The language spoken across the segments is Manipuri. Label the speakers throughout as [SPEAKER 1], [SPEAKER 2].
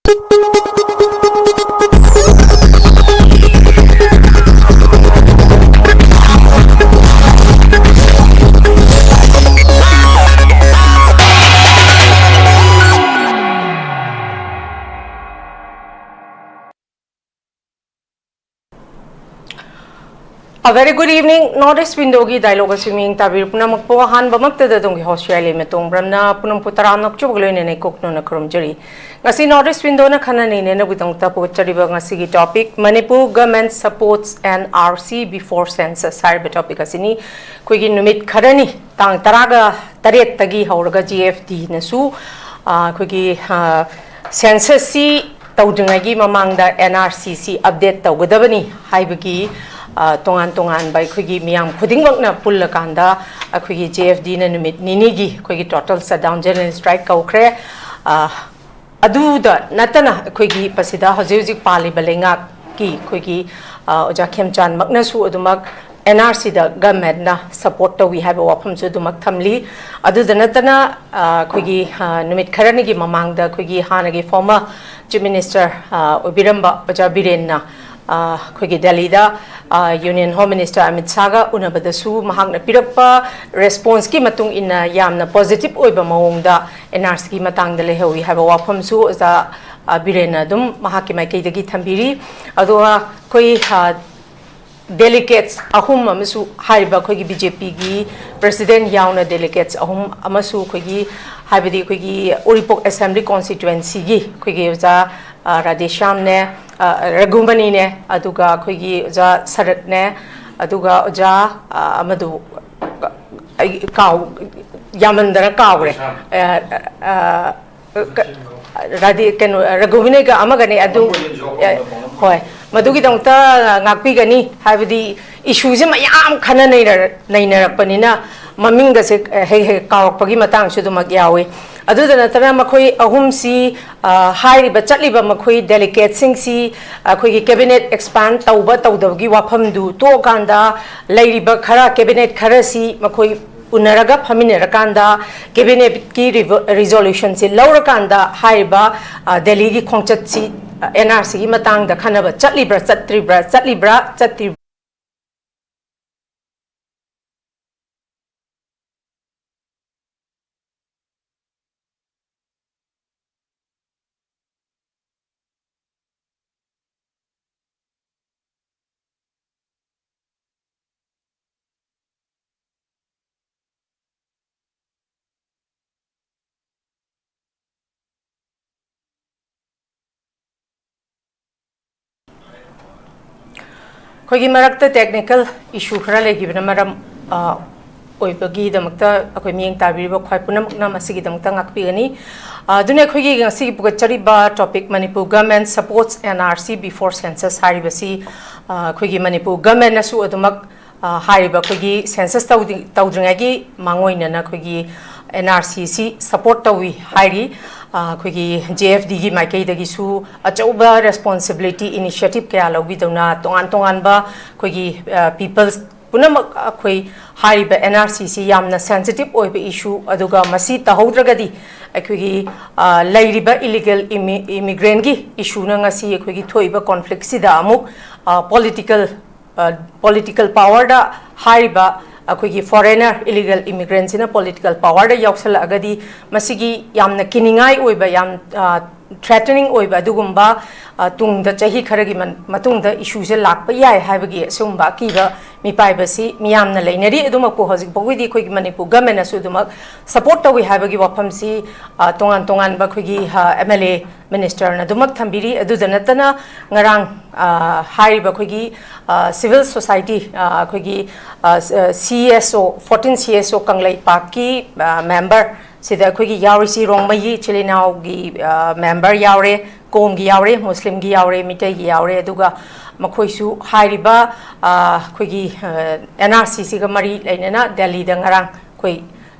[SPEAKER 1] A very good evening. Northeast window ki dialogue swimming tabir puna makpo han bamak tada dong HEEYAI metong bramna punam putaram nak chubaglo ne kokno na kromjari. Ngasi Northeast window na khana ne na butang ta puchari ba ngasi ki topic Manipur government supports NRC before census sarbe topic asini koi ki numit kharani tang taraga taret tagi hauraga GFD na su koi ki census si tawdungagi mamangda NRCC update tawgadabani haibagi tongan tongan by Kugi Miam Pudingwakna Pulakanda, a Kugi JFD Numit Ninigi, Kugi total shutdown general strike Kaukre, Aduda Natana Kugi Pasida Hozizik Pali Balenga Ki Kugi Jakim Chan Magnasu Udumak NRC the government na support we have a wapam so dumak thamli adu the natana Kugi Numit Karanigi Mamangda Kugi Hanagi former Chief Minister Ubiramba Bajabirenna Kugi Delhi da Union Home Minister Amit Saga unabadasu mahagna pirapa response ki matung ina yamna positive oiba maungda NRC ki matang dale we have a wapam su za birena dum mahaki maiki dagi thambiri adoha koi delegates ahum amasu haiba koi BJP gi president yauna delegates ahum amasu koi haibadi koi Uripok Assembly constituency gi koi za LAISHRAM ne Ragumani ne aduga koi za Sarat ne aduga ja amadu kaw yamandara kawre Radi ken Ragumani ga amagani adu hoy madugi dongta ngakpi gani haibadi issues mayam khana nei rakpanina maming ga se he kawak pagi matang su dumak yawe adudana tara makoi ahum si hairi ba chatli ba makoi delegate sing si khoi cabinet expand tauba taudagi wafam du to ganda lairi ba khara cabinet khara si makoi unaraga phamine rakanda cabinet ki resolution si laurakanda haiba delhi gi khongchat si NRC gi matang da khana ba chatli bra Kogi marakta technical issue khara legibna maram oibagi damakta akoi mieng tabiriba khwai punamna masigi damakta ngakpi gani dune khogi ngasi pugachari ba topic Manipur government supports NRC before census haribasi khogi Manipur government nasu adumak hariba khogi census tawdringagi mangoina na khogi NRCC support tawi hari khogi JFD gi maikai dagi su achauba responsibility initiative kya lawbi dona tongan ba khogi people's punamak khoi hariba NRCC yamna sensitive oiba issue aduga masi tahaudragadi khogi lairiba illegal immigrant gi issue na ngasi khogi thoiba conflict sida amuk political power da hariba akogi foreigner illegal immigrants in a political power da yausala agadi masigi yamna kiningai oiba yam threatening oiba dugumba tung da chahi kharagi matung da issues lakpa yai haibagi sumba kiba mi paibasi miyamna leinari aduma ko hojik bogidi khoi Manipur government asu duma support tawi haibagi wafam si tongan ba khoi MLA minister na dumak thambiri adudanatana ngarang hariba khoi civil society khoi CSO 14 CSO kanglai paki member sida khoi yauri si rongmai chilinau gi member yaure kom gi yaure muslim gi yaure mitai gi yaure aduga makhoisu hariba khoi NRCC ga mari lainana Delhi da ngarang khoi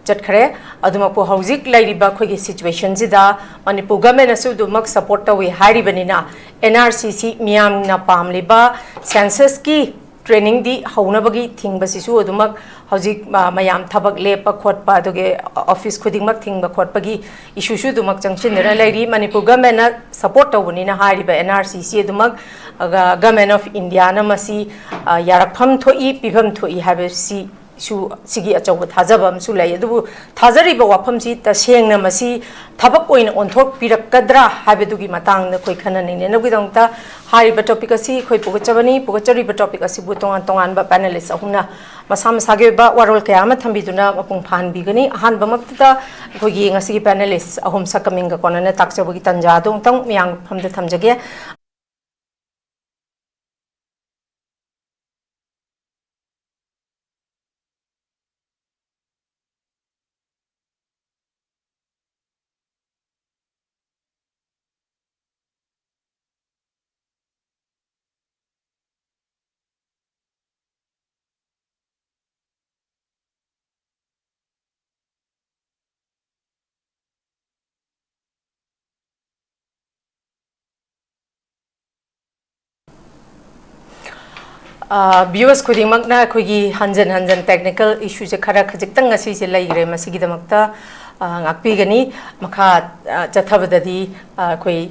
[SPEAKER 1] chatkhare aduma ko hojik lairiba khoi situation sida Manipur government asu dumak support tawi haribanina NRCC miyam na pamliba census ki training di hauna bagi thing basi su adumak hojik mayam thabak lepa khotpa aduge office khuding mak thing ba khotpa gi issue su dumak changshin na lairi Manipur government na support tawuni na hari ba NRCC adumak government of India na masi yarapham thoi pibam thoi habe si su sigi achau thajabam su lai adu thajari ba wafam si ta seng na masi thabak oin onthok pirakadra habe dugi matang na khoi khana nei ne nagidong ta hari ba topic asi khoi pugachabani pugachari ba topic asi bu tongan tongan ba panelist ahuna masam sage ba warol kya ma thambiduna mapung phan bigani ahan ba makta khoi gi ngasi gi panelist ahum sakaming ga konana takchabugi tanja dong tong myang phamde thamjage viewers khuding makna khogi hanjan technical issues khara khajiktang asi se laigre masigi damakta ngakpi gani makha chathabadadi khoi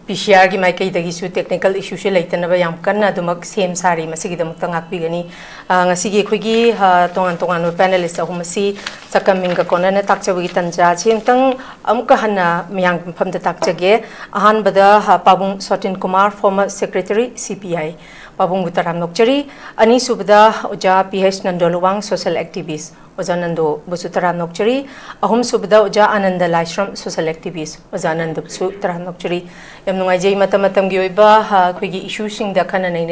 [SPEAKER 1] PCR gi mai kai dagi su technical issues se laitana ba yam kanna dumak same sari masigi damakta ngakpi gani ngasigi khogi tongan panelist ahumasi sakaming ka konana takchawi tanja chimtang amka hanna myang phamda takchage ahan bada pabung SOTIN KUMAR former secretary CPI Pabung Butaram Nokchari, Ani Subda, Uja PH NANDO LUWANG social activist, Uja NANDO Busutaram Nokchari, Ahum Subda Uja ANANDA LAISHRAM social activist, Uja NANDO Busutaram Nokchari, Yamnungai Jay Matamatam Gyoiba, Quigi issuing the Kananain,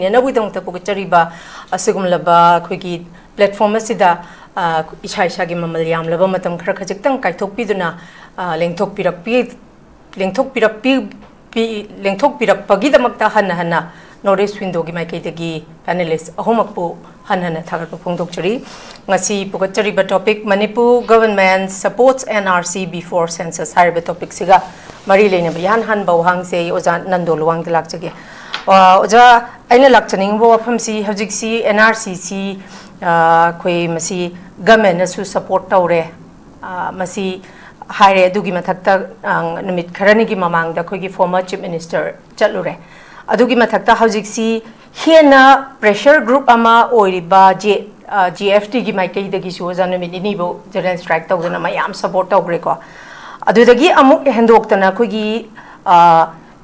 [SPEAKER 1] and we don't tapukachari ba, Asugum Laba, Quigi platform Sida, Ishai Shagi Mamaliam, Labamatam Krakajiktan, Kaitok Piduna, Lengtok Pirak Lengthok pirak pagi damakta hanna notice window gi mai kaitagi panelist ahomakpu hanna thagar phongdok chari ngasi pugachari ba topic Manipur government supports NRC before census harba topic siga mari leina yan han bawhang se oja NANDO LUWANG dilak chage oja aina lakchaning bo afam si hojik si NRCC khoi masi government na su support tawre masi Hire Adugi Matakta Namit Karanigi Mamang, the Kogi former Chief Minister Chalure. Adugi Matakta Hauziksi, Hiena pressure group ama Oiriba GFT Gimaiki the Gishu and Nibo, General Strike Thousand Mayam support of Greco. Adudagi Amuk Hendoktana Kogi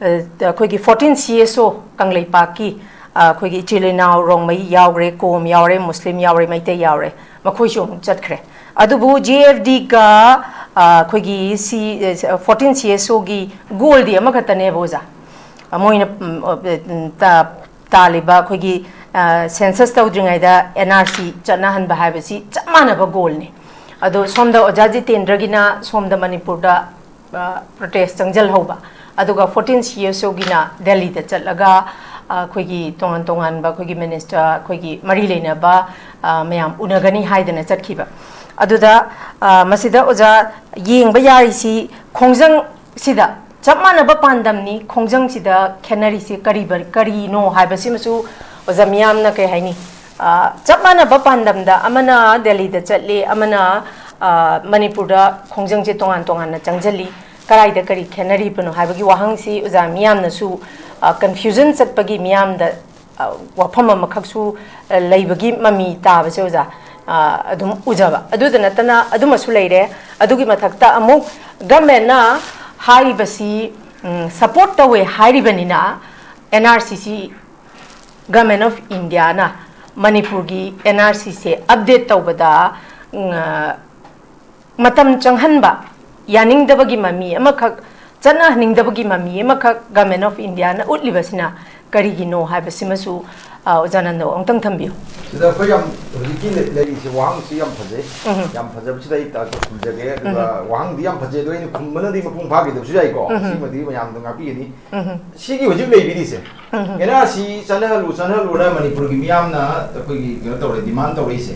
[SPEAKER 1] the Kogi 14 CSO Kanglei Paki, Kogi Chile now Rong Mai Yaure, Kom Yaure, Muslim Yaure, Maite Yaure, Makushum Chatkre. Adubu GFD ga Kogi 14 CSO gi goal di amakatane boza. Amoina Taliba Kogi census tawdringaida NRC chanahan bahabasi chamana ba goal ni. Ado somda ojaji tendragina somda Manipur da protest changjal hoba. Aduga 14 CSO gina Delhi da chatlaga Kogi tongan ba Kogi minister Kogi Marilena ba mayam unagani haidana chatkiba. Aduda masida oja yeng bayari si khongjang sida chamana ba pandam ni khongjang sida khenari si kari no haibasi masu oja miyam na kai haini chamana ba pandam da amana Delhi da chatle amana Manipur da khongjang je tongan na changjali karai da kari khenari pano haibagi wahang si oja miyam na su confusion chatpagi miyam da wafama makhaksu laibagi mami ta base oja adum ujaba aduda natana aduma sulaire adugi mathakta amuk government na hari basi support tawe hari banina NRCC government of India na Manipur gi NRCC update tawbada matam changhanba yaning dabagi mami amakak chana ningdabagi mami amakak government of India na utlibasina karigi no habasimasu Janando, on Tangtambi.
[SPEAKER 2] The Koyam ladies, Wang Siam Paze, Yam Paze, Wang Diam Paze, doing Kumanadi Pumpaki, the Sujaiko, Simadi, Yam Dangapini. She was you lady this. And I see Sana Luna Manipurimiana, the Kogi demand of race.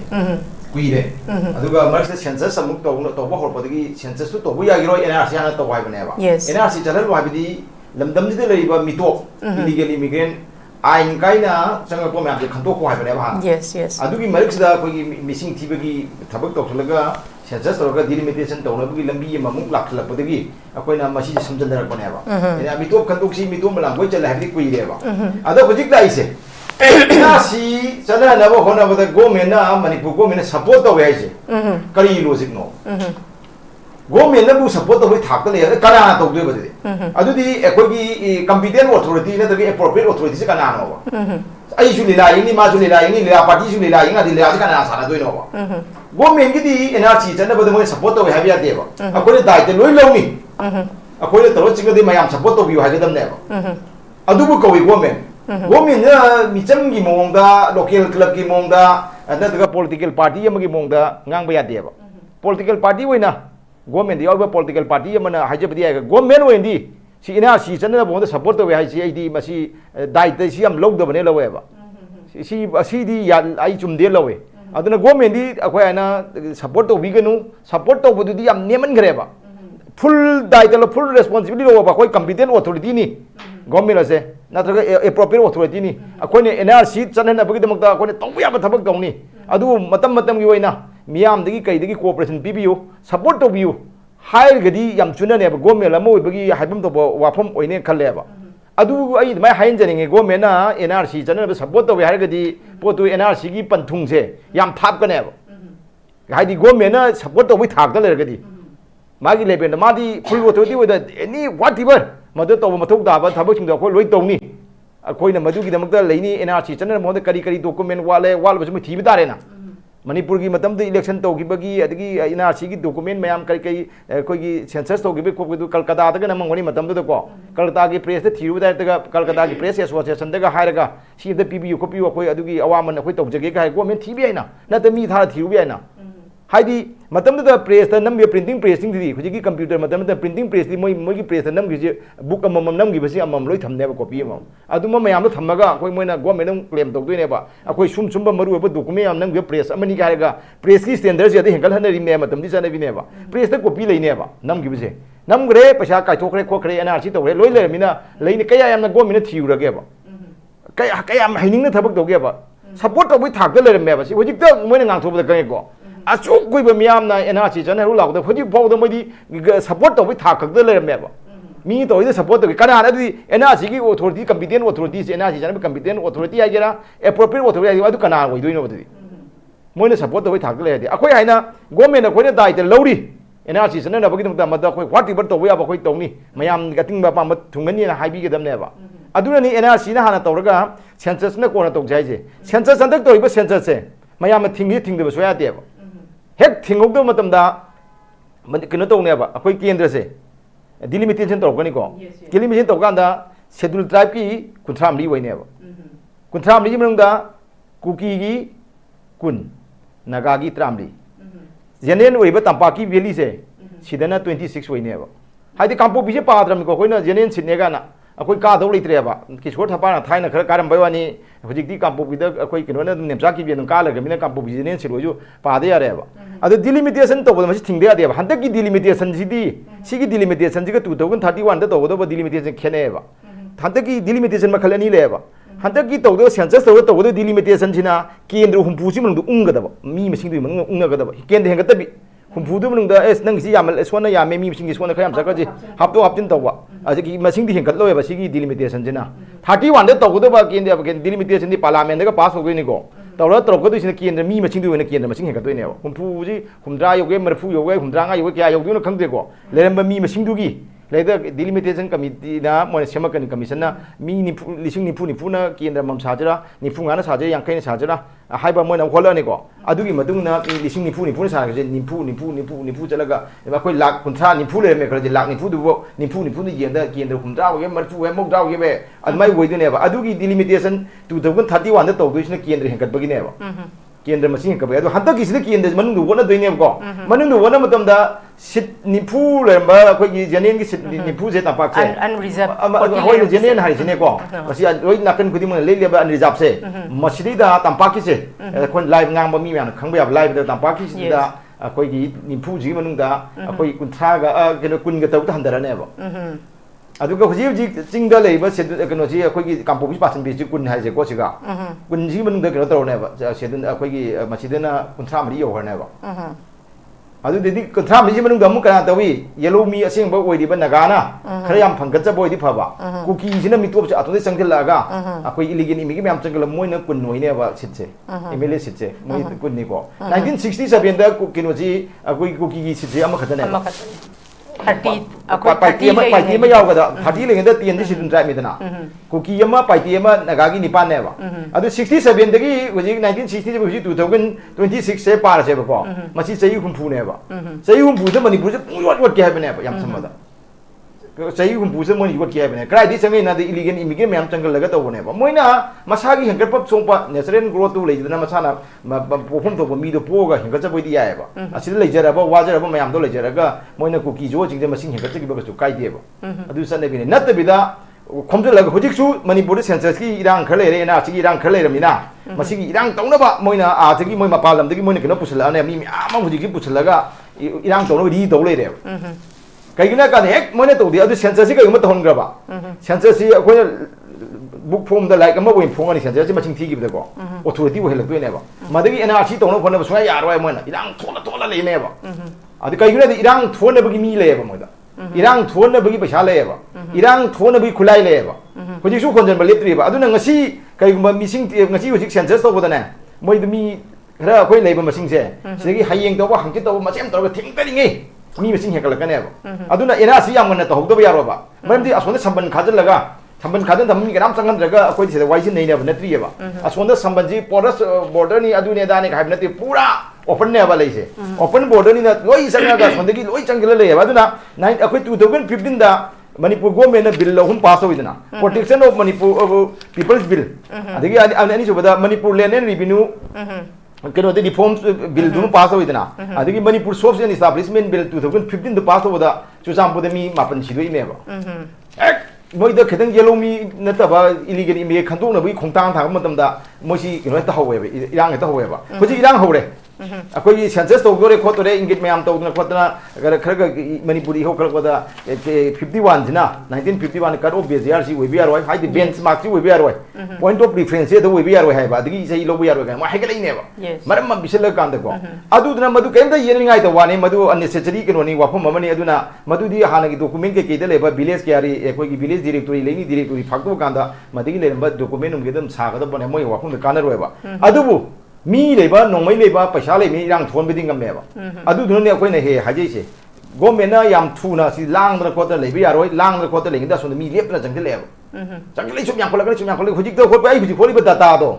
[SPEAKER 2] Quide. Aduga Mercer Census, some Mukto, for the Census to we are and Arsiana to wife never.
[SPEAKER 1] Yes.
[SPEAKER 2] And I see Channel Wabidi, Lamdam the labor, Mito, illegal immigrant. ain kaina changa ko myam je khanto ko hai bane ba
[SPEAKER 1] yes
[SPEAKER 2] adu gi marik sida ko gi missing thiba gi thabak tok thalaga census tor ga delimitation tawna gi lambi ma muk lak thalak padagi akoina masi samjan darak bane ba ina mitop khantok si mitom malang goi chala habdi kui re ba ado hojik dai se na si chana na ba hona ba government na manipur government support to hai se kari logic no government na bu support to thak ta le kana to doi ba de adu di ekoi gi competent authority na da gi appropriate authority se kana no ba ai ju lila ini ma ju lila ini lila party ju lila inga di lila kana sa na doi no ba government gi di energy chana ba de mo support to hai ya de ba akoi dai te loi lo ni akoi to ching de mayam support to bi hai ga dam ne ba adu bu ko government government na micham gi mong da local club gi mong da na da political party yam gi mong da ngang ba ya de ba political party we na government di over political party amana hajabdi ai government wendi si ina si chana bo support to hai si ai masi dai te si am log da bane lawe ba si di ya ai chum de lawe aduna government di akoi ana support to biganu support to bodu di am neman gre ba full dai te full responsibility lo ba koi competent authority ni government ase natraga appropriate authority ni akoi ne NRC chana na bagi damak da akoi ne tong ya ba thabak dong ni adu matam gi oina miyam dagi kai dagi cooperation pibiyu support to biyu hai gadi yam chuna ne ba government la mo bagi haibam to wafam oine khalle ba adu ai mai hain janinge government na NRC chana ba support to hai gadi potu NRC gi panthung se yam thap ka ne ba hai di government na support to bi thak da le gadi magi level na madi full authority with any whatever madu to mathuk da ba thabak sing da ko loi tong ni akoi na madu gi damak da leini NRC chana mo da kari document wal ba sum thi bi da re na Manipur gi matam de election to gi bagi adigi NRC gi document mayam kai koi gi census to gi ko du Kolkata da ga namang wani matam da ko Kolkata gi press da thiru da ga Kolkata gi press association da ga hairaga si da PBU ko piwa koi adugi awaman koi tawjage ga ko men thibi aina na ta mi thara thiru bi aina haidi matam da press da nam printing pressing di khuji gi computer matam da printing press di moi gi press da nam gi book amam nam gi basi amam loi thamne ba copy amam aduma mayam da thamaga koi moina government nam claim to doi ne ba akoi sum ba maru ba document am nam gi press amani ga ga press gi standard se da hengal hanari me matam di sana bi ne ba press da copy lei ne ba nam gi base nam gre paisa kai thokre khokre NRC to loi le mina lei ne kaya yam na government thiu ge ba kaya am haining na thabak to ge ba support to bi thak da le me ba si hojik ta moina ngang thob da kai ko asuk goi ba miyam na NRC chana ru law da hojik phau da moi di support to bi thak khak da le me ba mi to ida support to kana na di NRC gi authority competent authority se NRC chana competent authority ai gera appropriate authority ai du kana oi doi no ba di moina support to bi thak da le di akoi haina government na koi na dai te lori NRC chana na ba gi dum ta ma da koi whatever to wi ba koi to ni mayam ga ting ba pa ma thungani na hai bi ga dam ne ba aduna ni NRC na hana tawraga census na ko na to jai je census andak to iba census se mayam thingi thing de so ya de ba hek thingok do matam da kino to ne ba akoi kendra se delimitation to gani ko delimitation to kan da schedule tribe ki kunthram li wai ne ba kunthram li jimung da kuki gi kun naga gi tram li jenen wai ba tampa ki valley se sidana 26 wai ne ba haidi kampo bi se pa dram ko koina jenen sitne ga na akoi ka do litre ba kishor thapa na thaina khar karam bai wani hojik di kampo bi da akoi kino na nemsa ki bi nu ka la ga mina kampo bi jenen siro ju pa de ya re ba adu delimitation to ba ma thing de ya de ba handak ki delimitation si di sigi delimitation ji ga 2031 da to do delimitation khene ba handak ki delimitation ma khalani le ba handak ki to do census to do delimitation jina kendra humpu si mung ung ga da ba mi ma sing du mung ung ga da ba kendra heng ga ta bi humpu du mung da es nang si yamal sona ya me mi sing sona khayam sa ka ji hapto haptin to ba ajiki ma sing di heng ga lo ba sigi delimitation jina 31 da to do ba kendra ba delimitation di parliament da pass ho goi ni ko tawra trok ko sin kendra mi ma sing du na kendra ma sing heng ga to ne humpu ji humdra yoge marfu yoge humdra nga yoge kya yoge no khang de ko lerem ba mi ma sing du gi later delimitation committee na mo semakani commission na mi ni lising ni pu na kendra mam sajara ni pu ngana sajara yang kai sajara haiba mo na khola ni ko adugi madung na lising ni pu na sajara ni pu chalaga ba koi lak kuntra ni pu le me kra lak ni pu du ni pu ni yenda kendra humdra ge marfu ge mok daw ge be admai woi du ne ba adugi delimitation 2031 da to do sin kendra henkat bagi ne ba kendra masing ka ba adu hantak is kendra manung du wona do ne ko manung du wona matam da sit ni pu le ba koi gi janen gi sit ni pu je ta pak se
[SPEAKER 1] unreserved
[SPEAKER 2] hoi janen hari sine ko masi roi nakan kudi mun le le ba unreserved se masidi da tampak ki se kon live ngang ba mi man khang ba live da tampak ki da koi gi ni pu ji manung da koi kun tha ga kun ga taw ta handara ne ba aduga huji chingda leiba keno ji akhoi kampo bi pasan bi ji kun hai je ko siga kun ji manung da keno tro ne ba sedun akhoi gi masidena kunthra mari yo ne ba adu dedi kunthra mari ji manung da mu kana tawi yellow mi asing ba oi di ba naga na khara yam phangkat cha boy di pha ba kuki jina mi top cha atonde changil la ga akhoi iligen imi gi myam changil moi na kun noi ne ba sitche emele sitche moi kun ni ko 1967 da keno ji akhoi kuki gi sitche ama khata ne party ma yaw ga party le ngada tien ji sidun trai medana kuki yama party yama nagagi nipan ne ba adu 67 dagi hoji 1960 hoji 2026 se par se ba ko machi chai humpu ne ba chai humpu de manipur se wat ke ha ne ba yam samada chai humpu se moni wat ke ha ne krai di sangai na de illegal immigrant yam changal laga to ne ba moina masagi hengkat pap songpa natural growth to le na masana pofum to mi do po ga hengkat cha boi di ya ba asil le jara ba wa jara ba mayam do le jara ga moina kuki jo jing de masing hengkat chi ba su kai de ba adu san ne bi ne nat bi da khomje laga hojik su manipur census ki irang khale re na chi irang khale re mina masigi irang tongna ba moina a tagi moi mapa lam tagi moina kena pusala ne mi ama hojik ki pusala ga irang tongna ri do le re kaigina ka hek moina to di adu census ka yuma to hon gra ba census akoi book form da like ama win phong ani census ma ching thi gi ba ko authority wo helak ne ba madagi NRC tongna phone ba so ya ro ai moina irang thola le ne ba adu kaigina di irang thona ba gi mi le ba moida irang thona ba gi paisa le ba irang thona ba gi khulai le ba hojik su khonjan ba letri ba adu na ngasi kaiguma mising ngasi hojik census to ba ne moi de mi khara akoi leiba masing se sigi hayeng to ba hangki to ma sem to ga thing tari nge mi masing hekal ka ne ba adu na NRC yang na to hok do ba yaro ba maram di asone samban khajal laga samban khadan tham mi gram changan jaga akoi se wai sin nei ne ba natri ba asone samban ji porous border ni adu ne da ne khai nati pura open ne ba leise open border ni na loi sanga ga sondagi loi changila le ba adu na 9 akoi 2015 da Manipur Govt na bill lahum pass hoidana protection of Manipur people's bill adigi ani subada Manipur land and revenue keno de reforms bill dum pass hoidana adigi Manipur source and establishment bill 2015 da pass hoda chusam pode mi mapan sidoi ne ba ek moi da khedang yellow mi nataba illegal imi khandok na bi khongtang thang matam da mosi keno ta howe ba irang ta howe ba hoji irang hore akoi census to gore khotore ingit mayam to na khotna agar kharaga manipuri ho khar koda 51 jina 1951 cut off BRC we be aroi high the benchmark we be aroi point of reference to we be aroi hai ba digi sei lo be aroi ga ma hai ga nei ne ba maram ma bisal kan da ko adu duna madu kem da yen ngai to wani madu unnecessary keno ni wafum amani aduna madu di hana gi document ke ke de le ba village ke ari ekoi gi village directory leini directory phakto kan da madigi le ba document um ge dam sa ga da bone moi wafum da kan roi ba adubu mi leba nongmai leba paisa le mi rang thon biding ngam meba adu dun ne akoi na he hajai se government na yam thuna si lang da kota le bi yaroi lang da kota le ngi da so mi lep na jang le jang le chum yang khol hujik da khol pai hujik kholi ba data do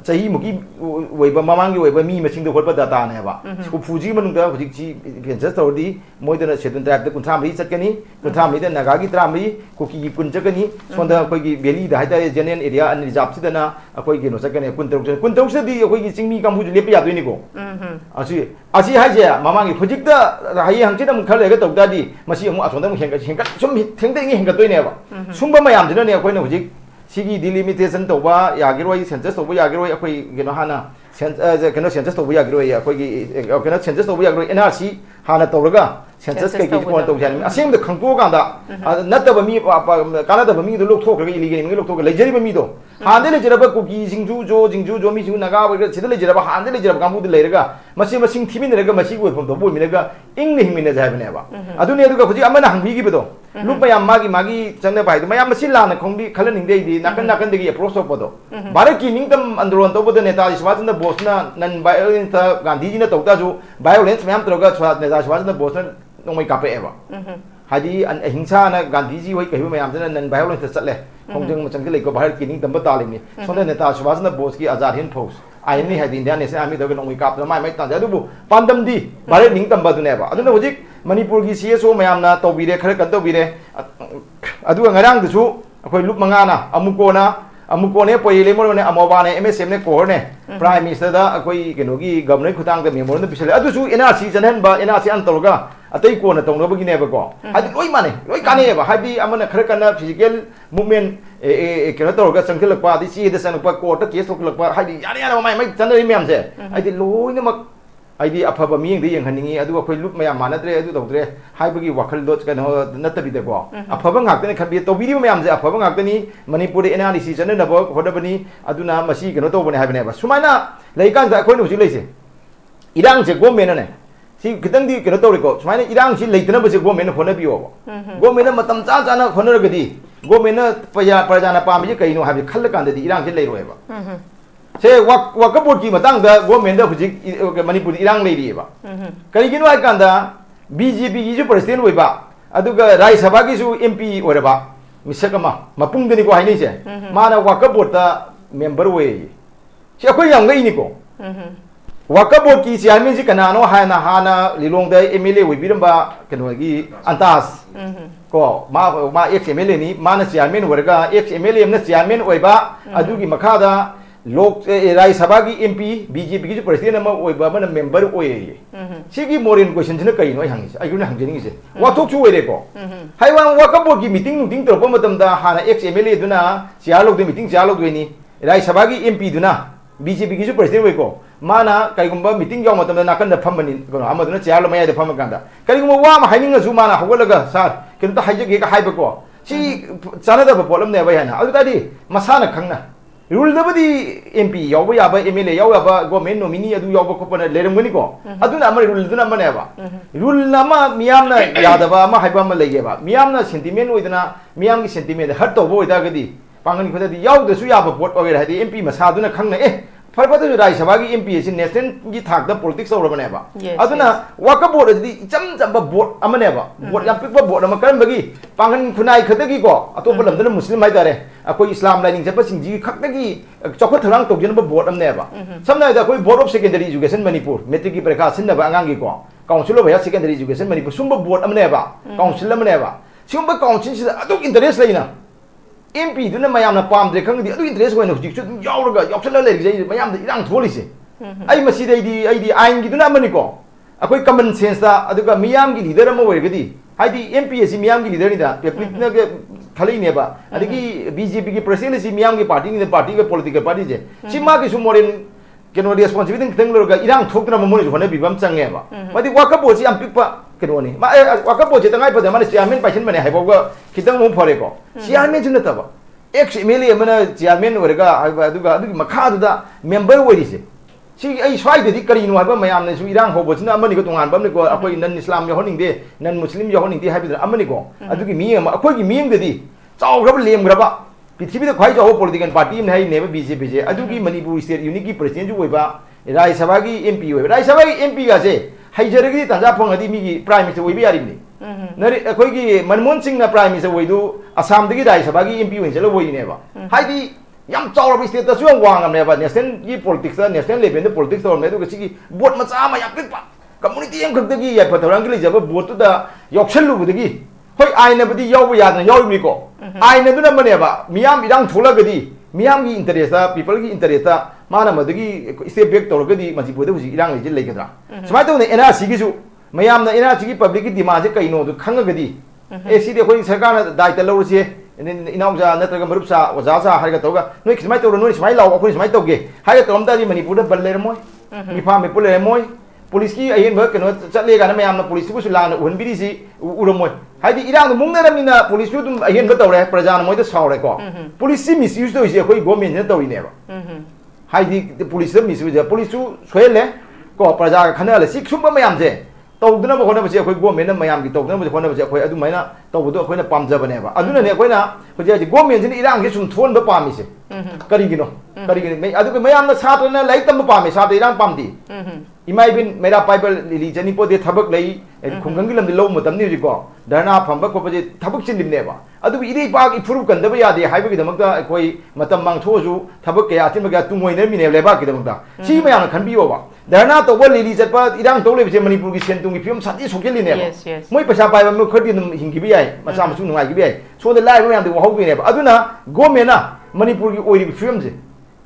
[SPEAKER 2] chahi muki wei ba mamang gi wei ba mi maching da khol ba data ne ba ko fuji manung da hujik chi penjas to di moi da sedun type da kun tham ri chat kani kun tham ri da naga gi tram ri ko ki kun cha kani son da koi gi valley da haida general area an reserve si da na akoi gi no cha kani kun tok se di akoi gi chingmi kam hu ju lep ya doi ni ko asi hai je mamang gi hujik da hai hang chi da mun khal le ga tok da di masi amu ason da mun heng ka sum theng de ngi heng ka doi ne ba sumba mayam jina ne akoi na hujik sigi delimitation to ba ya gi roi census to ba ya gi roi akoi gi no hana kena census to ba ya gi roi akoi gi kena census to ba ya gi roi NRC hana to raga census kai gi ko to jan asem de khangko ga da nat ba mi kana da ba mi do lok thok ga illegal mi lok thok le jeri ba mi do han de jera ba ku gi jingju jo mi ju naga ba ga sidle jera ba han de jera ba kamu de le raga masi masing thimin raga masi go phom to bo mi raga ing ni hing mi na jai ba ne ba adu ne du ga khuji amana hang bi gi ba do lupa yang magi changna bai ma yam si la na khongbi khalan ning dei di nakan de gi approach to bodo bare ki ning tam andron to bodo neta shwat na boss na nan violence gandhi ji na to ta ju violence mayam to ga shwat neta shwat na boss na nongmai ka pe ba hadi an ahimsa na gandhi ji hoi kai mayam na nan violence chat le khongjang ma changke le ko bahar ki ning tam ba ta le ni so na neta shwat na boss ki azad hin force ai ni hadi india ne se ami do ga nongmai ka mai mai ta ja du bu pandam di bare ning tam ba du ne ba adu na hojik Manipur gi CSO mayam na to bire khare kan to bire adu ngarang du su akoi lup manga na amuko ne poi le mo ne amoba ne MSM ne ko ne prime minister da akoi keno gi governor khutang da memor ne pisale adu su NRC janhan ba NRC an tolga atai ko na tong no bagi ne ba ko adi loi mane loi kane ba habi amana khare kan na physical movement keno tolga changkhil pa di si de san pa ko ta case tok lak pa habi yana mai mai chan ri mem se adi loi ne mak ꯑꯩꯗꯤ ꯑꯐꯕ ꯃꯤꯌꯦꯡꯗ ꯌꯦꯡꯍꯟꯅꯤꯡꯉꯤ ꯑꯗꯨꯒ ꯑꯩꯈꯣꯏ ꯂꯨꯞ ꯃꯌꯥꯝ ꯃꯥꯟꯅꯗ꯭ꯔꯦ ꯑꯗꯨ ꯇꯧꯗ꯭ꯔꯦ ꯍꯥꯏꯕꯒꯤ ꯋꯥꯈꯜꯗꯣ ꯀꯩꯅꯣ ꯅꯠꯇꯕꯤꯗꯀꯣ ꯑꯐꯕ ꯉꯥꯛꯇꯅꯤ ꯈꯟꯕꯤ ꯇꯧꯕꯤꯔꯤꯕ ꯃꯌꯥꯝꯁꯦ ꯑꯐꯕ ꯉꯥꯛꯇꯅꯤ ꯃꯅꯤꯄꯨꯔꯗ ꯑꯦꯟ.ꯑꯥꯔ.ꯏ.ꯁꯤ ꯆꯠꯅꯅꯕ ꯍꯣꯠꯅꯕꯅꯤ ꯑꯗꯨꯅ ꯃꯁꯤ ꯀꯩꯅꯣ ꯇꯧꯕꯅꯦ ꯍꯥꯏꯕꯅꯦꯕ ꯁꯨꯃꯥꯏꯅ ꯂꯩꯀꯥꯟꯗ ꯑꯩꯈꯣꯏꯅ ꯍꯧꯖꯤꯛ ꯂꯩꯁꯦ इरांग से गवर्नमेंट ने सी खितंग दी कनो तौरिको सुमाइना इरांग सी लेतना बसे गवर्नमेंट होनबियोबो गवर्नमेंट मतम चा चाना होनरगदी गवर्नमेंट प्रजाना पामी कइनो हाबि खल्ल कांददी इरांग से लेरोएबा से वकबोर्ड की मतंग दा गवर्नमेंट दा हुजिक मणिपुर इरांग लेरिएबा करिगिनो हाइ कांदा बीजेपी की जो प्रेसिडेंट होइबा अदुगा राज्यसभा की जो एमपी ओरबा मिसकमा मपुंगदनी को हाइनिसे माना वकबोर्ड दा मेंबर होए से अखोय यांग गइनिको वकबोर्ड की चेयरमैन से कनानो हाना हाना लिलोंग दा एमएलए होइबिरंबा कनोगी अंतास को मा एक्स एमएलए नि माना चेयरमैन होरगा एक्स एमएलए ने चेयरमैन होइबा अदुगी मखादा लोक राज्यसभा की एमपी बीजेपी की प्रेसिडेंट अमा होइबा मन मेंबर होइए सिगी मोरन क्वेश्चन ने कइनो हंगिस आइगुन हंगिनि से वाथोक छु ओइरेको हाइवा वकबोर्ड की मीटिंग नुटिंग तोरपा मतम दा हाना एक्स एमएलए दुना चेयर लोक दे मीटिंग चेयर लोक दोइनी राज्यसभा की एमपी दुना बीजेपी की प्रेसिडेंट होइको माना कईगुंबा मीटिंग जाव मतम नाकन फमनी कनो अमदुना चेयर लो मयादे फम कांदा कईगुंबा वा मा हाइनिंग जु माना हगलगा सार किंतु हाइजगे का हाइबको सी चानदब प्रॉब्लम ने बयाना अदु तादि मसाना खंगना रूल दबदी एमपी याव याबा एमएलए याव याबा गवर्नमेंट नॉमिनी अदु याव खोपना लेरंगनी को अदुना अमर रूल दुना मनेबा रूल नामा मियामना यादबा मा हाइबा मा लेगेबा मियामना सेंटिमेंट ओइदना मियाम की सेंटिमेंट हट तोबो ओइदागदी पांगनी खोददी याव दसु याबा वोट ओइर हादि एमपी मसादुना खंगना फरपद राज्यसभा की एमपी से नेशनल की थाक पॉलिटिक्स तौरबनेबा अदुना वकबोर्ड अदि इचम चम बोर्ड अमनेबा बोर्ड याम पिक बोर्ड अम करमबगी पांगन खुनाई खदगी को अतोप लमदन मुस्लिम हाइदारे अकोई इस्लाम लाइनिंग चप सिंजी खक्तगी चौखत थरांग तौजनब बोर्ड अमनेबा समनाइदा अकोई board of secondary education Manipur matric की परीक्षा सिनबा अंगांगी को council of higher secondary education Manipur सुंब बोर्ड अमनेबा काउंसिल अमनेबा सिंब काउंसिल से अदुक इंटरेस्ट लेना एमपी दुना मयामना पामद्रे खंगदी अदु इंटरेस्ट होइना हुजिक सु यावरगा यावसला लेरिजे मयामदा इरांग थोलिसे आई मसीदैदी आइन की दुना मनिको अखोई कॉमन सेंस दा अदुगा मियाम की लीडर अमा ओइरगदी हाइदी एमपी एसी मियाम की लीडर निदा पब्लिकना के खलैनेबा अदगी बीजेपी की प्रेसिडेंट सी मियाम की पार्टी के पॉलिटिकल पार्टी जे सिमा की सु मोरेन केनो रेस्पोंसिबिलिटी खतंग लोरगा इरांग थोकना मोने होने बिबम चंगेबा मदि वाकबो सी याम पिकपा केनोनी मा वाकबो जे तंगाई पदे माने चेयरमैन पाइसन बने हाइबोगा खितंग मु फरेको चेयरमैन जुन तबा एक्स एमएलए मना चेयरमैन ओरगा अदुगा अदुगी मखादुदा मेंबर ओइरिसे सी आई स्वाइदि करिनो हाबा मयामने सु इरांग होबोसना अमनि को तोंगान बमनि को अखोई नन इस्लाम यहोनिंगदे नन मुस्लिम यहोनिंगदे हाबिदरा अमनि को अदुगी मियम अखोई मियंगदि चावग्रब लेमग्रबा पृथ्वी खाई चाव पॉलिटिकल पार्टी में है बीजेपी से अदुगी मणिपुर स्टेट यूनिट की प्रेसिडेंट जो राज्यसभा की एमपी राज्यसभा की एमपी गासे हईजरगी ताजा फंगदी मी प्राइम मिनिस्टर ओइबे यारिबनी नरे अखोई मनमोहन सिंह प्राइम मिनिस्टर ओइदु असम दगी राज्यसभा की एमपी ओइन चलो ओइनेबा हाइदी याम चावरब स्टेट तसु याम वांगमनेबा नेशनल की पॉलिटिक्स नेशनल लेवल दे पॉलिटिक्स तौरमे दु गसिगी बोट मचा मा याम पिकपा कम्युनिटी एम खक्तगी या फतरंग लेजब बोट तुदा योक्सलुबदगी होय आइनबदी याव यादना यावमिको आइनदुना मनेबा मियाम इरांग थोलगदी मियाम की इंटरेस्ट पीपल की इंटरेस्ट माना मदगी स्टेप बैक तौरगदी मणिपुर हुजी इरांग लेजे लेगदरा सुमाय तौने एनआरसी की सु मयामना एनआरसी की पब्लिक की डिमांड से कइनो दु खंगगदी ए सिदे खोई सरकार दायित्व लौरसे इनाउजा नत्रगा मरुपसा ओजासा हारगा तौगा नोय सुमाय तौर नोय सुमाय लाव अखोई सुमाय तौगे हाय तौमदारी मणिपुर बल लेरमोय मिफा में पुलेरमोय पुलिस की अयन भ कनो चलेगा न मयामना पुलिस को लान उहनबिरिसी उरमोय हाइदी इरांग मुंगनरमिना पुलिस को तुम अयन भ तौरे प्रजान मोयद सावरे को पुलिस सी मिसयूज तौइसे अखोई गवर्नमेंट ने तौइनेबा हाइदी पुलिस मिसयूज पुलिस सु सोयले को प्रजा खनले सिक सुम मयाम जे तौदना बखोना बसे अखोई गवर्नमेंट मयाम की तौदना बखोना बसे अखोई अदुमाइना तौबदो अखोइना पामजबनेबा अदुना ने अखोइना होजे गवर्नमेंट ने इरांग के सुम थोन ब पामिसे करिगिनो करिगिनो अदुके मयामना सात्रना लाइक तम पामे सात्र इरांग पामदी इमाई बिन मेरा पाइबल लिली जनिपो दे थबक लई खुंगंगी लमदे लो मतमनि जिको धरना फंबा कोपजे थबक चिनलिनेबा अदु इरे पाक इफुरु कंदबा यादे हाइबगी दमकता कोई मतम मांगथोजु थबक के आथिम गया तुंगोइने मिने लेबा की दमकता सी मयाम खनबियोबा धरना तो वो लिली जटपा इरांग तो लेबसे मणिपुर की सेंतुंगी फिल्म साथी सोकेलिने मोय पैसा पाइबा म खरदि हिंगिबि याय मसा मसु नुंगाइबि याय सोदे लाइब मयाम दे वहौबिनेबा अदुना गवर्नमेंट मणिपुर की ओइरि फिल्म से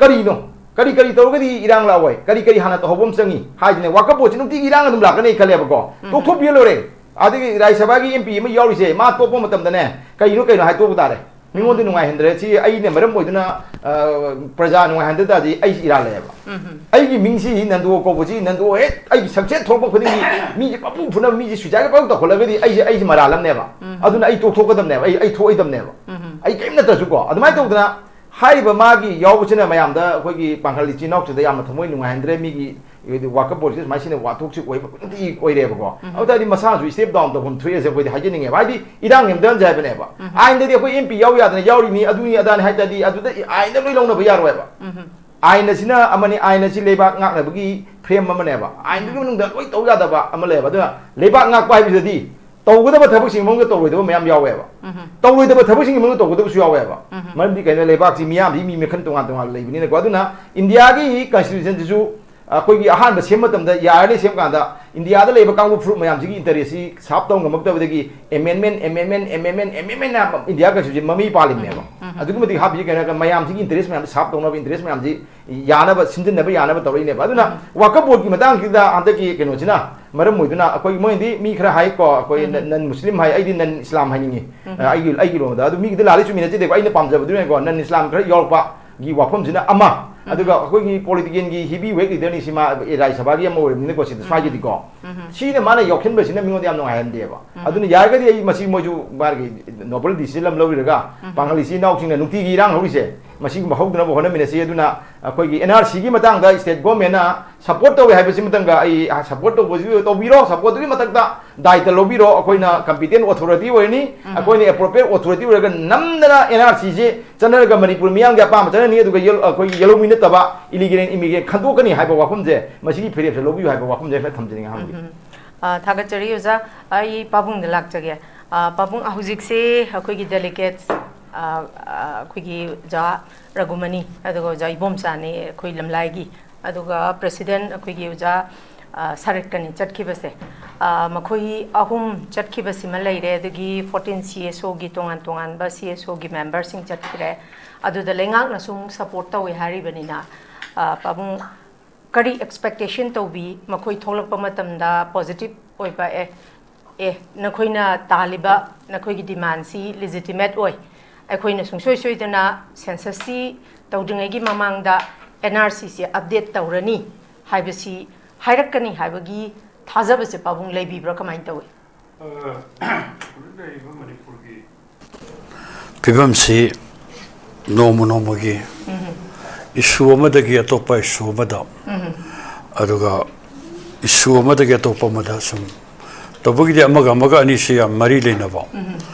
[SPEAKER 2] करिनो करी करी तौरगदी इरांग लावय करी हाना तो हबम संगी हाइने वाकबोच नुती इरांग अदुम लाकने खलेबको तो थोपियलोरे आदि राज्यसभा की एमपी म यावरिसे मा तोपो मतम दने कइनो हाइ तोप तारे ꯃꯤꯉꯣꯟꯗ ꯅꯨꯡꯉꯥꯏꯍꯟꯗ꯭ꯔꯦ ꯁꯤ ꯑꯩꯅ ꯃꯔꯝ ꯑꯣꯏꯗꯨꯅ ꯄ꯭ꯔꯖꯥ ꯅꯨꯡꯉꯥꯏꯍꯟꯗ ꯇꯥꯔꯗꯤ ꯑꯩꯁꯤ ꯏꯔꯥꯜꯂꯦꯕ ꯑꯩꯒꯤ ꯃꯤꯡꯁꯤ ꯅꯟꯗꯣ ꯀꯧꯕꯁꯤ ꯅꯟꯗꯣ ꯍꯦꯛ ꯑꯩꯒꯤ ꯁꯛꯁꯦꯁ ꯊꯣꯛꯄ ꯈꯨꯗꯤꯡꯒꯤ ꯃꯤꯁꯤ ꯄꯄꯨ ꯐꯨꯅꯕ ꯃꯤꯁꯤ ꯁꯨꯏꯁꯥꯏꯗ ꯄꯥꯎ ꯇꯧꯈꯠꯂꯒꯗꯤ ꯑꯩꯁꯤ ꯃꯔꯥꯜ ꯑꯃꯅꯦꯕ ꯑꯗꯨꯅ ꯑꯩ ꯇꯣꯛꯊꯣꯛꯀꯗꯕꯅꯦꯕ ꯑꯩ ꯊꯣꯛꯑꯣꯏꯗꯕꯅꯦꯕ ꯑꯩ ꯀꯔꯤꯝ ꯅꯠꯇ꯭ꯔꯁꯨꯀꯣ ꯑꯗꯨꯃꯥꯏꯅ ꯇꯧꯗꯅ ꯍꯥꯏꯔꯤꯕ ꯃꯥꯒꯤ ꯌꯥꯎꯕꯁꯤꯅ ꯃꯌꯥꯝꯗ ꯑꯩꯈꯣꯏꯒꯤ ꯄꯥꯡꯒꯜ ꯏꯆꯤꯜ ꯏꯅꯥꯎꯁꯤꯗ ꯌꯥꯝꯅ ꯊꯃꯣꯏ ꯅꯨꯡꯉꯥꯏꯍꯟꯗ꯭ꯔꯦ ꯃꯤꯒꯤ ꯋꯥꯀꯞ ꯕꯣꯔꯗꯁꯤ ꯁꯨꯃꯥꯏꯅ ꯁꯤꯅ ꯋꯥꯊꯣꯛꯁꯤ ꯑꯣꯏꯕ ꯈꯨꯗꯤꯡꯒꯤ ꯑꯣꯏꯔꯦꯕꯀꯣ ꯑꯗꯨ ꯇꯥꯔꯗꯤ ꯃꯁꯥꯁꯨ ꯁ꯭ꯇꯦꯞ ꯗꯥꯎꯟ ꯇꯧꯐꯝ ꯊꯣꯛꯑꯦꯁꯦ ꯑꯩꯈꯣꯏꯗꯤ ꯍꯥꯏꯖꯅꯤꯡꯉꯦꯕ ꯍꯥꯏꯗꯤ ꯏꯔꯥꯡ ꯅꯦꯝꯊꯍꯟꯁꯦ ꯍꯥꯏꯕꯅꯦꯕ ꯑꯥꯏꯟꯗꯗꯤ ꯑꯩꯈꯣꯏ MP ꯌꯥꯎ ꯌꯥꯗꯅ ꯌꯥꯎꯔꯤꯅꯤ ꯑꯗꯨꯅꯤ ꯑꯗꯥꯅꯤ ꯍꯥꯏ ꯇꯥꯔꯗꯤ ꯑꯗꯨꯗ ꯑꯥꯏꯟꯗ ꯂꯣꯏ ꯂꯧꯅꯕ ꯌꯥꯔꯣꯏꯕ ꯑꯥꯏꯟ ꯑꯁꯤꯅ ꯑꯃꯅꯤ ꯑꯥꯏꯟ ꯑꯁꯤ ꯂꯩꯕꯥꯛ ꯉꯥꯛꯅꯕꯒꯤ ꯐ꯭ꯔꯦꯝ ꯑꯃꯅꯦꯕ ꯑꯥꯏꯟꯗꯨꯒꯤ ꯃꯅꯨꯡꯗ ꯂꯣꯏ ꯇꯧ ꯌꯥꯗꯕ ꯑꯃ ꯂꯩꯌꯦꯕ ꯑꯗꯨꯅ ꯂꯩꯕꯥꯛ ꯉꯥꯛꯄ ꯍꯥꯏꯕꯁꯤꯗꯤ ꯇꯧꯒꯗꯕ ꯊꯕꯛꯁꯤꯡꯒꯤ ꯃꯅꯨꯡꯗ ꯇꯧꯔꯣꯏꯗꯕ ꯃꯌꯥꯝ ꯌꯥꯎꯋꯦꯕ ꯇꯧꯔꯣꯏꯗꯕ ꯊꯕꯛꯁꯤꯡꯒꯤ ꯃꯅꯨꯡꯗ ꯇꯧꯒꯗꯕꯁꯨ ꯌꯥꯎꯋꯦꯕ ꯃꯔꯝꯗꯤ ꯀꯩꯅꯣ ꯂꯩꯕꯥꯛꯁꯤ ꯃꯤꯌꯥꯝꯗꯤ ꯃꯤ ꯃꯈꯜ ꯇꯣꯉꯥꯟ ꯇꯣꯉꯥꯟ ꯂꯩꯕꯅꯤꯅꯀꯣ ꯑꯗꯨꯅ ꯏꯟꯗꯤꯌꯥꯒꯤ ꯀꯟꯁꯇꯤꯇ꯭ꯌꯨꯁꯟꯁꯤꯁꯨ ꯑꯩꯈꯣꯏꯒꯤ ꯑꯍꯥꯟꯕ ꯁꯦꯝꯕ ꯃꯇꯝꯗ ꯌꯥꯔꯅꯤ ꯁꯦꯝ ꯀꯥꯟꯗ ꯏꯟꯗꯤꯌꯥꯗ ꯂꯩꯕ ꯀꯥꯡꯕꯨ ꯐꯨꯔꯨꯞ ꯃꯌꯥꯝꯁꯤꯒꯤ ꯏꯟꯇꯔꯦꯁꯁꯤ ꯁꯥꯞ ꯇꯧ ꯉꯝꯃꯛꯇꯕꯗꯒꯤ ꯑꯦꯃꯦꯟꯃꯦꯟ ꯏꯟꯗꯤꯌꯥ ꯀꯟꯁꯇꯤꯇ꯭ꯌꯨꯁꯟ ꯃꯃꯤ ꯄꯥꯜꯂꯤꯕꯅꯦꯕ ꯑꯗꯨꯛꯀꯤ ꯃꯇꯤꯛ ꯍꯥꯞꯄꯤꯁꯤ ꯀꯩꯅꯣ ꯃꯌꯥꯝꯁꯤꯒꯤ ꯏꯟꯇꯔꯦꯁ ꯃꯌꯥꯝ ꯁꯥꯞ ꯇꯧꯅꯕ ꯏꯟꯇꯔꯦꯁ ꯃꯌꯥꯝꯁꯤ ꯌꯥꯅꯕ ꯁꯤꯟꯖꯤꯟꯅꯕ ꯌꯥꯅꯕ ꯇꯧꯔꯛꯏꯅꯦꯕ ꯑꯗꯨꯅ ꯋꯥꯀꯞ ꯕꯣꯔꯗꯀꯤ ꯃꯇꯥꯡꯁꯤꯗ ꯍꯟꯗꯛꯀꯤ ꯀꯩꯅꯣꯁꯤꯅ ꯃꯔꯝ ꯑꯣꯏꯗꯨꯅ ꯑꯩꯈꯣꯏ ꯃꯣꯏꯗꯤ ꯃꯤ ꯈꯔ ꯍꯥꯏꯀꯣ ꯑꯩꯈꯣꯏ ꯅꯟ ꯃꯨꯁꯂꯤꯝ ꯍꯥꯏ ꯑꯩꯗꯤ ꯅꯟ ꯏꯁꯂꯥꯝ ꯍꯥꯏꯅꯤꯡꯉꯤ ꯑꯩꯒꯤ ꯂꯣꯟꯗ ꯑꯗꯨ ꯃꯤꯒꯤꯗ ꯂꯥꯜꯂꯤ ꯆꯨꯝꯃꯤꯟꯅꯁꯤꯗꯦꯀꯣ ꯑꯩꯅ ꯄꯥꯝꯖꯕꯗꯨꯅꯀꯣ ꯅꯟ ꯏꯁꯂꯥꯝ ꯈꯔ ꯌꯥꯎꯔꯛꯄꯒꯤ ꯋꯥꯐꯝꯁꯤꯅ ꯑꯃ ꯑꯗꯨꯒ ꯑꯩꯈꯣꯏꯒꯤ ꯄꯣꯂꯤꯇꯤꯀꯦꯜꯒꯤ ꯍꯤꯕꯤ ꯋꯦꯠ ꯂꯤꯗꯔꯅꯤ ꯁꯤ ꯃꯥ ꯔꯥꯖ꯭ꯌ ꯁꯚꯥꯒꯤ ꯑꯃ ꯑꯣꯏꯔꯕꯅꯤꯅꯀꯣ ꯁꯤꯗ ꯁ꯭ꯋꯥꯏꯒꯤꯗꯤꯀꯣ ꯁꯤꯅ ꯃꯥꯅ ꯌꯥꯎꯁꯤꯟꯕꯁꯤꯅ ꯃꯤꯉꯣꯟꯗ ꯌꯥꯝ ꯅꯨꯡꯉꯥꯏꯍꯟꯗꯦꯕ ꯑꯗꯨꯅ ꯌꯥꯔꯒꯗꯤ ꯑꯩ ꯃꯁꯤ ꯃꯣꯏꯁꯨ ꯃꯥꯒꯤ ꯅꯣꯕꯦꯜ ꯗꯤꯁꯤꯖꯟ ꯑꯃ ꯂꯧꯕꯤꯔꯒ ꯄꯥꯡꯒꯜ ꯏꯆꯤꯜ ꯏꯅꯥꯎꯁꯤꯡꯅ ꯅꯨꯡꯇꯤꯒꯤ ꯏꯔꯥꯡ ꯍꯧꯔꯤꯁꯦ ꯃꯁꯤꯒꯨꯝꯕ ꯍꯧꯗꯅꯕ ꯍꯣꯠꯅꯃꯤꯟꯅꯁꯤ ꯑꯗꯨꯅ ꯑꯩꯈꯣꯏꯒꯤ NRCꯒꯤ ꯃꯇꯥꯡꯗ ꯁ꯭ꯇꯦꯠ ꯒꯣꯔꯃꯦꯟꯅ ꯁꯞꯄꯣꯔꯠ ꯇꯧꯋꯦ ꯍꯥꯏꯕꯁꯤ ꯃꯇꯝꯗ ꯑꯩ ꯁꯞꯄꯣꯔꯠ ꯇꯧꯕꯁꯤ ꯇꯧꯕꯤꯔꯣ ꯁꯞꯄꯣꯔꯠꯇꯨꯒꯤ ꯃꯊꯛꯇ ꯗꯥꯏꯇ ꯂꯧꯕꯤꯔꯣ ꯑꯩꯈꯣꯏꯅ ꯀꯝꯄꯤꯇꯦꯟ ꯑꯣꯊꯣꯔꯤꯇꯤ ꯑꯣꯏꯔꯅꯤ ꯑꯩꯈꯣꯏꯅ ꯑꯦꯄ꯭ꯔꯣꯄ꯭ꯔꯤꯌꯦꯠ ꯑꯣꯊꯣꯔꯤꯇꯤ ꯑꯣꯏꯔꯒ ꯅꯝꯗꯅ NRCꯁꯤ ꯆꯠꯅꯔꯒ ꯃꯅꯤꯄꯨꯔ ꯃꯤꯌꯥꯝꯒꯤ ꯑꯄꯥꯝꯕ ꯆꯠꯅꯅꯤ ꯑꯗꯨꯒ ꯑꯩꯈꯣꯏꯒꯤ ꯌꯦꯜꯂꯧꯃꯤ ꯅꯠꯇꯕ ꯏꯂꯤꯒꯦꯟ ꯏꯃꯤꯒ꯭ꯔꯦꯟ ꯈꯟꯗꯣꯛꯀꯅꯤ ꯍꯥꯏꯕ ꯋꯥꯐꯝꯁꯦ ꯃꯁꯤꯒꯤ ꯐꯤꯔꯦꯞꯁꯦ ꯂꯧꯕꯤꯌꯨ ꯍꯥꯏꯕ ꯋꯥꯐꯝꯁꯦ ꯈꯔ ꯊꯝꯖꯅꯤꯡꯉꯤ ꯑꯍꯥꯟꯕꯒꯤ
[SPEAKER 1] ꯊꯥꯒꯠꯆꯔꯤ ꯑꯣꯖꯥ ꯑꯩ ꯄꯥꯕꯨꯡꯗ ꯂꯥꯛꯆꯒꯦ ꯄꯥꯕꯨꯡ ꯍꯧꯖꯤꯛꯁꯦ ꯑꯩꯈꯣꯏꯒꯤ ꯗꯦꯂꯤꯒꯦꯠ ꯑꯩꯈꯣꯏꯒꯤ ꯑꯣꯖꯥ ꯔꯘꯨꯃꯅꯤ ꯑꯗꯨꯒ ꯑꯣꯖꯥ ꯏꯕꯣꯝꯆꯥꯅꯤ ꯑꯩꯈꯣꯏ ꯂꯝꯂꯥꯏꯒꯤ ꯑꯗꯨꯒ ꯄ꯭ꯔꯦꯁꯤꯗꯦꯟ ꯑꯩꯈꯣꯏꯒꯤ ꯑꯣꯖꯥ ꯁꯔꯠꯀꯅꯤ ꯆꯠꯈꯤꯕꯁꯦ ꯃꯈꯣꯏ ꯑꯍꯨꯝ ꯆꯠꯈꯤꯕꯁꯤꯃ ꯂꯩꯔꯦ ꯑꯗꯒꯤ 14 CSOꯒꯤ ꯇꯣꯉꯥꯟ ꯇꯣꯉꯥꯟꯕ CSOꯒꯤ ꯃꯦꯝꯕꯔꯁꯤꯡ ꯆꯠꯈꯤꯔꯦ ꯑꯗꯨꯗ ꯂꯩꯉꯥꯛꯅꯁꯨ ꯁꯄꯣꯔꯠ ꯇꯧꯋꯦ ꯍꯥꯏꯔꯤꯕꯅꯤꯅ ꯄꯥꯕꯨꯡ ꯀꯔꯤ ꯑꯦꯛꯁꯄꯦꯛꯇꯦꯁꯟ ꯇꯧꯕꯤ ꯃꯈꯣꯏ ꯊꯣꯛꯂꯛꯄ ꯃꯇꯝꯗ ꯄꯣꯖꯤꯇꯤꯚ ꯑꯣꯏꯕ ꯅꯈꯣꯏꯅ ꯇꯥꯜꯂꯤꯕ ꯅꯈꯣꯏꯒꯤ ꯗꯤꯃꯥꯟꯁꯤ ꯂꯤꯖꯤꯇꯤꯃꯦꯠ ꯑꯣꯏ ꯑꯩꯈꯣꯏꯅ ꯁꯨꯡꯁꯣꯏ ꯁꯣꯏꯗꯅ ꯁꯦꯟꯁꯁꯁꯤ ꯇꯧꯗ꯭ꯔꯤꯉꯩꯒꯤ ꯃꯃꯥꯡꯗ NRCꯁꯤ ꯑꯞꯗꯦꯠ ꯇꯧꯔꯅꯤ ꯍꯥꯏꯕꯁꯤ ꯍꯥꯏꯔꯛꯀꯅꯤ ꯍꯥꯏꯕꯒꯤ ꯊꯥꯖꯕꯁꯦ ꯄꯥꯕꯨꯡ ꯂꯩꯕꯤꯕ꯭ꯔꯥ ꯀꯃꯥꯏꯅ ꯇꯧꯏ
[SPEAKER 3] ꯃꯅꯤꯄꯨꯔꯒꯤ ꯐꯤꯕꯝꯁꯤ ꯅꯣꯡꯃ ꯅꯣꯡꯃꯒꯤ ꯏꯁꯨ ꯑꯃꯗꯒꯤ ꯑꯇꯣꯞꯄ ꯏꯁꯨ ꯑꯃꯗ ꯑꯗꯨꯒ ꯏꯁꯨ ꯑꯃꯗꯒꯤ ꯑꯇꯣꯞꯄ ꯑꯃꯗ ꯁꯨꯝ ꯇꯧꯕꯒꯤꯗꯤ ꯑꯃꯒ ꯑꯅꯤꯁꯤ ꯌꯥꯝ ꯃꯔꯤ ꯂꯩꯅꯕ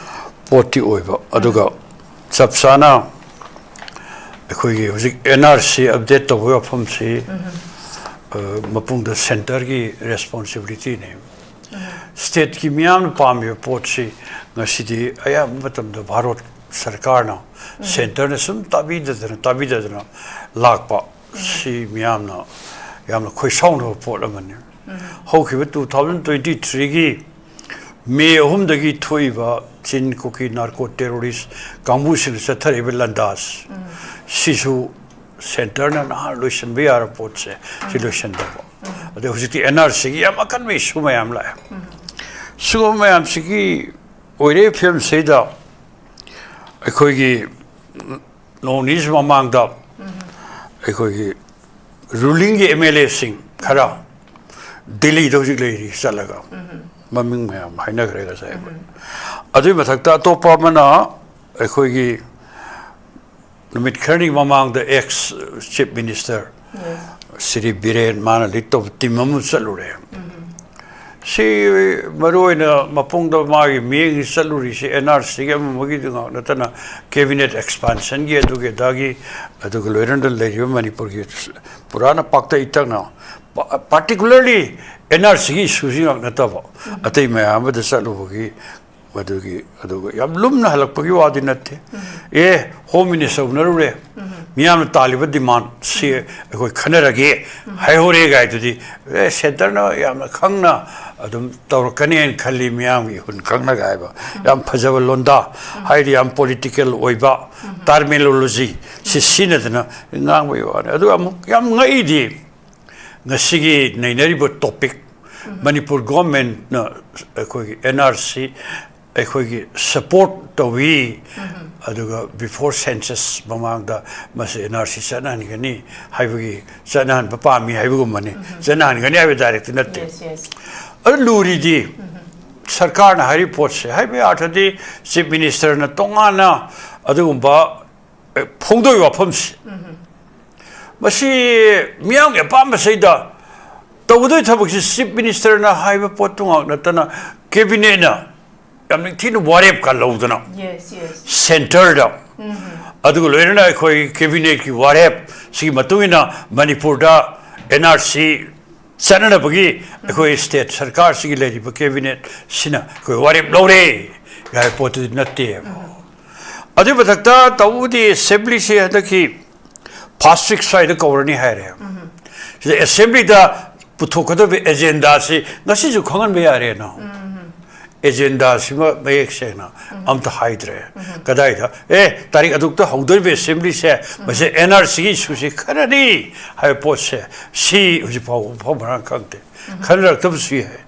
[SPEAKER 3] ꯄꯣꯠꯇꯤ ꯑꯣꯏꯕ ꯑꯗꯨꯒ ꯆꯞ ꯆꯥꯅ ꯑꯩꯈꯣꯏꯒꯤ ꯍꯧꯖꯤꯛ NRC ꯑꯞꯗꯦꯠ ꯇꯧꯕ ꯋꯥꯐꯝꯁꯤ ꯃꯄꯨꯡꯗ ꯁꯦꯟꯇꯔꯒꯤ ꯔꯦꯁꯄꯣꯟꯁꯤꯕꯤꯂꯤꯇꯤꯅꯤ ꯁ꯭ꯇꯦꯠꯀꯤ ꯃꯤꯌꯥꯝꯅ ꯄꯥꯝꯃꯤꯕ ꯄꯣꯠꯁꯤ ꯉꯁꯤꯗꯤ ꯑꯌꯥꯝꯕ ꯃꯇꯝꯗ ꯚꯥꯔꯠ ꯁꯔꯀꯥꯔꯅ ꯁꯦꯟꯇꯔꯅ ꯁꯨꯝ ꯇꯥꯕꯤꯗꯗꯅ ꯂꯥꯛꯄ ꯁꯤ ꯃꯤꯌꯥꯝꯅ ꯌꯥꯝꯅ ꯈꯣꯏꯁꯥꯎꯅꯕ ꯄꯣꯠ ꯑꯃꯅꯤ ꯍꯧꯈꯤꯕ 2023ꯒꯤ ꯃꯦ 3ꯗꯒꯤ ꯊꯣꯛꯏꯕ ꯆꯤꯟ ꯀꯨꯀꯤ ꯅꯥꯔꯀꯣ ꯇꯦꯔꯣꯔꯤꯁ ꯀꯥꯡꯕꯨꯁꯤꯡꯅ ꯆꯠꯊꯔꯤꯕ ꯂꯟꯗꯥꯁ ꯁꯤꯁꯨ ꯁꯦꯟꯇꯔꯅ ꯅꯍꯥꯟ ꯂꯣꯏꯁꯤꯟꯕ ꯌꯥꯔꯕ ꯄꯣꯠꯁꯦ ꯁꯤ ꯂꯣꯏꯁꯤꯟꯗꯕ ꯑꯗꯩ ꯍꯧꯖꯤꯛꯇꯤ NRCꯒꯤ ꯌꯥꯝ ꯑꯀꯟꯕ ꯏꯁꯨ ꯃꯌꯥꯝ ꯂꯥꯛꯑꯦ ꯁꯤꯒꯨꯝꯕ ꯃꯌꯥꯝꯁꯤꯒꯤ ꯑꯣꯏꯔꯤꯕ ꯐꯤꯕꯝꯁꯤꯗ ꯑꯩꯈꯣꯏꯒꯤ ꯅꯣꯡ ꯅꯤꯅꯤ ꯃꯃꯥꯡꯗ ꯑꯩꯈꯣꯏꯒꯤ ꯔꯨꯂꯤꯡꯒꯤ MLAꯁꯤꯡ ꯈꯔ ꯗꯤꯜꯂꯤꯗ ꯍꯧꯖꯤꯛ ꯂꯩꯔꯤ ꯆꯠꯂꯒ ꯃꯃꯤꯡ ꯃꯌꯥꯝ ꯍꯥꯏꯅꯈ꯭ꯔꯦ ꯉꯁꯥꯏ ꯑꯗꯨꯒꯤ ꯃꯊꯛꯇ ꯑꯇꯣꯞꯄ ꯑꯃꯅ ꯑꯩꯈꯣꯏꯒꯤ ꯅꯨꯃꯤꯠ ꯈꯔꯅꯤ ꯃꯃꯥꯡꯗ ex chief minister Shri Biren ꯃꯥꯅ ꯂꯤꯗ ꯇꯧꯕ ꯇꯤꯝ ꯑꯃ ꯆꯠꯂꯨꯔꯦ ꯁꯤ ꯃꯔꯨꯑꯣꯏꯅ ꯃꯄꯨꯡꯗ ꯃꯥꯒꯤ ꯃꯤꯠꯌꯦꯡꯁꯤ ꯆꯠꯂꯨꯔꯤꯁꯤ NRCꯒꯤ ꯑꯃꯒꯤꯗꯨ ꯉꯥꯛ ꯅꯠꯇꯅ ꯀꯦꯕꯤꯅꯦꯠ ꯑꯦꯛꯁꯄꯥꯟꯁꯟꯒꯤ ꯑꯗꯨꯒꯤ ꯑꯗꯥꯒꯤ ꯑꯗꯨꯒ ꯂꯣꯏꯅꯅ ꯂꯩꯔꯤꯕ ꯃꯅꯤꯄꯨꯔꯒꯤ ꯄꯨꯔꯥꯅ ꯄꯥꯛꯇꯛ ꯏꯇꯛꯅ ꯄꯥꯔꯇꯤꯀꯨꯂꯔꯂꯤ NRCꯒꯤ ꯏꯁꯨꯁꯤ ꯉꯥꯛ ꯅꯠꯇꯕ ꯑꯇꯩ ꯃꯌꯥꯝ ꯑꯃꯗ ꯆꯠꯂꯨꯕꯒꯤ ꯑꯗꯨꯒ ꯌꯥꯝ ꯂꯨꯝꯅ ꯍꯜꯂꯛꯄꯒꯤ ꯋꯥꯗꯤ ꯅꯠꯇꯦ ꯍꯣꯝ ꯃꯤꯅꯤꯁꯇꯔ ꯎꯅꯔꯨꯔꯦ ꯃꯤꯌꯥꯝꯅ ꯇꯥꯜꯂꯤꯕ ꯗꯤꯃꯥꯟ ꯁꯤ ꯑꯩꯈꯣꯏ ꯈꯟꯅꯔꯒꯦ ꯍꯥꯏꯍꯧꯔꯦ ꯒꯥꯏꯗꯨꯗꯤ ꯁꯦꯟꯇꯔꯅ ꯌꯥꯝꯅ ꯈꯪꯅ ꯑꯗꯨꯝ ꯇꯧꯔꯛꯀꯅꯦꯅ ꯈꯜꯂꯤ ꯃꯤꯌꯥꯝꯒꯤ ꯍꯨꯟ ꯈꯪꯅꯒ ꯍꯥꯏꯕ ꯌꯥꯝ ꯐꯖꯕ ꯂꯣꯟꯗꯥ ꯍꯥꯏꯗꯤ ꯌꯥꯝ ꯄꯣꯂꯤꯇꯤꯀꯦꯜ ꯑꯣꯏꯕ ꯇꯔꯃꯤꯅꯣꯂꯣꯖꯤ ꯁꯤ ꯁꯤꯖꯤꯟꯅꯗꯅ ꯉꯥꯡꯕꯒꯤ ꯋꯥꯅꯤ ꯑꯗꯨꯒ ꯑꯃꯨꯛ ꯌꯥꯝ ꯉꯛꯏꯗꯤ ꯉꯁꯤꯒꯤ ꯅꯩꯅꯔꯤꯕ ꯇꯣꯄꯤꯛ ꯃꯅꯤꯄꯨꯔ ꯒꯣꯔꯃꯦꯟꯠꯅ ꯑꯩꯈꯣꯏꯒꯤ NRC ꯑꯩꯈꯣꯏꯒꯤ ꯁꯄꯣꯔꯠ ꯇꯧꯋꯤ ꯑꯗꯨꯒ ꯕꯤꯐꯣꯔ ꯁꯦꯟꯁꯁ ꯃꯃꯥꯡꯗ ꯃꯁꯤ NRC ꯆꯠꯅꯍꯟꯒꯅꯤ ꯍꯥꯏꯕꯒꯤ ꯆꯠꯅꯍꯟꯕ ꯄꯥꯝꯃꯤ ꯍꯥꯏꯕꯒꯨꯝꯕꯅꯤ ꯆꯠꯅꯍꯟꯒꯅꯤ ꯍꯥꯏꯕ ꯗꯥꯏꯔꯦꯛꯇꯤ ꯅꯠꯇꯦ ꯑꯗꯨ ꯂꯨꯔꯤꯗꯤ ꯁꯔꯀꯥꯔꯅ ꯍꯥꯏꯔꯤꯕ ꯄꯣꯠꯁꯦ ꯍꯥꯏꯕ ꯑꯔꯊꯗꯤ ꯆꯤꯐ ꯃꯤꯅꯤꯁꯇꯔꯅ ꯇꯣꯉꯥꯟꯅ ꯑꯗꯨꯒꯨꯝꯕ ꯐꯣꯡꯗꯣꯛꯏ ꯋꯥꯐꯝꯁꯤ ꯃꯁꯤ ꯃꯤꯌꯥꯝꯒꯤ ꯑꯄꯥꯝꯕꯁꯤꯗ ꯇꯧꯒꯗꯣꯏ ꯊꯕꯛꯁꯤ ꯆꯤꯐ ꯃꯤꯅꯤꯁꯇꯔꯅ ꯍꯥꯏꯕ ꯄꯣꯠꯇꯨ ꯉꯥꯛ ꯅꯠꯇꯅ ꯀꯦꯕꯤꯅꯦꯠꯅ ꯌꯥꯝ ꯅꯤꯡꯊꯤꯅ ꯋꯥꯔꯦꯞꯀ ꯂꯧꯗꯅ ꯁꯦꯟꯇꯔꯗ ꯑꯗꯨꯒ ꯂꯣꯏꯅꯅ ꯑꯩꯈꯣꯏ ꯀꯦꯕꯤꯅꯦꯠꯀꯤ ꯋꯥꯔꯦꯞ ꯁꯤꯒꯤ ꯃꯇꯨꯡ ꯏꯟꯅ ꯃꯅꯤꯄꯨꯔꯗ NRC ꯆꯠꯅꯅꯕꯒꯤ ꯑꯩꯈꯣꯏ ꯁ꯭ꯇꯦꯠ ꯁꯔꯀꯥꯔꯁꯤꯒꯤ ꯂꯩꯔꯤꯕ ꯀꯦꯕꯤꯅꯦꯠ ꯁꯤꯅ ꯑꯩꯈꯣꯏ ꯋꯥꯔꯦꯞ ꯂꯧꯔꯦ ꯍꯥꯏꯕ ꯄꯣꯠꯇꯨꯗꯤ ꯅꯠꯇꯦꯕ ꯑꯗꯨꯒꯤ ꯃꯊꯛꯇ ꯇꯧꯕꯗꯤ ꯑꯦꯁꯦꯝꯕ꯭ꯂꯤꯁꯤ ꯍꯟꯗꯛꯀꯤ ꯐꯥꯁ ꯋꯤꯛ ꯁ꯭ꯋꯥꯏꯗ ꯀꯧꯔꯅꯤ ꯍꯥꯏꯔꯦ ꯁꯤꯗ ꯑꯦꯁꯦꯝꯕ꯭ꯂꯤꯗ ꯄꯨꯊꯣꯛꯀꯗꯕ ꯑꯦꯖꯦꯟꯗꯥꯁꯤ ꯉꯁꯤꯁꯨ ꯈꯪꯍꯟꯕ ꯌꯥꯔꯦꯅ ꯑꯦꯖꯦꯟꯗꯥꯁꯤꯃ ꯃꯌꯦꯛ ꯁꯦꯡꯅ ꯑꯝꯇ ꯍꯥꯏꯗ꯭ꯔꯦ ꯀꯗꯥꯏꯗ ꯇꯥꯔꯤꯛ ꯑꯗꯨꯛꯇ ꯍꯧꯗꯣꯔꯤꯕ ꯑꯦꯁꯦꯝꯕ꯭ꯂꯤꯁꯦ ꯃꯁꯤ NRCꯒꯤ ꯏꯁꯨꯁꯤ ꯈꯔꯅꯤ ꯍꯥꯏꯕ ꯄꯣꯠꯁꯦ ꯁꯤ ꯍꯧꯖꯤꯛ ꯐꯥꯎꯕ ꯃꯔꯥꯡ ꯈꯪꯗꯦ ꯈꯟꯅꯔꯛꯇꯕꯁꯨ ꯌꯥꯏ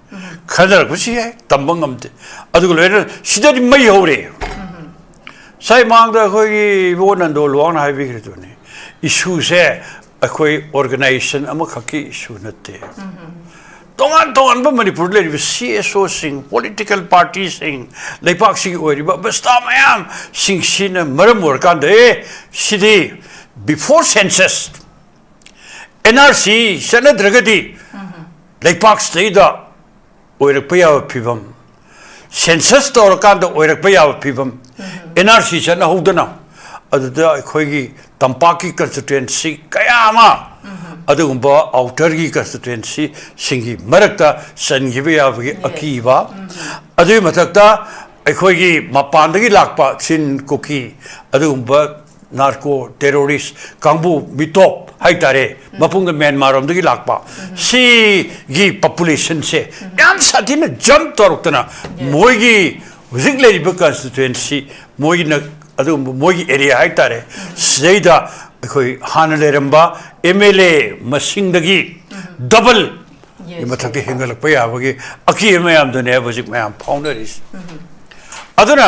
[SPEAKER 3] ꯈꯟꯅꯔꯛꯄꯁꯨ ꯌꯥꯏ ꯇꯝꯕ ꯉꯝꯗꯦ ꯑꯗꯨꯒ ꯂꯣꯏꯅꯅ ꯁꯤꯗꯗꯤ ꯃꯩ ꯍꯧꯔꯦ ꯁꯥꯏ ꯃꯥꯡꯗ ꯑꯩꯈꯣꯏꯒꯤ ꯏꯕꯣ ꯅꯟꯗꯣ ꯂꯨꯋꯥꯡꯅ ꯍꯥꯏꯕꯤꯈ꯭ꯔꯤꯗꯨꯅꯤ ꯏꯁꯨꯁꯦ ꯑꯩꯈꯣꯏ ꯑꯣꯔꯒꯅꯥꯏꯖꯦꯁꯟ ꯑꯃꯈꯛꯀꯤ ꯏꯁꯨ ꯅꯠꯇꯦ ꯇꯣꯉꯥꯟ ꯇꯣꯉꯥꯟꯕ ꯃꯅꯤꯄꯨꯔꯗ ꯂꯩꯔꯤꯕ CSOꯁꯤꯡ ꯄꯣꯂꯤꯇꯤꯀꯦꯜ ꯄꯥꯔꯇꯤꯁꯤꯡ ꯂꯩꯄꯥꯛꯁꯤꯒꯤ ꯑꯣꯏꯔꯤꯕ ꯕꯁꯇꯥ ꯃꯌꯥꯝꯁꯤꯡꯁꯤꯅ ꯃꯔꯝ ꯑꯣꯏꯔꯀꯥꯟꯗ ꯁꯤꯗꯤ ꯕꯤꯐꯣꯔ ꯁꯦꯟꯁꯁ NRC ꯆꯠꯅꯗ꯭ꯔꯒꯗꯤ ꯂꯩꯄꯥꯛꯁꯤꯗꯩꯗ ꯑꯣꯏꯔꯛꯄ ꯌꯥꯕ ꯐꯤꯕꯝ ꯁꯦꯟꯁꯁ ꯇꯧꯔꯀꯥꯟꯗ ꯑꯣꯏꯔꯛꯄ ꯌꯥꯕ ꯐꯤꯕꯝ NRC ꯆꯠꯅꯍꯧꯗꯅ ꯑꯗꯨꯗ ꯑꯩꯈꯣꯏꯒꯤ ꯇꯝꯄꯥꯛꯀꯤ ꯀꯟꯁꯇꯤꯇꯨꯌꯦꯟꯁꯤ ꯀꯌꯥ ꯑꯃ ꯑꯗꯨꯒꯨꯝꯕ ꯑꯥꯎꯇꯔꯒꯤ ꯀꯟꯁꯇꯤꯇꯨꯌꯦꯟꯁꯤꯁꯤꯡꯒꯤ ꯃꯔꯛꯇ ꯆꯟꯈꯤꯕ ꯌꯥꯕꯒꯤ ꯑꯀꯤꯕ ꯑꯗꯨꯒꯤ ꯃꯊꯛꯇ ꯑꯩꯈꯣꯏꯒꯤ ꯃꯄꯥꯟꯗꯒꯤ ꯂꯥꯛꯄ ꯆꯤꯟ ꯀꯨꯀꯤ ꯑꯗꯨꯒꯨꯝꯕ ꯅꯥꯔꯀꯣ ꯇꯦꯔꯣꯔꯤꯁ ꯀꯥꯡꯕꯨ ꯃꯤꯇꯣꯞ ꯍꯥꯏꯇꯥꯔꯦ ꯃꯄꯨꯡꯗ ꯃ꯭ꯌꯥꯟꯃꯥꯔꯣꯝꯗꯒꯤ ꯂꯥꯛꯄ ꯁꯤꯒꯤ ꯄꯣꯄꯨꯂꯦꯁꯟꯁꯦ ꯌꯥꯝ ꯁꯥꯊꯤꯅ ꯖꯝꯞ ꯇꯧꯔꯛꯇꯅ ꯃꯣꯏꯒꯤ ꯍꯧꯖꯤꯛ ꯂꯩꯔꯤꯕ ꯀꯟꯁꯇꯤꯇꯨꯌꯦꯟꯁꯤ ꯃꯣꯏꯒꯤꯅ ꯑꯗꯨꯒꯨꯝꯕ ꯃꯣꯏꯒꯤ ꯑꯦꯔꯤꯌꯥ ꯍꯥꯏꯇꯥꯔꯦ ꯁꯤꯗꯩꯗ ꯑꯩꯈꯣꯏ ꯍꯥꯟꯅ ꯂꯩꯔꯝꯕ MLA ꯃꯁꯤꯡꯗꯒꯤ ꯗꯕꯜ ꯃꯊꯛꯇ ꯍꯦꯟꯒꯠꯂꯛꯄ ꯌꯥꯕꯒꯤ ꯑꯀꯤꯕ ꯃꯌꯥꯝꯗꯨꯅꯦ ꯍꯧꯖꯤꯛ ꯃꯌꯥꯝ ꯐꯥꯎꯅꯔꯤꯁꯤ ꯑꯗꯨꯅ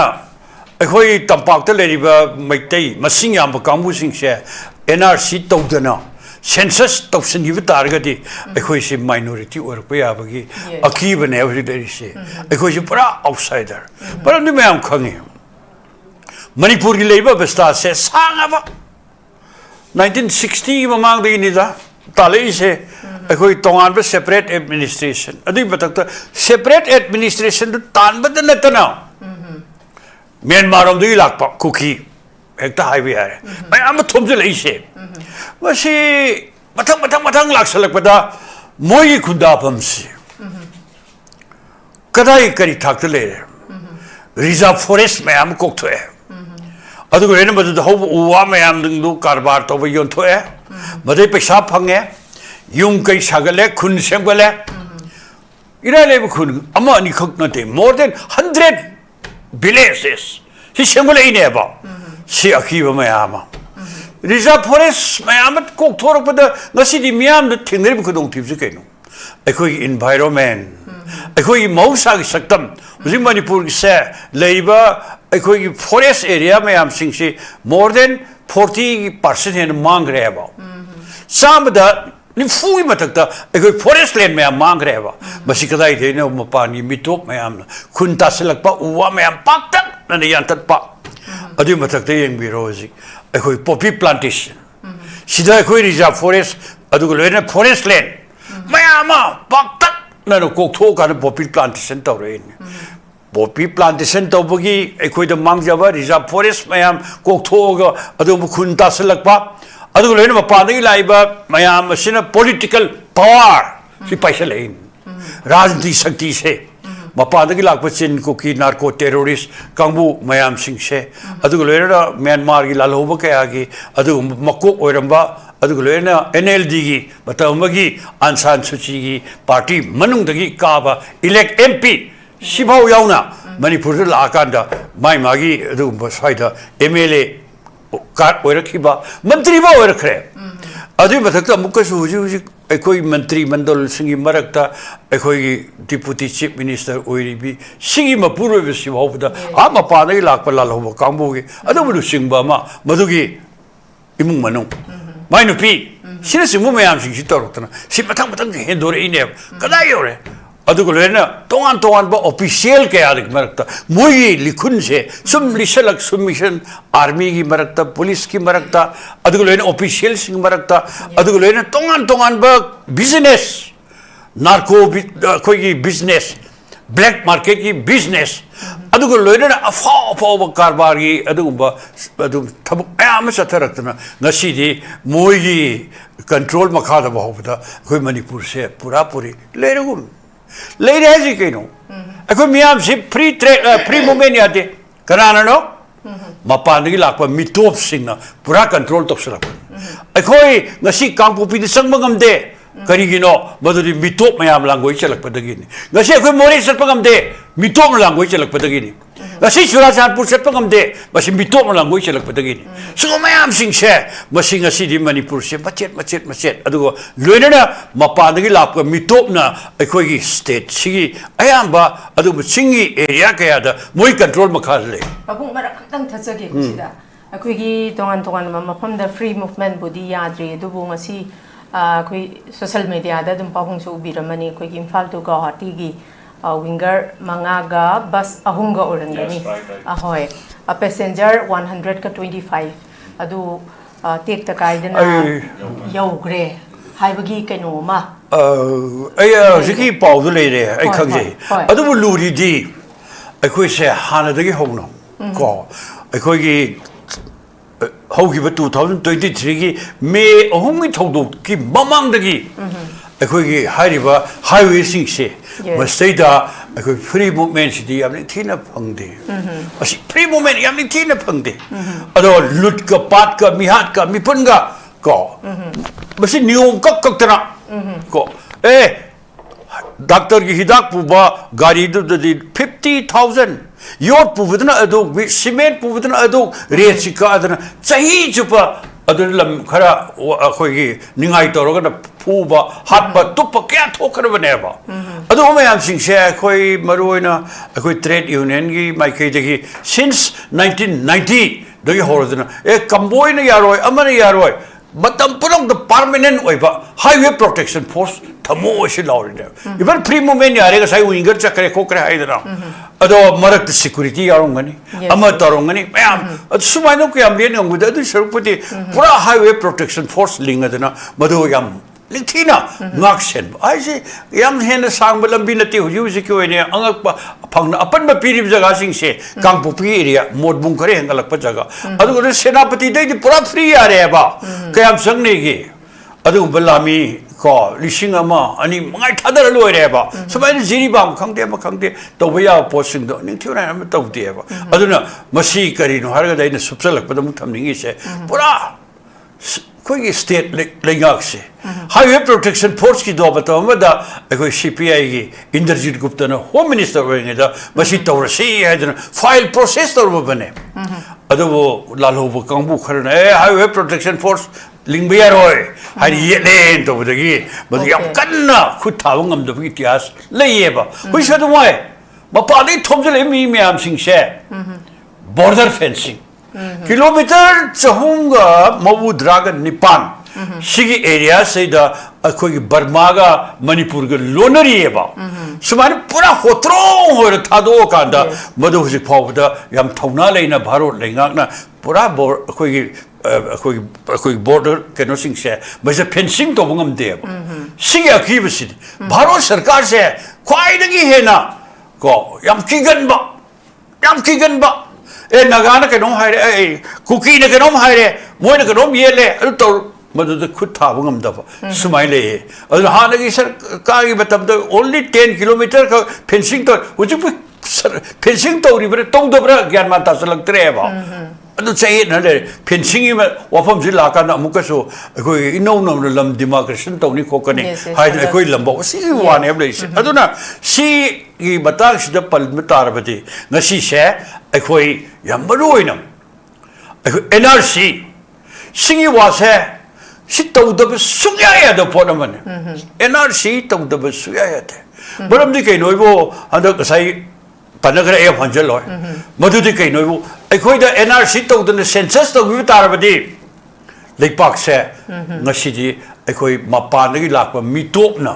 [SPEAKER 3] ꯑꯩꯈꯣꯏ ꯇꯝꯄꯥꯛꯇ ꯂꯩꯔꯤꯕ ꯃꯩꯇꯩ ꯃꯁꯤꯡ ꯌꯥꯝꯕ ꯀꯥꯡꯕꯨꯁꯤꯡꯁꯦ NRC ꯇꯧꯗꯅ ꯁꯦꯟꯁꯁ ꯇꯧꯁꯤꯟꯈꯤꯕ ꯇꯥꯔꯒꯗꯤ ꯑꯩꯈꯣꯏꯁꯤ ꯃꯥꯏꯅꯣꯔꯤꯇꯤ ꯑꯣꯏꯔꯛꯄ ꯌꯥꯕꯒꯤ ꯑꯀꯤꯕꯅꯦ ꯍꯧꯖꯤꯛ ꯂꯩꯔꯤꯁꯦ ꯑꯩꯈꯣꯏꯁꯤ ꯄꯨꯔꯥ ꯑꯥꯎꯠꯁꯥꯏꯗꯔ ꯃꯔꯝꯗꯤ ꯃꯌꯥꯝ ꯈꯪꯉꯤ ꯃꯅꯤꯄꯨꯔꯒꯤ ꯂꯩꯕ ꯕꯁꯇꯥꯁꯦ ꯁꯥꯡꯉꯕ 1960ꯒꯤ ꯃꯃꯥꯡꯗꯒꯤꯅꯤꯗ ꯇꯥꯜꯂꯛꯏꯁꯦ ꯑꯩꯈꯣꯏ ꯇꯣꯉꯥꯟꯕ ꯁꯦꯄꯔꯦꯠ ꯑꯦꯗꯃꯤꯅꯤꯁꯇ꯭ꯔꯦꯁꯟ ꯑꯗꯨꯒꯤ ꯃꯊꯛꯇ ꯁꯦꯄꯔꯦꯠ ꯑꯦꯗꯃꯤꯅꯤꯁꯇ꯭ꯔꯦꯁꯟꯗꯨ ꯇꯥꯟꯕꯗ ꯅꯠꯇꯅ ꯃ꯭ꯌꯥꯟꯃꯥꯔꯣꯝꯗꯒꯤ ꯂꯥꯛꯄ ꯀꯨꯀꯤ ꯍꯦꯛꯇ ꯍꯥꯏꯕ ꯌꯥꯔꯦ ꯃꯌꯥꯝ ꯑꯃ ꯊꯣꯝꯖꯤꯜꯂꯛꯏꯁꯦ ꯃꯁꯤ ꯃꯊꯪ ꯂꯥꯛꯁꯜꯂꯛꯄꯗ ꯃꯣꯏꯒꯤ ꯈꯨꯟꯗꯥꯐꯝꯁꯤ ꯀꯗꯥꯏ ꯀꯔꯤ ꯊꯥꯛꯇ ꯂꯩꯔꯦ ꯔꯤꯖꯥꯔꯚ ꯐꯣꯔꯦꯁꯠ ꯃꯌꯥꯝ ꯑꯃ ꯀꯣꯛꯊꯣꯛꯑꯦ ꯑꯗꯨꯒ ꯂꯣꯏꯅ ꯃꯗꯨꯗ ꯍꯧꯕ ꯎ ꯋꯥ ꯃꯌꯥꯝꯗꯨ ꯀꯔꯕꯥꯔ ꯇꯧꯕ ꯌꯣꯟꯊꯣꯛꯑꯦ ꯃꯗꯩ ꯄꯩꯁꯥ ꯐꯪꯉꯦ ꯌꯨꯝ ꯀꯩ ꯁꯥꯒꯠꯂꯦ ꯈꯨꯟ ꯁꯦꯝꯒꯠꯂꯦ ꯏꯔꯥꯏ ꯂꯩꯕ ꯈꯨꯟ ꯑꯃ ꯑꯅꯤꯈꯛ ꯅꯠꯇꯦ ꯃꯣꯔ ꯗꯦꯟ 100 villages ꯁꯤ ꯁꯦꯝꯒꯠꯂꯛꯏꯅꯦꯕ ꯁꯤ ꯑꯀꯤꯕ ꯃꯌꯥꯝ ꯑꯃ ꯔꯤꯖꯥꯔꯚ ꯐꯣꯔꯦꯁꯠ ꯃꯌꯥꯝ ꯑꯃ ꯀꯣꯛꯊꯣꯔꯛꯄꯗ ꯉꯁꯤꯗꯤ ꯃꯤꯌꯥꯝꯗ ꯊꯦꯡꯅꯔꯤꯕ ꯈꯨꯗꯣꯡꯊꯤꯕꯁꯤ ꯀꯩꯅꯣ ꯑꯩꯈꯣꯏꯒꯤ इन्वायरमेंट ꯑꯩꯈꯣꯏꯒꯤ ꯃꯍꯧꯁꯥꯒꯤ ꯁꯛꯇꯝ ꯍꯧꯖꯤꯛ ꯃꯅꯤꯄꯨꯔꯒꯤꯁꯦ ꯂꯩꯕ ꯑꯩꯈꯣꯏꯒꯤ ꯐꯣꯔꯦꯁꯠ ꯑꯦꯔꯤꯌꯥ ꯃꯌꯥꯝꯁꯤꯡꯁꯤ ꯃꯣꯔ ꯗꯦꯟ 40% ꯍꯦꯟꯅ ꯃꯥꯡꯈ꯭ꯔꯦꯕ ꯆꯥꯝꯃꯗ 90ꯒꯤ ꯃꯊꯛꯇ ꯑꯩꯈꯣꯏ ꯐꯣꯔꯦꯁꯠ ꯂꯦꯟ ꯃꯌꯥꯝ ꯃꯥꯡꯈ꯭ꯔꯦꯕ ꯃꯁꯤ ꯀꯗꯥꯏꯗꯩꯅꯣ ꯃꯄꯥꯟꯒꯤ ꯃꯤꯇꯣꯞ ꯃꯌꯥꯝꯅ ꯈꯨꯟ ꯇꯥꯁꯤꯜꯂꯛꯄ ꯎ ꯋꯥ ꯃꯌꯥꯝ ꯄꯥꯛꯇꯛꯅꯅ ꯌꯥꯟꯊꯠꯄ ꯑꯗꯨꯒꯤ ꯃꯊꯛꯇ ꯌꯦꯡꯕꯤꯔꯣ ꯍꯧꯖꯤꯛ ꯑꯩꯈꯣꯏ ꯄꯣꯄꯤ ꯄ꯭ꯂꯥꯟꯇꯦꯁꯟ ꯁꯤꯗ ꯑꯩꯈꯣꯏ ꯔꯤꯖꯥꯔꯚ ꯐꯣꯔꯦꯁꯠ ꯑꯗꯨꯒ ꯂꯣꯏꯅ ꯐꯣꯔꯦꯁꯠ ꯂꯦꯟ ꯃꯌꯥꯝ ꯑꯃ ꯄꯥꯛꯇꯛꯅꯅ ꯀꯣꯛꯊꯣꯛꯑꯀꯥꯟꯗ ꯄꯣꯄꯤ ꯄ꯭ꯂꯥꯟꯇꯦꯁꯟ ꯇꯧꯔꯛꯏꯅꯦ ꯄꯣꯄꯤ ꯄ꯭ꯂꯥꯟꯇꯦꯁꯟ ꯇꯧꯕꯒꯤ ꯑꯩꯈꯣꯏꯗ ꯃꯥꯡꯖꯕ ꯔꯤꯖꯥꯔꯚ ꯐꯣꯔꯦꯁꯠ ꯃꯌꯥꯝ ꯀꯣꯛꯊꯣꯛꯑꯒ ꯑꯗꯨꯒꯨꯝꯕ ꯈꯨꯟ ꯇꯥꯁꯤꯜꯂꯛꯄ ꯑꯗꯨꯒ ꯂꯣꯏꯅ ꯃꯄꯥꯟꯗꯒꯤ ꯂꯥꯛꯏꯕ ꯃꯌꯥꯝ ꯑꯁꯤꯅ ꯄꯣꯂꯤꯇꯤꯀꯦꯜ ꯄꯋꯥꯔ ꯁꯤ ꯄꯥꯏꯁꯜꯂꯛꯏꯅꯤ ꯔꯥꯖꯅꯤꯇꯤ ꯁꯛꯇꯤꯁꯦ ꯃꯄꯥꯟꯗꯒꯤ ꯂꯥꯛꯄ ꯆꯤꯟ ꯀꯨꯀꯤ ꯅꯥꯔꯀꯣ ꯇꯦꯔꯣꯔꯤꯁꯠ ꯀꯥꯡꯕꯨ ꯃꯌꯥꯝꯁꯤꯡꯁꯦ ꯑꯗꯨꯒ ꯂꯣꯏꯅꯅ ꯃ꯭ꯌꯥꯟꯃꯥꯔꯒꯤ ꯂꯥꯜꯍꯧꯕ ꯀꯌꯥꯒꯤ ꯑꯗꯨꯒꯨꯝꯕ ꯃꯀꯣꯛ ꯑꯣꯏꯔꯝꯕ ꯑꯗꯨꯒ ꯂꯣꯏꯅꯅ NLDꯒꯤ ꯃꯇꯝ ꯑꯃꯒꯤ ꯑꯥꯡ ꯁꯥꯟ ꯁꯨꯆꯤꯒꯤ ꯄꯥꯔꯇꯤ ꯃꯅꯨꯡꯗꯒꯤ ꯀꯥꯕ ꯏꯂꯦꯛ MP ꯁꯤꯐꯥꯎ ꯌꯥꯎꯅ ꯃꯅꯤꯄꯨꯔꯗ ꯂꯥꯛꯑꯀꯥꯟꯗ ꯃꯥꯒꯤ ꯑꯗꯨꯒꯨꯝꯕ ꯁ꯭ꯋꯥꯏꯗ MLA कार ओरखिबा मंत्री बा ओरखरे अदुई मथक्ता मुकसु हुजि अखोई मंत्री मंडल सिंगी मरक्ता अखोई डिप्यूटी चीफ मिनिस्टर ओइरिबी सिंगी मपुरो बिसि होबदा आ मपादai लाकपा लालहोबो कांबोगे अदुबु सिंगबा मा मदुगी इमुंग मनु माइनुपी सिना सिमु मयाम सिंगि तोरतना सि मथंग मथंग हेंदोरे इने कदाय योरे अदुगो लेना तोंगान तोंगान बा ऑफिशियल के याद मरक्ता मोई लिखुन से सुम लिशलक सुमिशन आर्मी की मरक्ता पुलिस की मरक्ता अदुगो लेना ऑफिशियल सिंग मरक्ता अदुगो लेना तोंगान तोंगान बा बिजनेस नार्को कोई की बिजनेस ब्लैक मार्केट की बिजनेस अदुगो लेना अफा अफा कारबार की अदुगो थबक अयाम चथरक्तना ngasi मोई की कंट्रोल मखादा बहुबदा कोई मणिपुर से पूरा पूरी लेरगुम लेरे है जी कहीं अखोई मियाम से फ्री मूवमेंट यादे कराना नो मपान की लाख पर मिटोप सिंह पूरा कंट्रोल तो सर अखोई ngasi कांगपुपी दी संगमगम दे करीगिनो मधुरी मिटोप मयाम लांगोई चलक पदगिनी ngasi अखोई मोरे सत्पगम दे मिटोप लांगोई चलक पदगिनी ngasi चुराचांदपुर सत्पगम दे बस मिटोप लांगोई चलक पदगिनी सुगो मयाम सिंह से मसी ngasi दी मणिपुर से मचेत अदुगो लोइनना मपान की लाख पर मिटोप ना अखोई की स्टेट सिगी अयाम्बा अदुगो सिंगी एरिया कया दा मोई कंट्रोल मखा ले
[SPEAKER 1] अबुंग मरक खतंग थचगे सिदा अखोई की तोंगान मफम द फ्री मूवमेंट बुदी याद्री दुबु ngasi अखोई सोशल मीडिया दा दुम पाबुंग सु उबिरमनी अखोई की इम्फाल टू गुवाहाटी की विंगर मंगागा बस अहुंगा ओरंगनी अहोय अ पैसेंजर 100 का 25 अदु टेक त काइदना यौग्रे हाइबगी कैनोमा
[SPEAKER 3] जिकी पाउदु लेरे आई खंजे अदुबु लुरिदी अखोई से हानदगी होनो को अखोई की होगिबा 2023 की मे अहुंगी थौदोक की ममांगदगी अखोई की हाइरिबा हाईवे सिंग से मस्तेदा अखोई फ्री मूवमेंट सिदी यामनि थीना फंगदे असि फ्री मूवमेंट यामनि थीना फंगदे अदो लुट का पाट का मिहात का मिपुनगा को बस नियम कक्तना को ए डॉक्टर की हिदाक पुबा गाड़ी दुदी 50,000 योट पुबदना अदो सीमेंट पुबदना अदो रेट सिका अदना सही जुपा अदो लम खरा अखोई निंगाई तोरगना फूबा हातबा तुप क्या ठोकर बनेबा अदो मयाम सिंगसे अखोई मरुइना अखोई ट्रेड यूनियन की माइकई दगी सिंस 1990 दगी होरदना ए कंबोइना यारोय अमना यारोय मतम पुरम द परमानेंट ओइबा हाईवे प्रोटेक्शन फोर्स थमो से लाउरिदे इवन फ्री मूवमेंट यारेगा साइ विंगर चक्रे कोकरे हाइदना अदो मरक सिक्योरिटी यारोंगनी अमा तरोंगनी मयाम सुमाइनो के याम लेन ngud adu सरपुति पूरा हाईवे प्रोटेक्शन फोर्स लिंगदना मदो याम लिथीना ngaksen आइसे याम हेन सांग लंबी नति हुजि हुजि के ओइने अंगक फंगना अपन पीरिब जगह सिंग से कांगपुपी एरिया मोडबुंग करे हंगलक जगह अदु सेनापति दे पूरा फ्री यारे बा कयाम संगने की अदु बलामी को लिसिंग अमा अनि मंगाई थादर लोइरे बा सबाइ जिरि बाम खंगदे तोबया पोस्टिंग दो निथुना हम तौदे बा अदुना मसी करिनो हरगा दैना सुपसलक पदम थमनिंगी से पूरा कोई स्टेट लेंगाक से हाईवे प्रोटेक्शन फोर्स की दो बताओ मदा कोई सीपीआई की इंद्रजीत गुप्ता ने होम मिनिस्टर होंगे दा मसी तौरसी है जन फाइल प्रोसेस तौर बने अदो वो लालो वो कांबू खरना हाईवे प्रोटेक्शन फोर्स लिंबिया रोय हरी ये लेन तो बदगी बदगी हम कन्ना खुद थावंग हम दबी इतिहास ले ये बा कोई शब्द हुआ है मपादी थोमजले मी आम सिंह से बॉर्डर फेंसिंग किलोमीटर चहुंगा मवुद्रागन निपान सिगी एरिया से दा अखोई बर्मा का मणिपुर का लोनरी है बा सुमारी पूरा होत्रों हो रहा था दो कांदा मधु हुजी फावदा यम थौना लेना भारत लेंगा ना पूरा अखोई बॉर्डर केनो सिंह से बस फेंसिंग तो बंगम दे सिगी अखी बसी भारत सरकार से ख्वाई लगी है ना को यम किगन बा ए नगाना के नोम हायरे ए कुकी ने के नोम हायरे मोय ने के नोम ये ले तो मदद खुद था बंगम दब सुमाइले और हानगी सरकार की बतम तो ओनली 10 किलोमीटर का फेंसिंग तो हुजु फेंसिंग तो रिबरे तोंग दबरा ज्ञान माता सलगतरे बा अदु चाहिए न ले फेंसिंग में वफम से लाका न मुकसो कोई इनो नो लम डिमार्केशन तो नहीं खोकने हाय कोई लंबो सी वाने अब लेसे अदुना सी की बताग सिदा पल में तारबदी ngasi से अखोई यम बरुइनम NRC singi wase si tawdaba sugya ya da pona mane NRC tawdaba sugya ya te baram di kai noibo anda sai panagra e hanjalo madu di kai noibo akhoi da NRC tawdana census tawbi tarabadi leipak se ngasi di akhoi mapan gi lakpa mitop na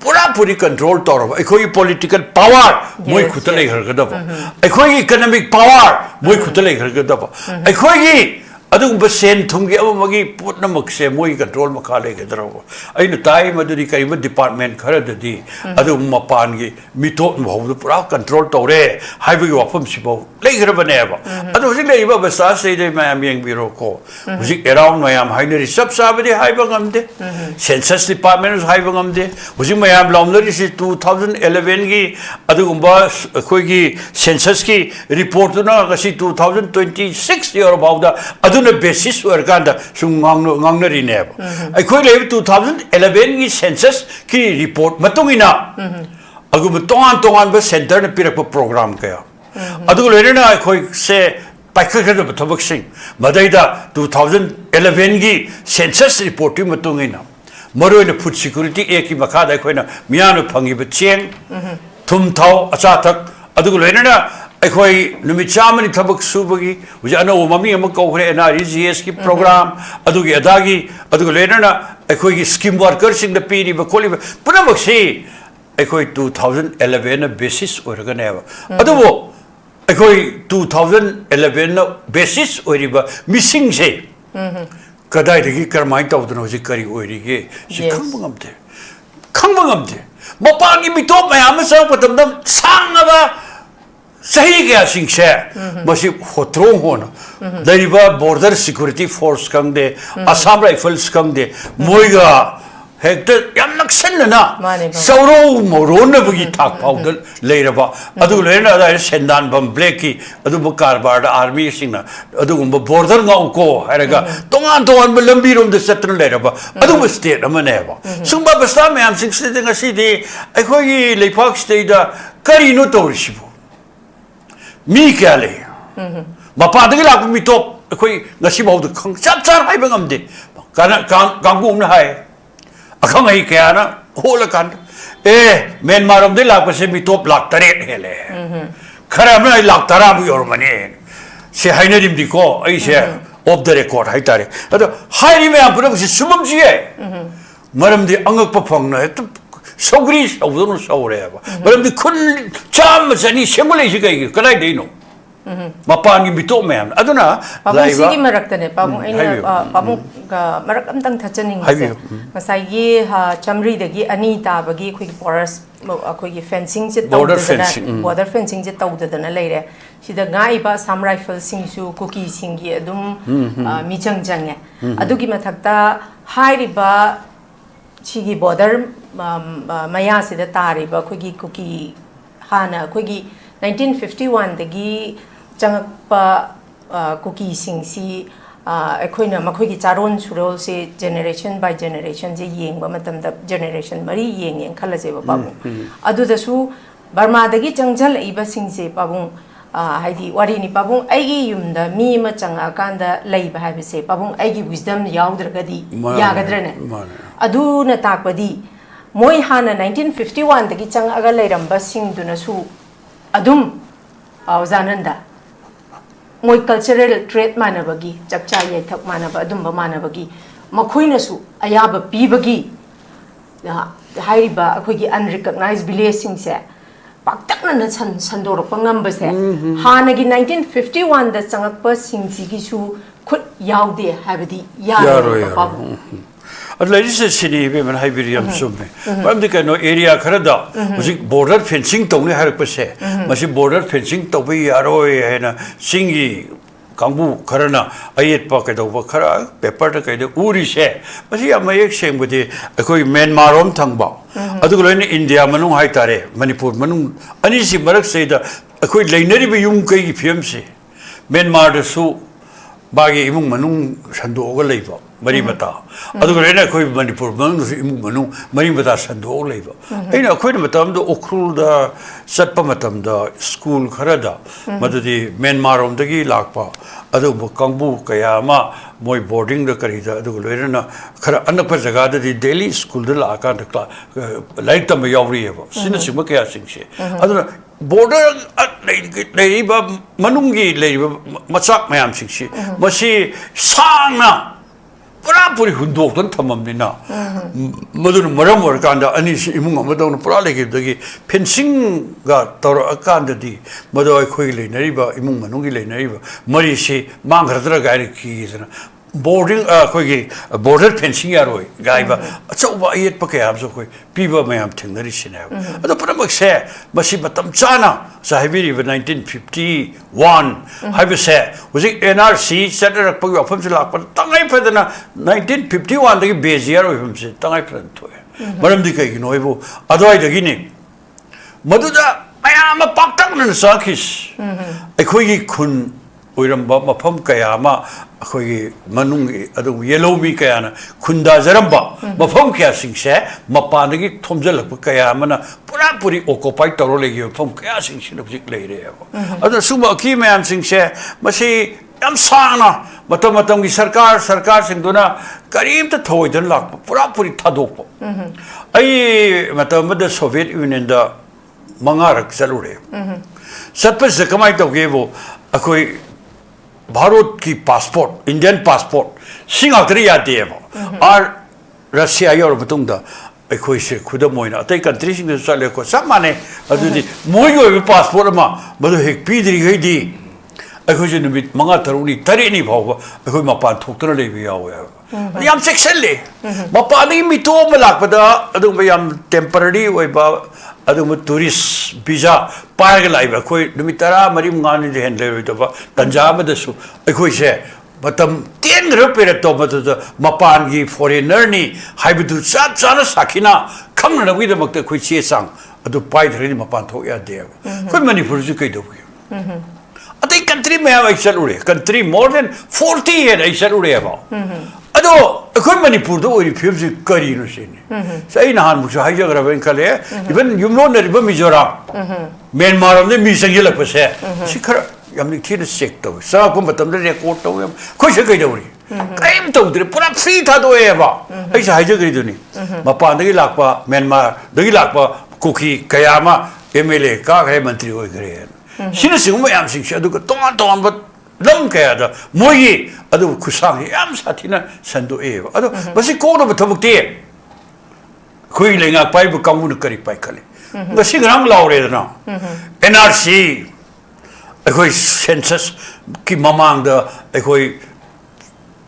[SPEAKER 3] pura puri control toro akhoi political power moi khutale gargadaba akhoi economic power moi khutale gargadaba akhoi adugumba sen thumgi amagi putnamak se moi control makhale gedarawa aina tai maduri kaiba department kharadadi adugum mapan gi mitop bhawdu pura control tore haibagi wafam sibo leigrabane ba adu hojik leiba basa sei de mayam yeng biro ko hojik around mayam hainari sab sabadi haiba ngamde census department haiba ngamde hojik mayam lawnari si 2011 gi adugumba khoi gi census ki report na gasi 2026 year bawda adu na basis organda sung ngangnari ne ai khoi le 2011 gi census ki report matungina agum tongan ba center na pirak program kaya adu le na ai khoi se paikha da thabak sing madaida 2011 gi census report ti matungina maroi na food security e ki makha da khoi na mianu phangi ba cheng thum thau acha thak adu le na akhoi numichamani thabak subagi ujana o mami am ko khre na RGS ki program adugi adagi adugi lerana akhoi ki scheme workers sing the piri ba koli punamak si akhoi 2011 na basis organe adubo akhoi 2011 na basis oriba missing se kadai degi karmai tawdna hoji kari orige si khangbangam de mapangi mitop mayam sa patamdam sangaba सही क्या शिक्षा मसी होत्रों होना दरिबा border security force कंदे असम राइफल्स कंदे मोइगा हेक्टर याम नक्सन ना सौरो मोरोन बगी थाक पाउडर लेरबा अदु लेना दा सेंदान बम ब्लैक की अदु कारबार आर्मी सिंगना अदु border ngau ko हरेगा तोंगान लंबी रोम द सत्र लेरबा अदु स्टेट अमनेबा सुंबा बस्ता मैम सिंग से ngasi di अखोगी लेफाक स्टेट दा करिनो तोरिसिबो mi kya le mapa de la mi top khoi ngasi bau de khang chap char hai bangam de kana kanggu na hai akhang ai kya na hol kan men maram de la pa se mi top lak tare hele khara na lak tara bu yor mane se hai na dim di ko ai se off the record hai tare ado hai ni me am pura se sumam ji hai maram de angak pa phang na sogri saudon saure ba maram di khun cham sani semule ji kai kalai dei no mapani bito mem aduna
[SPEAKER 1] laiba sigi maraktane pabung aina pabung ga marak amtang thachaning se masai gi ha chamri dagi ani ta bagi khoi forest khoi gi fencing je border fencing je tawdana leire sida ngai ba sam rifle sing su cookie sing gi adum mi chang jange adugi mathakta hairi ba chigi border maya sida tari ba khoi gi cookie hana khoi gi 1951 dagi changpa cookie sing si ekhoina makhoi gi charon surol se generation by generation je yengba matam da generation mari yeng khala je ba babu adu da su Burma dagi changjal iba sing se babung haidi wari ni babung aigi yumda mi ma changa kanda leiba habi se babung aigi wisdom yaudragadi yagadrene adu na takpadi moi hana 1951 dagi chang aga leiramba sing duna su adum awzananda moi cultural trait manabagi chapcha ye thak manaba adum ba manabagi makhoina su ayaba pibagi hairiba akhoi unrecognized village sing se paktakna na sandorok pangamba se hana gi 1951 da changakpa sing ji gi su khut yaude habadi yaro
[SPEAKER 3] Laisa sini be man Iberian summe. But the kind of area Karada was border fencing to only have per se. Must border fencing to be Aroy and Singi Kambu Karana, Ayet pocket over Kara, pepper the kind of Uri share. But here my exchange with the Men Marom Tangba. Other India Manu Haitare, Manipur Manu, Anisi Marak say the a quite lanary be young Kai PMC. Men Mar the Su Bagi Imung Manu Sando Labor. mari mata adu rena khoi manipur mang nu imung manu mari mata sando leiba aina khoi matam do okrul da satpa matam da school khara da madudi Myanmar rom dagi lakpa adu kangbu kaya ma moi boarding da kari da adu rena khara anakpa jaga da daily school da la ka da like tam yawri ba sina sima kaya singse adu border leiba manungi leiba machak mayam singse masi sangna pura puri hundok tan thamamnina madun maram warkanda ani imung amadon pura legi dagi fencing ga tor akanda di madoi khoi leinariba imung manungi leinariba mari si manghradra gari ki sana boarding khoi border fencing yaroi gaiba achauba ayet pa kaya so khoi piba mayam thingnari sina ado pura makse masi matam chana sahibiri 1951 haiba se hujik NRC setter pa afam se lakpa tangai phadana 1951 dagi beziar ofam se tangai phan thoe maram di kai no ibo adwai dagi ni maduda mayam paktak nan sakis akhoi gi khun oiramba mafam kaya ma akhoi manung adu yellow mi kaya na khunda jaramba mafam kaya singse mapanagi thomjalak kaya mana pura puri occupy toro legi mafam kaya singse lobjik leire adu suma ki mayam singse masi yam sangna matam matam gi sarkar singduna karim ta thoidan lak pura puri thadok ai matam da Soviet Union da mangarak salure satpas kamai tawgebo akhoi Bharat की पासपोर्ट इंडियन पासपोर्ट सिंगाक्तरी यादे और रशिया योर बतुंगदा अखोई से खुद मोइना अतै कंट्री सिंग चले को सब माने अदुदि मोइ ओइ पासपोर्ट मा बदु हेक पीदरी गइदि अखोई जे निमित मंगा तरुनी तरेनी भाव अखोई मपान थोक्तरा लेबि यावे याम सेक्शन ले मपानी मितो मलाकदा अदु याम टेम्पररी ओइबा अदु टूरिस्ट वीजा पारग लाइबा कोई निमितरा मरी मंगानी हेन लेबा पंजाब दसु अखोई से मतम 10 रुपए तो मत मपान की फॉरेनर नि हाइबदु चात चाना साखिना खंगनबि दमक कोई चे सांग अदु पाइधरि मपान थो या दे कोई मणिपुर जु कई दो अतै कंट्री में आई चलुरे कंट्री मोर देन 40 है आई चलुरे बा अदो अखोई मणिपुर दो ओरि फिल्म से करी नो सेने सही नहान मुछ हाइजगर बन खले इवन युमनो नरिबा मिजोराम म्यांमार ने मी संगेलक पसे सिखर यामनि थिन चेक तो सा को मतम दे रिकॉर्ड तो खोइ से कई दौरी काइम तो दरे पूरा फ्री था दो एबा ऐ हाइजगरी दुनी मपान दगी Lakpa Myanmar दगी Lakpa cookie कयामा MLA का गरे मंत्री होय गरे सिन सिंग याम सिंग अदु तोन तोन lam kaya da moi adu khusang yam sathina sandu e adu basi ko no thamuk te khoi lenga pai bu kamu nu kari pai khale ngasi gram laure na NRC akhoi census ki mamang da akhoi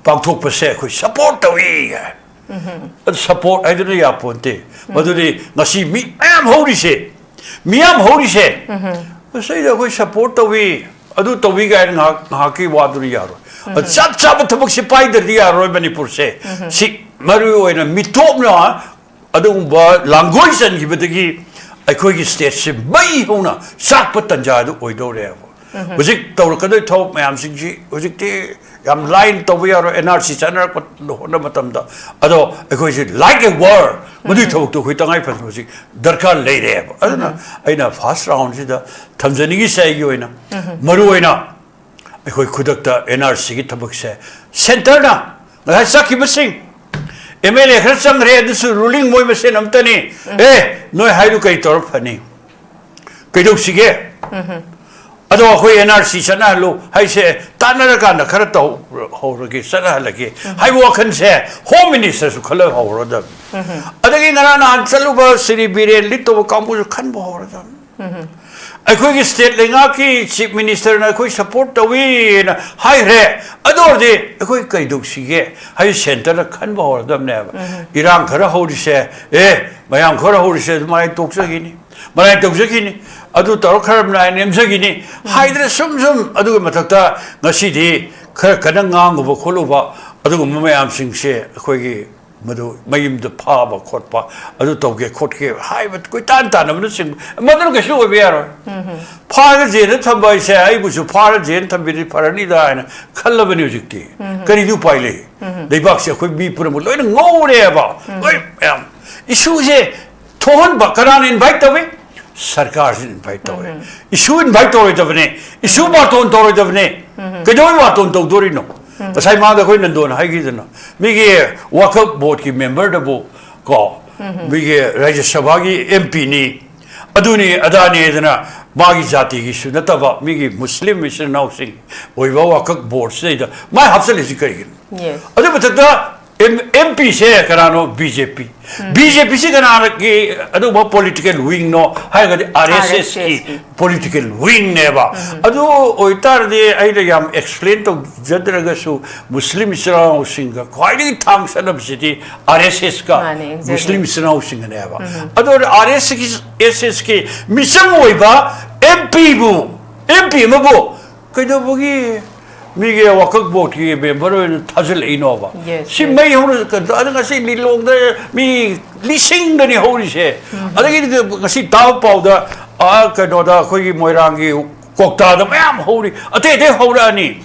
[SPEAKER 3] pangthok pa se akhoi support tawi adu support ai du ya ponte maduri ngasi mi am hori se sai da akhoi support tawi अदु तवी गाय हाकी वादुरी यारो चप चप थबक सिपाई दरी यारो मणिपुर से सि मरु ओइना मिटोप न अदु लैंग्वेज की बदगी अखोई की स्टेट से मई होना साक पतंजा दु ओइदोरे हुजिक तौरकदो थौ मयाम सिंजी हुजिकते याम लाइन तवी यारो NRC चनर को होना मतमदा अदो अखोई से लाइक ए वर्ड मदु थौ तो खोइ तंगाई फस हुजिक दरकार ले रे अदना अइना फर्स्ट राउंड सिदा थमजनिगी सैगी ओइना मरु ओइना अखोई खुदकता NRC की थबक से सेंटर ना नगाई साखि बसिंग MLA खर संग रे दुसु रूलिंग मोय मसे नमतनी ए नोय हाइदु कई तोर फनी कइदो सिगे अदो अखोई NRC सना लो हाइ से तानर कान खर तो होरगे सना लगे हाइ वखन से होम मिनिस्टर सु खल होरद अदगी नरा नान चलुब श्री बीरेन लितो कामबु खन होरद अखोई की स्टेट लेंगा की चीफ मिनिस्टर ना अखोई सपोर्ट तवी ना हाइ रे अदोर दे अखोई कई दुख सिगे हाइ सेंटर खन होरद ने इरांग खर होरिसे ए मयाम खर होरिसे माय तोक्सगिनी मराय तोक्सगिनी अदु तौर खरब ना नेमजगिनी हाइद्रे सुम अदु मथक्ता ngasi di खर कन ngang go खोलुबा अदु मयाम सिंगसे अखोई madu mayim the paba khotpa adu toge khotke hai but koi tan tan amna sing madu ke shu be yaro pha je ne thambai se ai bu su pha je ne thambi parani da na khallabani hujikti kari du paile dei bak se khoi bi pura mu loi ngore ba oi am issue je thon ba karan invite tawe sarkar se invite tawe issue invite tawe jabne issue ba ton tawe jabne ke joi ba ton to dori no Pasai maa da koi nandon hai ki dana. Migi wakaf board ki member da bo ko. Migi Rajya Sabha ki MP ni. Aduni adani dana maagi jati ki sunata ba. Migi Muslim Mission Housing. Woi ba wakaf board se da. Mai hafsal isi kari.
[SPEAKER 1] Yes.
[SPEAKER 3] Adu batakta MP se karano BJP. BJP se karano ki adu ba political wing no. Hai gadi RSS ki political wing ne ba. Adu oitar de ai da yam explain to jadraga su Muslim Islam Housing ka quite thang sanab city RSS ka Muslim Islam Housing ne ba. Adu RSS ki mission oi ba MP ma bo kaido bogi Migi wakak board ki member thazil inova. Si may hon ada kasi nilong da mi lising da ni hori se. Ada ki kasi taw pau da kano da koi moirangi kokta da mayam hori. Ate hora ni.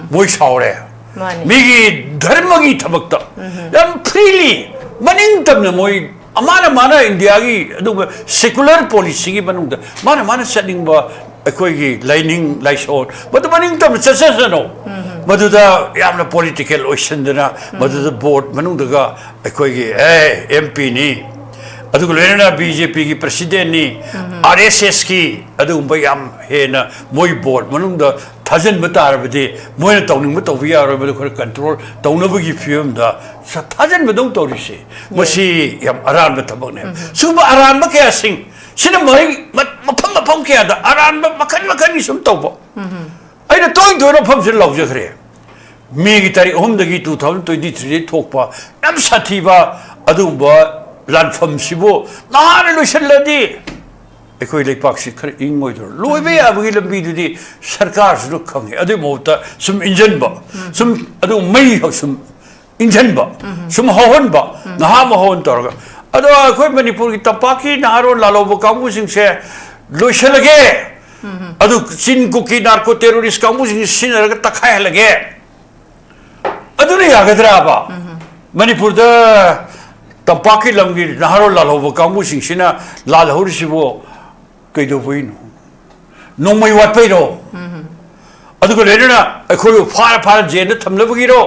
[SPEAKER 3] Boy saure. Migi dharma ki thabakta. Yam freely maning tam na moi mana India ki adu secular policy ki manung da mana setting ba koi ki lining laishon but maning tam success no maduda yamna political ocean dana maduda board manung daga koi ki MP ni adu lena BJP ki president ni RSS ki adu bayam hena moi board manung da thousand batar bade moi tawning ma tawbiya ro bade khor control tawna gi film da sa thousand badong tawri se masi yam aran ba tabak ne suba aran ba kya sing sina mai mapam kya da aran ba makan ni sum tawba aina toy do ro pham sin law je khre mi gi tari hom da gi 2023 thokpa am sathi ba adu ba lan pham sibo na lu shaladi ekoi le pak si khre ing moi do loi be ab gi lambi du di sarkar su khang adu mo ta sum engine ba sum adu mai ho sum engine ba sum hon ba na ha mo hon tor ga ado khoi Manipur ki tapaki naro lalo bo kamu sing se lo shalage adu chin ku ki narco terrorist kamu sing sin ra takhai lage adu ni agadra ba Manipur da tapaki lamgi naro lalo bo kamu sing sina lal hor sibo kaido boino no mai wat pe ro adu ko lena khoi far je na thamla bagi ro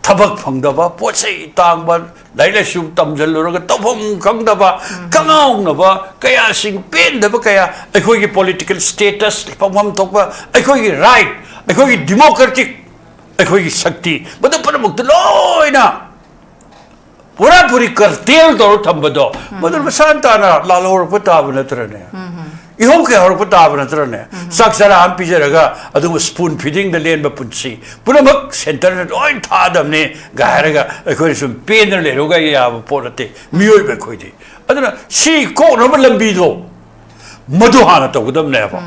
[SPEAKER 3] tabak phangdaba pochai tangba laila shu tamjaluraga tawam khangdaba kangaungnaba kaya sing pendaba kaya akhoi gi political status pamam tokba akhoi gi right akhoi gi democratic akhoi gi shakti badu paramuk loina pura puri kartel dor thambado badu masantana lalor pataba natrane ihom ke hor pataba natrane saksara am pijaraga adu spoon feeding the len ba punsi punamak center oin thadam ne gaharaga akhoi sum pener le roga ya polate miyoi be khoidi aduna si ko no lambi do madu hana to gudam ne ba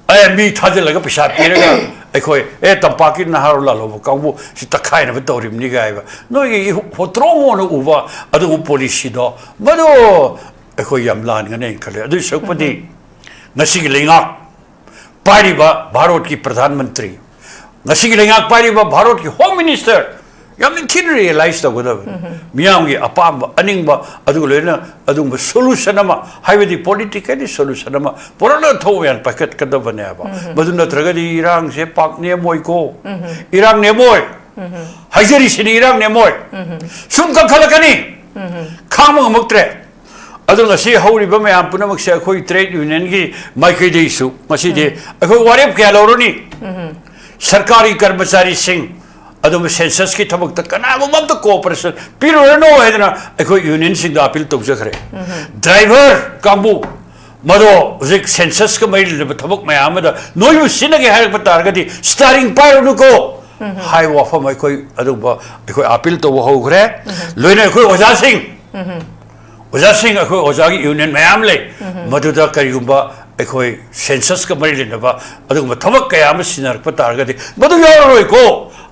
[SPEAKER 3] ai mi thajalaga pisa peraga akhoi tampaki na har la lo kangbu si takai na torim ni gai ba no i hotro no uba adu policy do madu akhoi yam lan ngane khale adu sakpadi nasi ki lengak pari ba Bharat ki pradhan mantri nasi ki lengak pari ba Bharat ki home minister yam ni thin realize da goda miyam gi apam aning ba adu lena adu solution ama highway political solution ama porana thoyan paket kada bane ba baduna tragadi irang se pak ne moi ko irang ne moi hajari sini irang ne moi sum ka khalakani kham muktre adu ngasi hauri ba mayam punamak se khoi trade union gi maikei de su masi de khoi warep kya loroni sarkari karmachari singh adu census ki thabak ta kana mam ta cooperation piro no hedna khoi union sing da appeal tok jakhre driver kambu mado zik census ka mai le thabak mayam da noyu sinage har patar ga di starting pyro nu ko hai wa fa mai khoi adu ba khoi appeal to ho gre loina khoi oja singh oja singh akhoi oja gi union mayam le madu da karigumba akhoi census ka mari le ba adu ma thabak kaya ma sinar patar ga di madu yoroi ko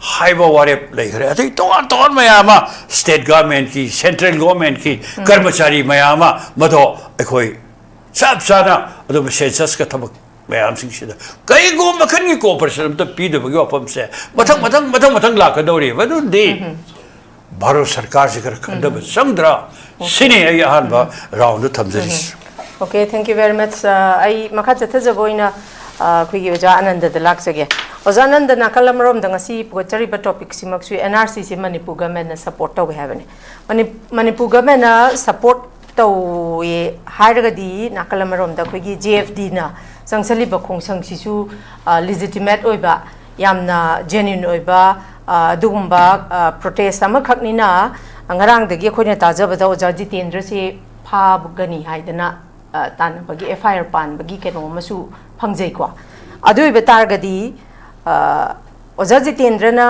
[SPEAKER 3] हाइबा वारेप लेखरे अतै तोन मयामा स्टेट गवर्नमेंट की सेंट्रल गवर्नमेंट की कर्मचारी मयामा मदो अखोई सब साना अदो सेंसस का थबक मयाम सिंह कई गो मखन की कोऑपरेशन तो पीदबगी वफम से मथंग लाकदौरी वदुंदी भारत सरकार से कर खंडब संद्रा सिने आई अहानबा राउंड थमजरिस
[SPEAKER 1] okay thank you very much आई मखा चथजबोइना खुगी ओजा आनंद द लाक्सगे ओजा आनंद नाकल मरोम दंगसी पुगचरी ब टॉपिक सिमक्सु एनआरसी से मणिपुर गवर्नमेंट सपोर्ट तो हैबने मणिपुर गवर्नमेंट सपोर्ट तो ये हारगदी नाकल मरोम द खुगी जेएफडी ना संगसली बखोंसंग सिसु लेजिटिमेट ओइबा यामना जेन्युइन ओइबा दुगुम्बा प्रोटेस्ट अमखकनिना अंगरांग दगी खोइना ताजबदा ओजा जितेंद्र से फाबगनी हाइदना तानबगी एफआईआर पानबगी केनो मसु फंगजै को अदुइबे तारगदी ओजा जितेंद्रना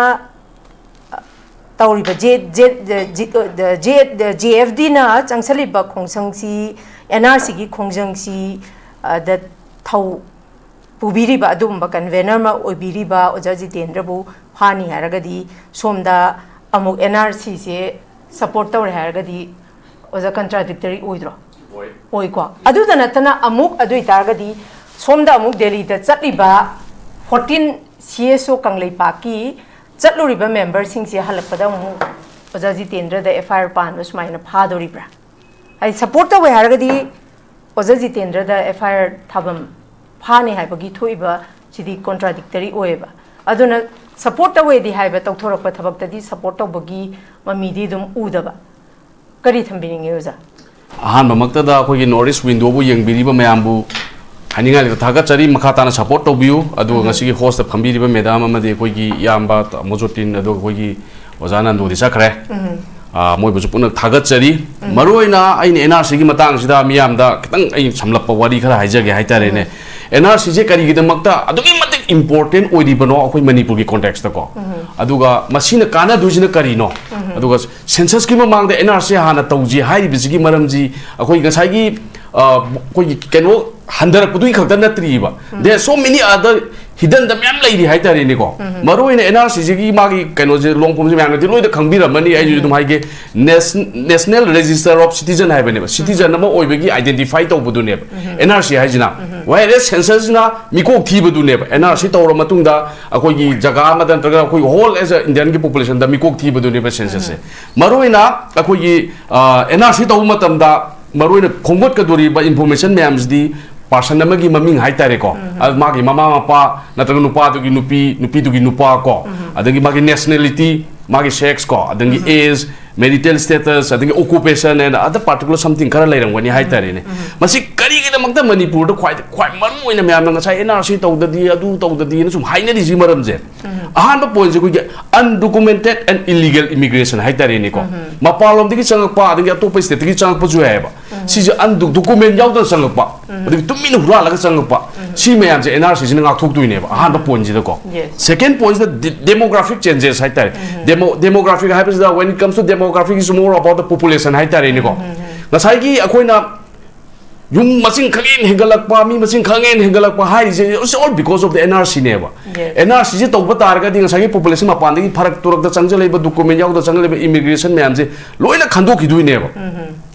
[SPEAKER 1] तौरिबा जेएफडी ना चंगसलिबा खोंसंगसी एनआरसी की खोंजंगसी द थौ पुबिरिबा अदुम्बा कन्वेनर मा ओबिरिबा ओजा जितेंद्रबु फानी हारगदी सोमदा अमुक एनआरसी से सपोर्ट तौर हारगदी ओजा कंट्राडिक्टरी ओइद्रो ओइको अदुदा नतना अमुक अदुइ तारगदी सोमदा अमुक दिल्ली दा चटलिबा 14 सीएसओ कंगलेपा की चटलुरिबा मेंबर सिंग से हलपदा अमुक ओजा जितेंद्र दा एफआईआर पान सुमाइना फादोरिब्रा आई सपोर्ट तौर हारगदी ओजा जितेंद्र दा एफआईआर थाबम फाने हाइबगी थोइबा सिदी कॉन्ट्राडिक्टरी ओएबा अदुना सपोर्ट तौवेदी हाइबा तौथोरकपा थबक्तदी सपोर्ट तौबगी ममीदी दुम उदबा करी थंबिनिंगे ओजा
[SPEAKER 4] अहानबमक्तदा अखोगी नॉर्थ ईस्ट विंडोबु यंगबिरिबा मयामबु हानिंगाले थागचरी मखाताना सपोर्ट तौबियु अदु ngasi host फंबिरिबा मैडम अमदि अखोगी यामबा मोजोटिन अदु अखोगी ओजा नंदोदि चखरे मोइबुजु पुनक थागचरी मरोइना आइन एनआरसी की मतंग सिदा मियामदा खतंग आई समलप वारी खरा हाइजगे हाइतारेने एनआरसी जे करिगिदमक्ता अदुगी मतिक इंपोर्टेंट ओइदिबनो अखोई मणिपुर की कॉन्टेक्स्ट तको अदुगा मसिना काना दुजिना करिनो अदुगा सेंसस की ममांगदा एनआरसी हाना तौजी हाइरिबिजिगी मरमजी अखोई गसाइगी कोई केनो हंदरपुदुई खक्ता नत्रीबा दे so many other hidden the ma'am लेरी हाइतारेने को मरोइना एनआरसी जी मागी केनो जे लोंगफोम जे मैम दि लोइदा खंबिरमनी आई जुदुम हाइगे नेशनल रजिस्टर ऑफ सिटीजन हाइबने सिटीजन नम ओइबगी आइडेंटिफाई तौबुदुने एनआरसी हाइजना वाइरे सेंसस ना मिको थीबुदुने एनआरसी तौर मतुंगदा अखोगी जगा मदन तगा अखोई होल एज अ इंडियन की पॉपुलेशन द मिको थीबुदुने सेंसस से मरोइना अखोगी एनआरसी तौ मतमदा मरोइना खोंगोट कदोरिबा इंफॉर्मेशन मैम्सदी पर्सन अमगी ममिंग हाइतारेको मागी ममा मपा नत्रग नुपा दुगी नुपी नुपा को अदगी मागी नेशनलिटी मागी सेक्स को अदगी एज marital status अदगी occupation and other particular something खरा लेरंगवनी हाइतारेने मसी करिगिदमक्ता मणिपुर ख्वाइ मरुओइना म्यामना ngasa NRC तौददी अदु तौददी न सुम हाइनरि जि मरमजे अहान पॉइंट जे कुगे अनडॉक्यूमेंटेड एंड इलीगल इमिग्रेशन हाइतारेने को मपालोमदगी चंगकपा अदगी अतोप स्टेट की चंगकपा जु हैबा सिजे अनडॉक्यूमेंट यावदा चंगकपा अदगी तुमिन हुरा लगा चंगकपा सी मैम जे NRC जिन गाथोकदुइनेबा अहान पॉइंट जे को second point the demographic changes हाइतारे डेमोग्राफिक हाइबस the when it comes to demographic is more about the population haitare ko nasai akoina yum masing khangen hengalakpa mi masing khangen hengalakpa hai is all because of the NRC neba NRC je tawba targa ding nasai population mapan dagi pharak turak da changjale ba document yaw da changjale ba immigration myam je loina khandokhi dui neba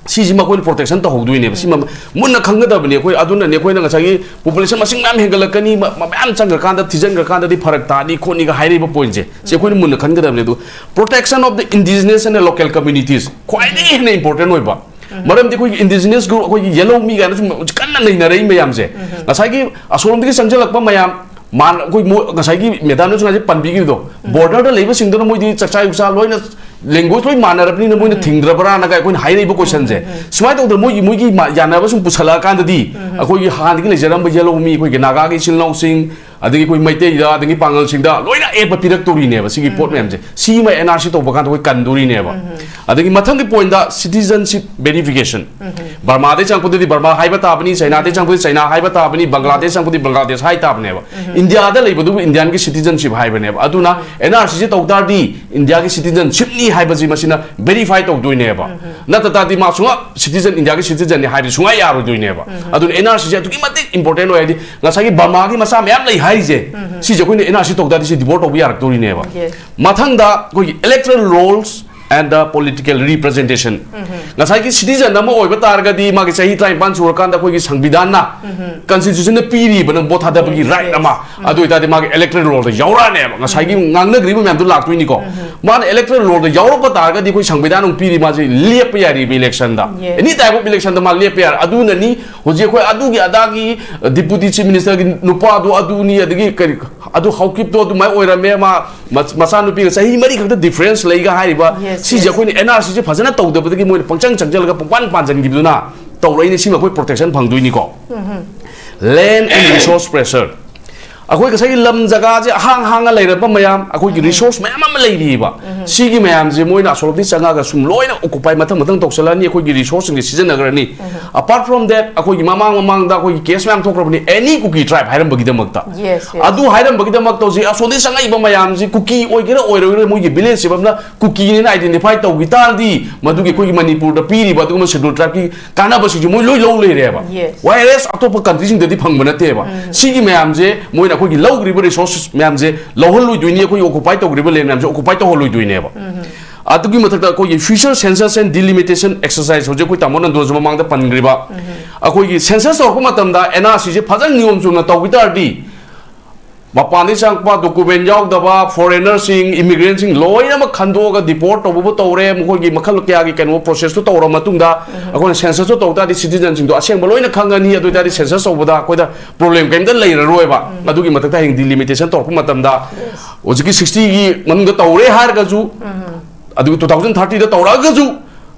[SPEAKER 4] सीजी मकोई प्रोटेक्शन तो होदुई ने सी मुन्ना खंगदबने कोई अदुना ने कोई नगासागी पॉपुलेशन मसिंग मैम हेगलकनी मैम चंग कांद थिजन कांद दि फरक तानी खोनी गा हाइरेबा पॉइंट जे से कोई मुन्ना खंगदबने दु protection of the indigenous and local communities quietly हेने इंपोर्टेंट होइबा मरम दि कोई इंडिजिनस ग्रुप कोई येलो मी गा कन्ना नैना रही मैम जे नगासागी असोरम दि संजलकपा मैम मान कोई नगासागी मैदान न सुना जे पनबिगी दो बॉर्डर द लेबा सिंग दो मोइदि चचा उसा लोइना लैंग्वेज लोई मानरबनी न मोइना थिंग्रबरा नगा कोइ हाइरेबा क्वेश्चन जे सुमाय तो मोइगी यानाबा सुम पुसला कांददी अखोई हानगी लेजरम येलो मी कोइ नागा गी सिलनौ सिंग अदगी कोइ मैते दा अदगी पांगल सिंग दा लोइना एप पिरक तोरी नेबा सिगी पोर्ट मैम जे सी मै NRC तो बकान कोइ कंदोरी नेबा अदगी मथंग की पॉइंट दा सिटीजनशिप वेरिफिकेशन बर्मा दे चंगपुदी बर्मा हाइबा ताबनी चाइना दे चंगपुदी चाइना हाइबा ताबनी बांग्लादेश चंगपुदी बांग्लादेश हाइ ताबनेबा इंडिया दा लेबदु इंडियन की सिटीजनशिप हाइबनेबा अदुना NRC जे तौतारदी इंडिया की सिटीजनशिप नि हाइबजी मसिना वेरीफाई तौदुइनेबा नततादी मासुंगा सिटीजन इंडिया की सिटीजन नि हाइबि सुंगा यारोदुइनेबा अदुन NRC जे तुकी मते इंपोर्टेंट होयदि ngasa की बर्मा की मसा मैम लई हाइजे सिजे कोइ एनआरसी तौदा दिसि डिवोट तौबि यारक्तोरिनेबा
[SPEAKER 1] Yes.
[SPEAKER 4] मथंगदा कोइ electoral rolls and the political representation ngasai ki citizen nama oiba targadi magi sahi 35 surkan da koi ki संविधान na constitution na piri bana botha da bagi right ama adu ita de magi electoral role da yaura ne ngasai ki ngangna gri ba myam du laktui ni ko man electoral role da yaura ba targadi koi संविधान ung piri ma ji lep yari election da any type of election da ma lep yar adu na ni hoje koi adu gi adagi deputy chief minister gi nupa adu ni adagi adu haukip to adu mai oira me ma masa nu pi sahi mari khakta difference leiga hai ba si je koi NRC je phajana tawdabadagi moi pangchang changjal ga pangpan panjan gibduna tawrei ni sima koi protection phangdui ni ko land and resource pressure akoi ka sai lam jaga je hang hang a leira ba mayam akoi ki resource mayam ma leiri ba si gi mayam je moi na soloti changa ga sum loina occupy mathang toksala ni akoi gi resource ni season agar ni apart from that akoi gi mamang da akoi gi case mayam thokrabni any cookie tribe hairam bagi da makta adu hairam bagi da mak to ji asoli sanga iba mayam ji cookie oigera oirogera moi gi village se bamna cookie ni identify to gi tal di madu gi koi gi manipur da piri ba du ma schedule tribe ki kana ba si ji moi loi lo leire ba whereas atop country sing da di phang bana te ba si gi mayam je moi na koi gi low griber resources mayam je lohol lui duini koi occupy to griber le mayam je occupy to hol lui duini ba atugi mathakta koi future census and delimitation exercise hoje koi tamon ando juma mangda pangriba akoi gi census or ko matam da NRC je phajang niyom chuna tawita di mapani sangpa document yaw daba foreigner sing immigrant sing loina ma khando ga deport to bu tawre mo gi makhal kya gi kanu process to tawra matung da akoi census to tawta di citizen sing do aseng ba loina khangani adu da di census to da koi da problem kaim da leira roi ba adu gi mathakta hing delimitation to ko matam da oji ki 60 gi manung da tawre har ga ju adu 2030 da tawra ga ju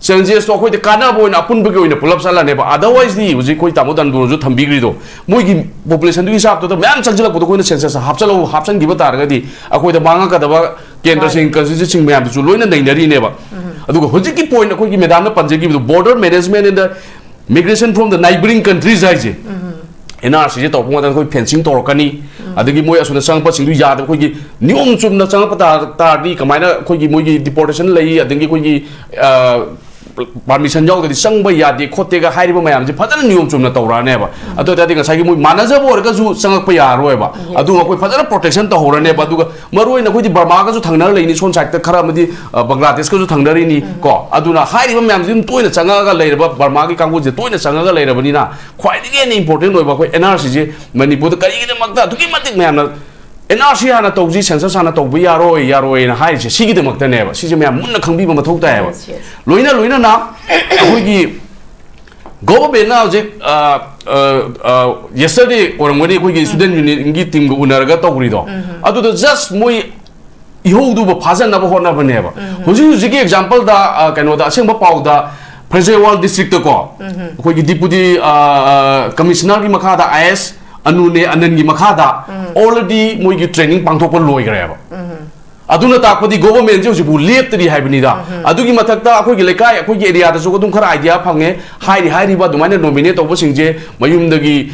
[SPEAKER 4] Census to koi de kana boy na pun bagi oina pulap sala ne ba otherwise di uji koi tamudan du ju thambigri do moi gi population du hisab to ma'am changjala ko koi na census hapsan gi ba tar ga di akoi da manga ka da ba kendra sing constitution sing ma'am ju loina nei nari ne ba adu hoji ki point koi gi madam na panje gi border management in the migration from the neighboring countries ai je NRC je to pung da koi fencing to kani adagi moi asuna sangpa sing du ya da koi gi niom chum na changpa ta di kamaina koi gi moi gi deportation lai adagi koi gi permission yaw da sangba ya de khote ga hairiba mayam je phajana niyom chumna tawra ne ba adu da dinga sagi moi manager bo ga ju sangak pa ya roi ba adu koi phajana protection to hora ne ba adu maroi na koi di Burma ga ju thangnar lai ni son side ta khara madi Bangladesh ga ju thangnari ni ko adu na hairiba mayam jim toina changa ga leiraba Burma gi kangbu je toina changa ga leiraba ni na khwai dige ne important oi ba koi NRC je Manipur da kari gi makta du ki matik mayam na NRC hana tawji census hana tawbi yaroi na hai se sigi de makta ne ba si je mayam munna khangbi ba mathok ta ba loina na koi gi government na je yesterday orangoni koi gi student union gi team go unar ga tawri do adu da just moi ihodu ba phajan na ba hona ba ne ba hoji gi example da kano da aseng ba pau da Prajewal district ko koi gi deputy commissioner gi makha da IS anune anangi makhada already moi gi training pangthok loi gare ba aduna takpadi government je jibu leptri haibni da adugi mathakta akoi gi lekai akoi gi area da so dum khara idea phange hairi ba dumaine nominate to sing je mayum dagi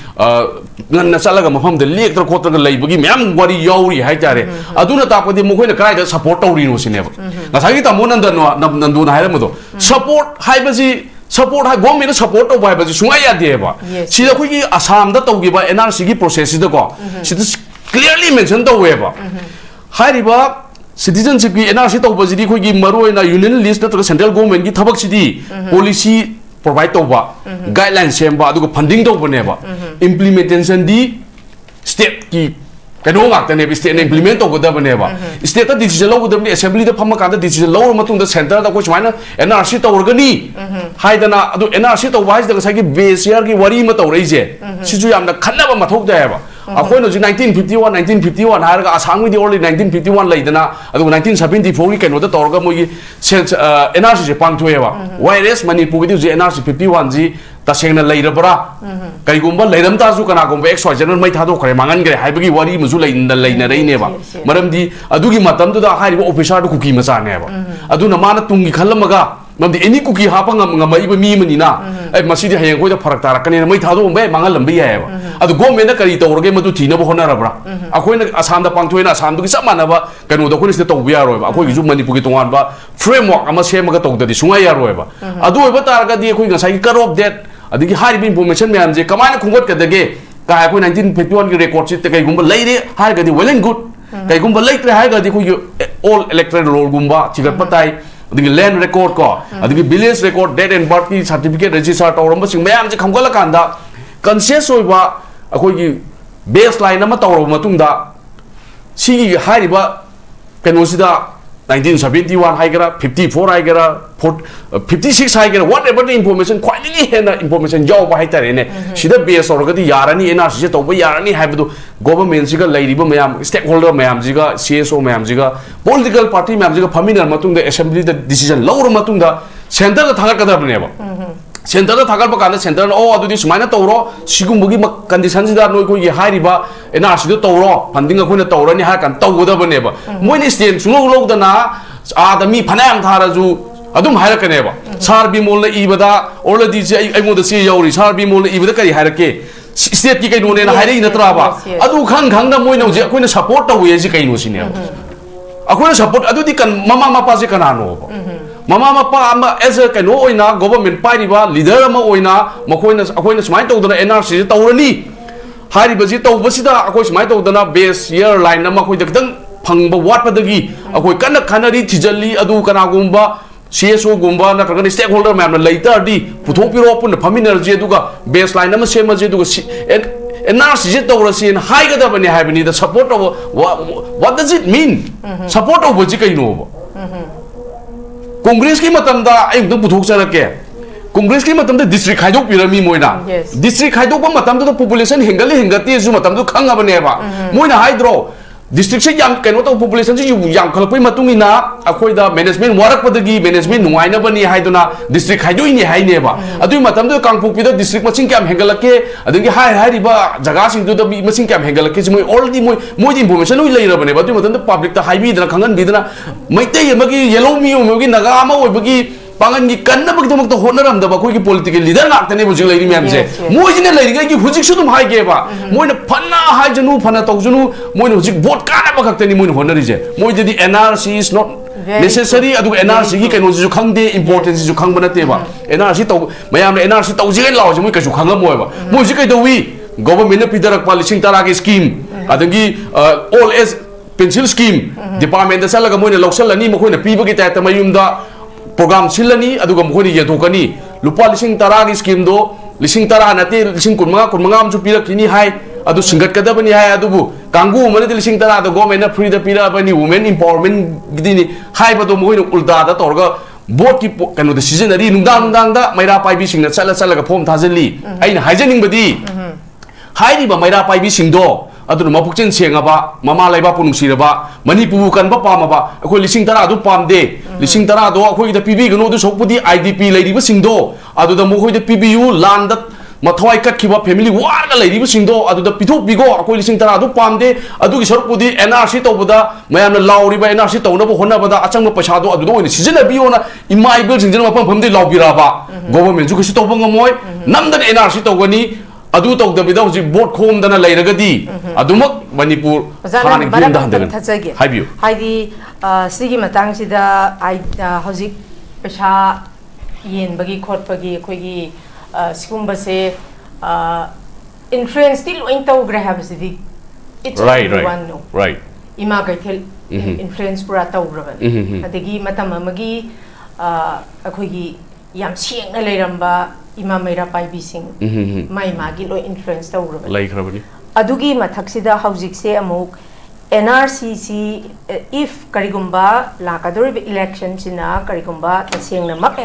[SPEAKER 4] ngan na salaga mafam de lek tra khotra ga leibagi myam wari yauri hai tare aduna takpadi mo khoina kai da support tawri no sine ba ngasagi ta monan da nandu na haira modo support haibaji support ha government support to bai ba ji sunga ya de ba si da khoi gi Assam da tawgi ba NRC gi process da ko si da clearly mention to we ba hairi ba citizenship ki NRC to ba ji khoi gi maroi na union list da central government gi thabak si di policy provide to ba guidelines sem ba adu funding to ba ne ba implementation di state ki kano ngak ta ne state ne implement to goda ba ne ba state ta decision lo goda ni assembly da phama ka da decision lo matung da center da ko chmaina NRC to organi haidana adu NRC to wise da sa gi base year gi wari ma to rei je si ju yam da khanna ba mathok da ba akoi no ji 1951 har ga asang wi di only 1951 laidana adu 1974 gi kano da to ga mo gi NRC je pang thoe ba whereas Manipur gi ji NRC 51 ji tasengna leirabra kaigumba leiram ta su kana gumba xy general mai thado khare mangan gre haibagi wari muzu leina rei ne ba maramdi adugi matam da haiba officer du kuki macha ne ba aduna mana tungi khallamaga mamdi any kuki hapa ngamai ba mi mani na ai masidi hayang koi da farak tarak kane mai thado mbe mangal lambi ya ba adu government na kari tawrge madu thina ba hona rabra akoi na Assam da pangthoina Assam du ki samana ba kanu da khoni se to biya roi ba akoi gi ju Manipur gi tongan ba framework ama semaga tawda di sunga ya roi ba adu ba tar ga di akoi ngasai karop that adigi hari information me amje kamana khungot ka dage kai ko 1951 gi record chit kai gumba lai re hai ga di well and good kai gumba lai tre hai ga di ko all electoral roll gumba chigat patai adigi land record ko adigi village record death and birth ki certificate register tawram sing mayam ji khamgala kanda conscious oiba akoi gi baseline ama tawram matungda sigi hairiba kenosida 1971 haigara 54 haigara 56 haigara whatever the information quite hena information yaw ba haitare ne sida base orgadi yarani NRC se tawba yarani haibudu government siga lairiba mayam stakeholder mayam jiga CSO mayam jiga political party mayam jiga faminer matungda assembly da decision lawra matungda center da thagar kadabne ba center da thagar ba kana center no adudi sumaina tawro sigumbugi condition sida noi ko ye hairiba NRC do tawro funding ko na tawrani ha kan tawgodabane ba moini stand suno logdana adami phanam tharaju adum harakane ba sar bimol na ibada already je ai mo da se yauri sar bimol na ibada kari harake state ki kai no ne na hairi natra ba adu khang khang da moi no je koina support tawe ji kai no sine akoina support adu di kan mama mapa je kana no mama mapa ama as a kai no oina government pai ba leader ama oina makoina akoina smai tawdana NRC je tawrani hari ba ji tawbasida akoi smai tawdana base year line ama koi dakdang phangba watpadagi akoi kana khanari thijali adu kana gumba CSO gumba na kagani stakeholder mayam na later di puthopiro pun faminer je duga baseline ama sema je duga NRC je tawrasin hai ga da bani hai bani the support of what does it mean support of ji kai no Congress ki matam da ai du puthok charake Congress ki matam da district khaidok pirami moina district khaidok ba matam da population hingali hingati ju matam du khanga bane ba moina haidro district se yam keno to population se yam khalpoi matungina akhoi da management warak padagi management nuaina bani haiduna district haidoi ni haine ba adui matam do kangpuk pi da district macing kam hengalake adungi hai riba jaga sing do da macing kam hengalake moi already moi information oi leira bane ba adui matam da public ta haibi da khangan bi da maitai amagi yellow mi amagi naga ama oi bagi pangan gi kanna bagi damak to honaram da ba koi gi political leader ngak tane bu jing leiri myam je moi jine leiri gi hujik su dum hai ge ba moi na phanna hai janu phanna to junu moi na hujik vote kana ba khakte ni moi honari je moi jadi NRC is not necessary adu NRC gi kaino ju khangde importance ju khang banate ba NRC to mayam na NRC to je law je moi ka ju khang moi ba moi ji kai do wi government na pidarak pa lising tara gi scheme adangi all as pencil scheme department da salaga moi na loksal ani mo khoi na pi ba gi ta ta mayum da program silani aduga mkhoni ye thokani lupa lising tara gi scheme do lising tara nate lising kunmanga am chu pirak kini hai adu singat kada bani hai adubu kangu mane lising tara do government na free da pira bani women empowerment gidini hai ba do mkhoni ulta da torga board ki kanu decision ari nungdang da maira pai bi sing na chala ga form thajali aina haijaning badi hai ri ba maira pai bi sing do aduna mapukchen sengaba mama laiba punung siraba manipur kan ba pama ba akoi lising tara adu pamde lising tara do akoi da pb gno du sokpudi idp leiriba singdo adu da mokoi da pbu land da mathwai kat khiba family war ga leiriba singdo adu da pithok bigo akoi lising tara adu pamde adu gi sorpudi NRC tawbuda mayam na lauriba NRC tawna bo honna bada achang ma paisa do adu do ni sijina biona imai bil jinjina mapam famde laubira ba government ju kisi tawbanga moi namdan NRC tawgani adu tawg da bida ji board khom dana leiragadi adumak manipur hani gim da handagan haibiu
[SPEAKER 1] haidi sigi matang sida ai hojik pesa yen bagi khot bagi khoi gi sigumba se influence til oin taw gra have sidi
[SPEAKER 4] right
[SPEAKER 1] ima kai thel influence pura taw braban adegi matam amagi akhoi gi yam sieng na leiramba ima meira pai bising mai magi lo influence taw braban
[SPEAKER 4] lai khrabani
[SPEAKER 1] adugi mathaksida hojik se amuk NRCC if karigumba lakadori election sina karigumba tasengna mak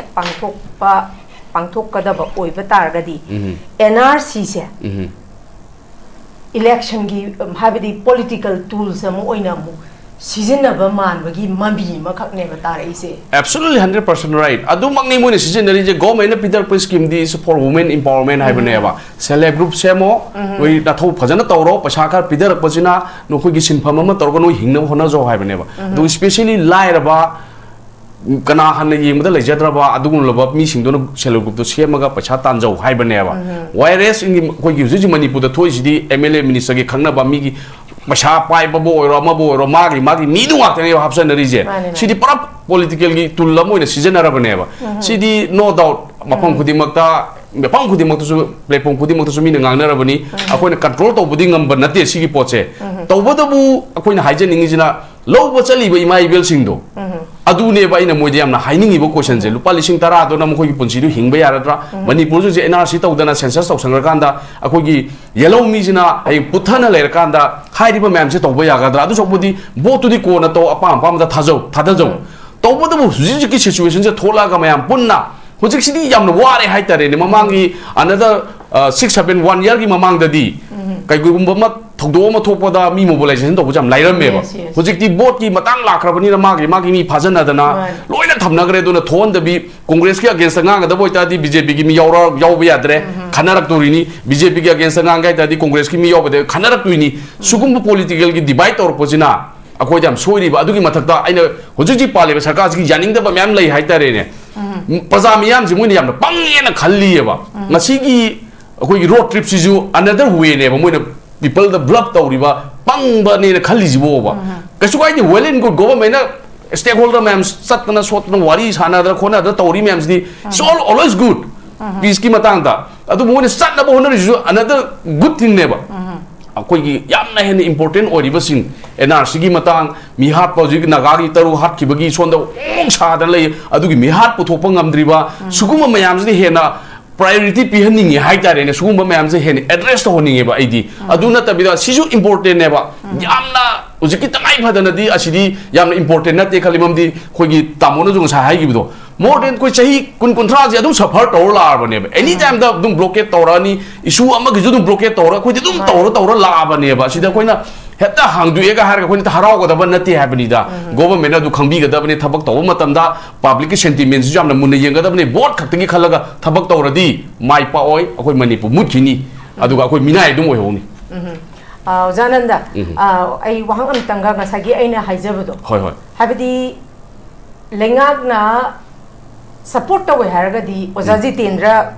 [SPEAKER 1] pangthok kadaba oiba targadi NRC se election gi habidi political tools amu oina mu sizinaba manbagi mambi makhakne batare ise
[SPEAKER 4] absolutely 100% right adu mangni mo ni sizinari je government na pidar point scheme di is for women empowerment haibane ba self group semo oi da thau phajana tawro paisa khar pidar pajina no khoi gi sinpham ma torgo no hingna hona jo haibane ba do especially laira ba kana hanna yemda lejadra ba adugun loba mi singdo no self group to semaga paisa tanjau haibane ba wires in khoi gi ji manipur da thoi jidi MLA minister gi khangna ba mi gi Masha pai babo oro mabo oro magi mi du ngak tene hapsan dari je sidi para political gi tulla mo ina season ara bane ba sidi no doubt mapam khudi makta ꯃꯐꯝ ꯈꯨꯗꯤꯡꯃꯛꯇꯁꯨ ꯄ꯭ꯂꯦꯠꯐꯣꯝ ꯈꯨꯗꯤꯡꯃꯛꯇꯁꯨ ꯃꯤꯅ ꯉꯥꯡꯅꯔꯕꯅꯤ ꯑꯩꯈꯣꯏꯅ ꯀꯟꯇ꯭ꯔꯣꯜ ꯇꯧꯕꯗꯤ ꯉꯝꯕ ꯅꯠꯇꯦ ꯁꯤꯒꯤ ꯄꯣꯠꯁꯦ ꯇꯧꯕꯗꯕꯨ ꯑꯩꯈꯣꯏꯅ ꯍꯥꯏꯖꯅꯤꯡꯉꯤꯁꯤꯅ ꯂꯧꯕ ꯆꯠꯂꯤꯕ ꯏꯃꯥ ꯏꯕꯦꯜꯁꯤꯡꯗꯣ ꯑꯗꯨꯅꯦꯕ ꯑꯩꯅ ꯃꯣꯏꯗ ꯌꯥꯝꯅ ꯍꯥꯏꯅꯤꯡꯉꯤꯕ ꯀꯣꯏꯁꯟꯁꯦ ꯂꯨꯄꯥ 10,000ꯗꯨꯅ ꯃꯈꯣꯏꯒꯤ ꯄꯨꯟꯁꯤꯗꯨ ꯍꯤꯡꯕ ꯌꯥꯔꯗ꯭ꯔꯥ ꯃꯅꯤꯄꯨꯔꯁꯨ NRC ꯇꯧꯗꯅ ꯁꯦꯟꯁꯁ ꯇꯧꯁꯟꯈ꯭ꯔꯀꯥꯟꯗ ꯑꯩꯈꯣꯏꯒꯤ ꯌꯦꯜꯍꯧ ꯃꯤꯁꯤꯅ ꯍꯌꯦꯡ ꯄꯨꯊꯅ ꯂꯩꯔꯀꯥꯟꯗ ꯍꯥꯏꯔꯤꯕ ꯃꯌꯥꯝꯁꯦ ꯇꯧꯕ ꯌꯥꯒꯗ꯭ꯔꯥ ꯑꯗꯨ ꯁꯛꯄꯨꯗꯤ ꯚꯣꯠꯇꯨꯗꯤ ꯀꯣꯟꯅ ꯇꯧ ꯑꯄꯥꯝ ꯑꯄꯥꯝꯕꯗ ꯊꯥꯗꯖꯧ ꯇꯧꯕꯗꯕꯨ ꯍꯧꯖꯤꯛꯀꯤ ꯁꯤꯆꯨꯋꯦꯁꯟꯁꯦ ꯊꯣꯛꯂꯛꯑꯒ ꯃꯌꯥꯝ ꯄꯨꯟꯅ ꯍꯧꯖꯤꯛꯁꯤꯗꯤ ꯌꯥꯝꯅ ꯋꯥꯔꯦ ꯍꯥꯏꯇꯥꯔꯦꯅꯦ ꯃꯃꯥꯡꯒꯤ ꯑꯅꯗꯔ 6-7-1 yearꯒꯤ ꯃꯃꯥꯡꯗꯗꯤ ꯀꯩꯒꯨꯝꯕ ꯑꯃ ꯊꯧꯗꯣꯛ ꯑꯃ ꯊꯣꯛꯄꯗ ꯃꯤ ꯃꯣꯕꯤꯂꯥꯏꯖꯦꯁꯟ ꯇꯧꯕꯁꯦ ꯌꯥꯝ ꯂꯩꯔꯝꯃꯦꯕ ꯍꯧꯖꯤꯛꯇꯤ ꯚꯣꯠꯀꯤ ꯃꯇꯥꯡ ꯂꯥꯛꯈ꯭ꯔꯕꯅꯤꯅ ꯃꯥꯒꯤ ꯃꯤ ꯐꯥꯖꯅꯗꯅ ꯂꯣꯏꯅ ꯊꯝꯅꯈ꯭ꯔꯦ ꯑꯗꯨꯅ ꯊꯣꯛꯍꯟꯗꯕꯤ ꯀꯣꯡꯒ꯭ꯔꯦꯁꯀꯤ ꯑꯒꯦꯟꯁꯇ ꯉꯥꯡꯒꯗꯕ ꯑꯣꯏꯇꯥꯔꯗꯤ BJPꯒꯤ ꯃꯤ ꯌꯥꯎꯕ ꯌꯥꯗ꯭ꯔꯦ ꯈꯟꯅꯔꯛꯇꯣꯔꯤꯅꯤ BJPꯒꯤ ꯑꯒꯦꯟꯁꯇ ꯉꯥꯡꯒꯦ ꯍꯥꯏꯇꯥꯔꯗꯤ ꯀꯣꯡꯒ꯭ꯔꯦꯁꯀꯤ ꯃꯤ ꯌꯥꯎꯕꯗ ꯈꯟꯅꯔꯛꯇꯣꯏꯅꯤ ꯁꯤꯒꯨꯝꯕ ꯄꯣꯂꯤꯇꯤꯀꯦꯜꯒꯤ ꯗꯤꯚꯥꯏꯠ ꯇꯧꯔꯛꯄꯁꯤꯅ ꯑꯩꯈꯣꯏꯗ ꯌꯥꯝ ꯁꯣꯏꯔꯤꯕ ꯑꯗꯨꯒꯤ ꯃꯊꯛꯇ ꯑꯩꯅ ꯍꯧꯖꯤꯛ ꯄꯥꯜꯂꯤꯕ ꯁꯔꯀꯥꯔꯁꯤꯒꯤ ꯌꯥꯅꯤꯡꯗꯕ ꯃꯌꯥꯝ ꯂꯩ ꯍꯥꯏꯇꯥꯔꯦꯅꯦ ꯄ꯭ꯔꯖꯥ ꯃꯤꯌꯥꯝꯁꯤ ꯃꯣꯏꯅ ꯌꯥꯝꯅ ꯄꯪꯉꯦꯅ ꯈꯜꯂꯤꯌꯦꯕ ꯉꯁꯤꯒꯤ ꯑꯩꯈꯣꯏꯒꯤ ꯔꯣꯗ ꯇ꯭ꯔꯤꯞꯁꯤꯁꯨ ꯑꯅꯗꯔ ꯋꯦꯅꯦꯕ ꯃꯣꯏꯅ ꯄꯤꯄꯜꯗ ꯕ꯭ꯂꯞ ꯇꯧꯔꯤꯕ ꯄꯪꯕꯅꯦꯅ ꯈꯜꯂꯤꯁꯤꯕꯣꯕ ꯀꯩꯁꯨ ꯀꯥꯏꯗꯦ ꯋꯦꯜ ꯑꯦꯟ ꯒꯨꯗ ꯒꯣꯚꯔꯟꯃꯦꯟꯠꯅ ꯁ꯭ꯇꯦꯛ ꯍꯣꯜꯗꯔ ꯃꯌꯥꯝ ꯆꯠꯇꯅ ꯁꯣꯠꯇꯅ ꯋꯥꯔꯤ ꯁꯥꯟꯅꯗꯅ ꯈꯣꯠꯅꯗꯅ ꯇꯧꯔꯤ ꯃꯌꯥꯝꯁꯤꯗꯤ ꯏꯠꯁ ꯑꯣꯜꯋꯦꯁ ꯒꯨꯗ ꯄꯤꯁꯀꯤ ꯃꯇꯥꯡꯗ ꯑꯗꯨꯕꯨ ꯃꯣꯏꯅ ꯆꯠꯅꯕ ꯍꯣꯠꯅꯔꯤꯁꯤꯁꯨ ꯑꯅꯗꯔ ꯒꯨꯗ ꯊꯤꯡꯅꯦꯕ ꯑꯩꯈꯣꯏꯒꯤ ꯌꯥꯝꯅ ꯍꯦꯟꯅ ꯏꯝꯄꯣꯔꯇꯦꯟ ꯑꯣꯏꯔꯤꯕꯁꯤꯡ NRCꯒꯤ ꯃꯇꯥꯡ ꯃꯤ ꯍꯥꯠꯄ ꯍꯧꯖꯤꯛ ꯅꯥꯒꯥꯒꯤ ꯇꯔꯨꯛ ꯍꯥꯠꯈꯤꯕꯒꯤ ꯁꯣꯟꯗ ꯁꯥꯗꯅ ꯂꯩ ꯑꯗꯨꯒꯤ ꯃꯤ ꯍꯥꯠ ꯄꯨꯊꯣꯛꯄ ꯉꯝꯗ꯭ꯔꯤꯕ ꯁꯤꯒꯨꯝꯕ ꯃꯌꯥꯝꯁꯤꯗꯤ ꯍꯦꯟꯅ ꯄ꯭ꯔꯥꯏꯌꯣꯔꯤꯇꯤ ꯄꯤꯍꯟꯅꯤꯡꯉꯤ ꯍꯥꯏꯇꯥꯔꯦꯅꯦ ꯁꯤꯒꯨꯝꯕ ꯃꯌꯥꯝꯁꯦ ꯍꯦꯟꯅ ꯑꯦꯗ꯭ꯔꯦꯁ ꯇꯧꯍꯟꯅꯤꯡꯉꯦꯕ ꯑꯩꯗꯤ ꯑꯗꯨ ꯅꯠꯇꯕꯤꯗ ꯁꯤꯁꯨ ꯏꯝꯄꯣꯔꯇꯦꯟꯅꯦꯕ ꯌꯥꯝꯅ ꯍꯧꯖꯤꯛꯀꯤ ꯇꯉꯥꯏ ꯐꯗꯅꯗꯤ ꯑꯁꯤꯗꯤ ꯌꯥꯝꯅ ꯏꯝꯄꯣꯔꯇꯦꯟ ꯅꯠꯇꯦ ꯈꯜꯂꯤ ꯃꯔꯝꯗꯤ ꯑꯩꯈꯣꯏꯒꯤ ꯇꯥꯃꯣꯅꯁꯨ ꯉꯁꯥꯏ ꯍꯥꯏꯈꯤꯕꯗꯣ ꯃꯣꯔ ꯗꯦꯟ ꯑꯩꯈꯣꯏ ꯆꯍꯤ 10-15ꯁꯦ ꯑꯗꯨꯝ ꯁꯐꯔ ꯇꯧꯔ ꯂꯥꯛꯑꯕꯅꯦꯕ ꯑꯦꯅꯤ ꯇꯥꯏꯝꯗ ꯑꯗꯨꯝ ꯕ꯭ꯂꯣꯀꯦꯠ ꯇꯧꯔꯛꯑꯅꯤ ꯏꯁꯨ ꯑꯃꯒꯤꯁꯨ ꯑꯗꯨꯝ ꯕ꯭ꯂꯣꯀꯦꯠ ꯇꯧꯔ ꯑꯩꯈꯣꯏꯗꯤ ꯑꯗꯨꯝ ꯇꯧꯔ ꯂꯥꯛꯑꯕꯅꯦꯕ ꯁꯤꯗ ꯑꯩꯈꯣꯏꯅ ꯍꯦꯛꯇ ꯍꯥꯡꯗꯣꯛꯑꯦꯒ ꯍꯥꯏꯔꯒ ꯑꯩꯈꯣꯏꯅ ꯍꯔꯥꯎꯒꯗꯕ ꯅꯠꯇꯦ ꯍꯥꯏꯕꯅꯤꯗ ꯒꯣꯚꯔꯟꯃꯦꯟꯠꯅ ꯑꯗꯨ ꯈꯪꯕꯤꯒꯗꯕꯅꯤ ꯊꯕꯛ ꯇꯧꯕ ꯃꯇꯝꯗ ꯄꯕ꯭ꯂꯤꯛꯀꯤ ꯁꯦꯟꯇꯤꯃꯦꯟꯠꯁꯤꯁꯨ ꯌꯥꯝꯅ ꯃꯨꯟꯅ ꯌꯦꯡꯒꯗꯕꯅꯤ ꯚꯣꯠ ꯈꯛꯇꯒꯤ ꯈꯜꯂꯒ ꯊꯕꯛ ꯇꯧꯔꯗꯤ ꯃꯥꯏ ꯄꯥꯛꯑꯣꯏ ꯑꯩꯈꯣꯏ ꯃꯅꯤꯄꯨꯔ ꯃꯨꯠꯈꯤꯅꯤ ꯑꯗꯨꯒ ꯑꯩꯈꯣꯏ ꯃꯤꯅꯥꯏ ꯑꯗꯨꯝ ꯑꯣꯏꯍꯧꯅꯤ
[SPEAKER 1] ꯑꯣꯖꯥꯅꯟꯗ ꯑꯩ ꯋꯥꯍꯪ ꯑꯃꯇꯪꯒ ꯉꯁꯥꯏꯒꯤ ꯑꯩꯅ ꯍꯥꯏꯖꯕꯗꯣ
[SPEAKER 4] ꯍꯣꯏ
[SPEAKER 1] ꯍꯥꯏꯕꯗꯤ ꯂꯩꯉꯥꯛꯅ ꯁꯄꯣꯔꯠ ꯇꯧꯋꯦ ꯍꯥꯏꯔꯒꯗꯤ ꯑꯣꯖꯥ ꯖꯤꯇꯦꯟꯗ꯭ꯔ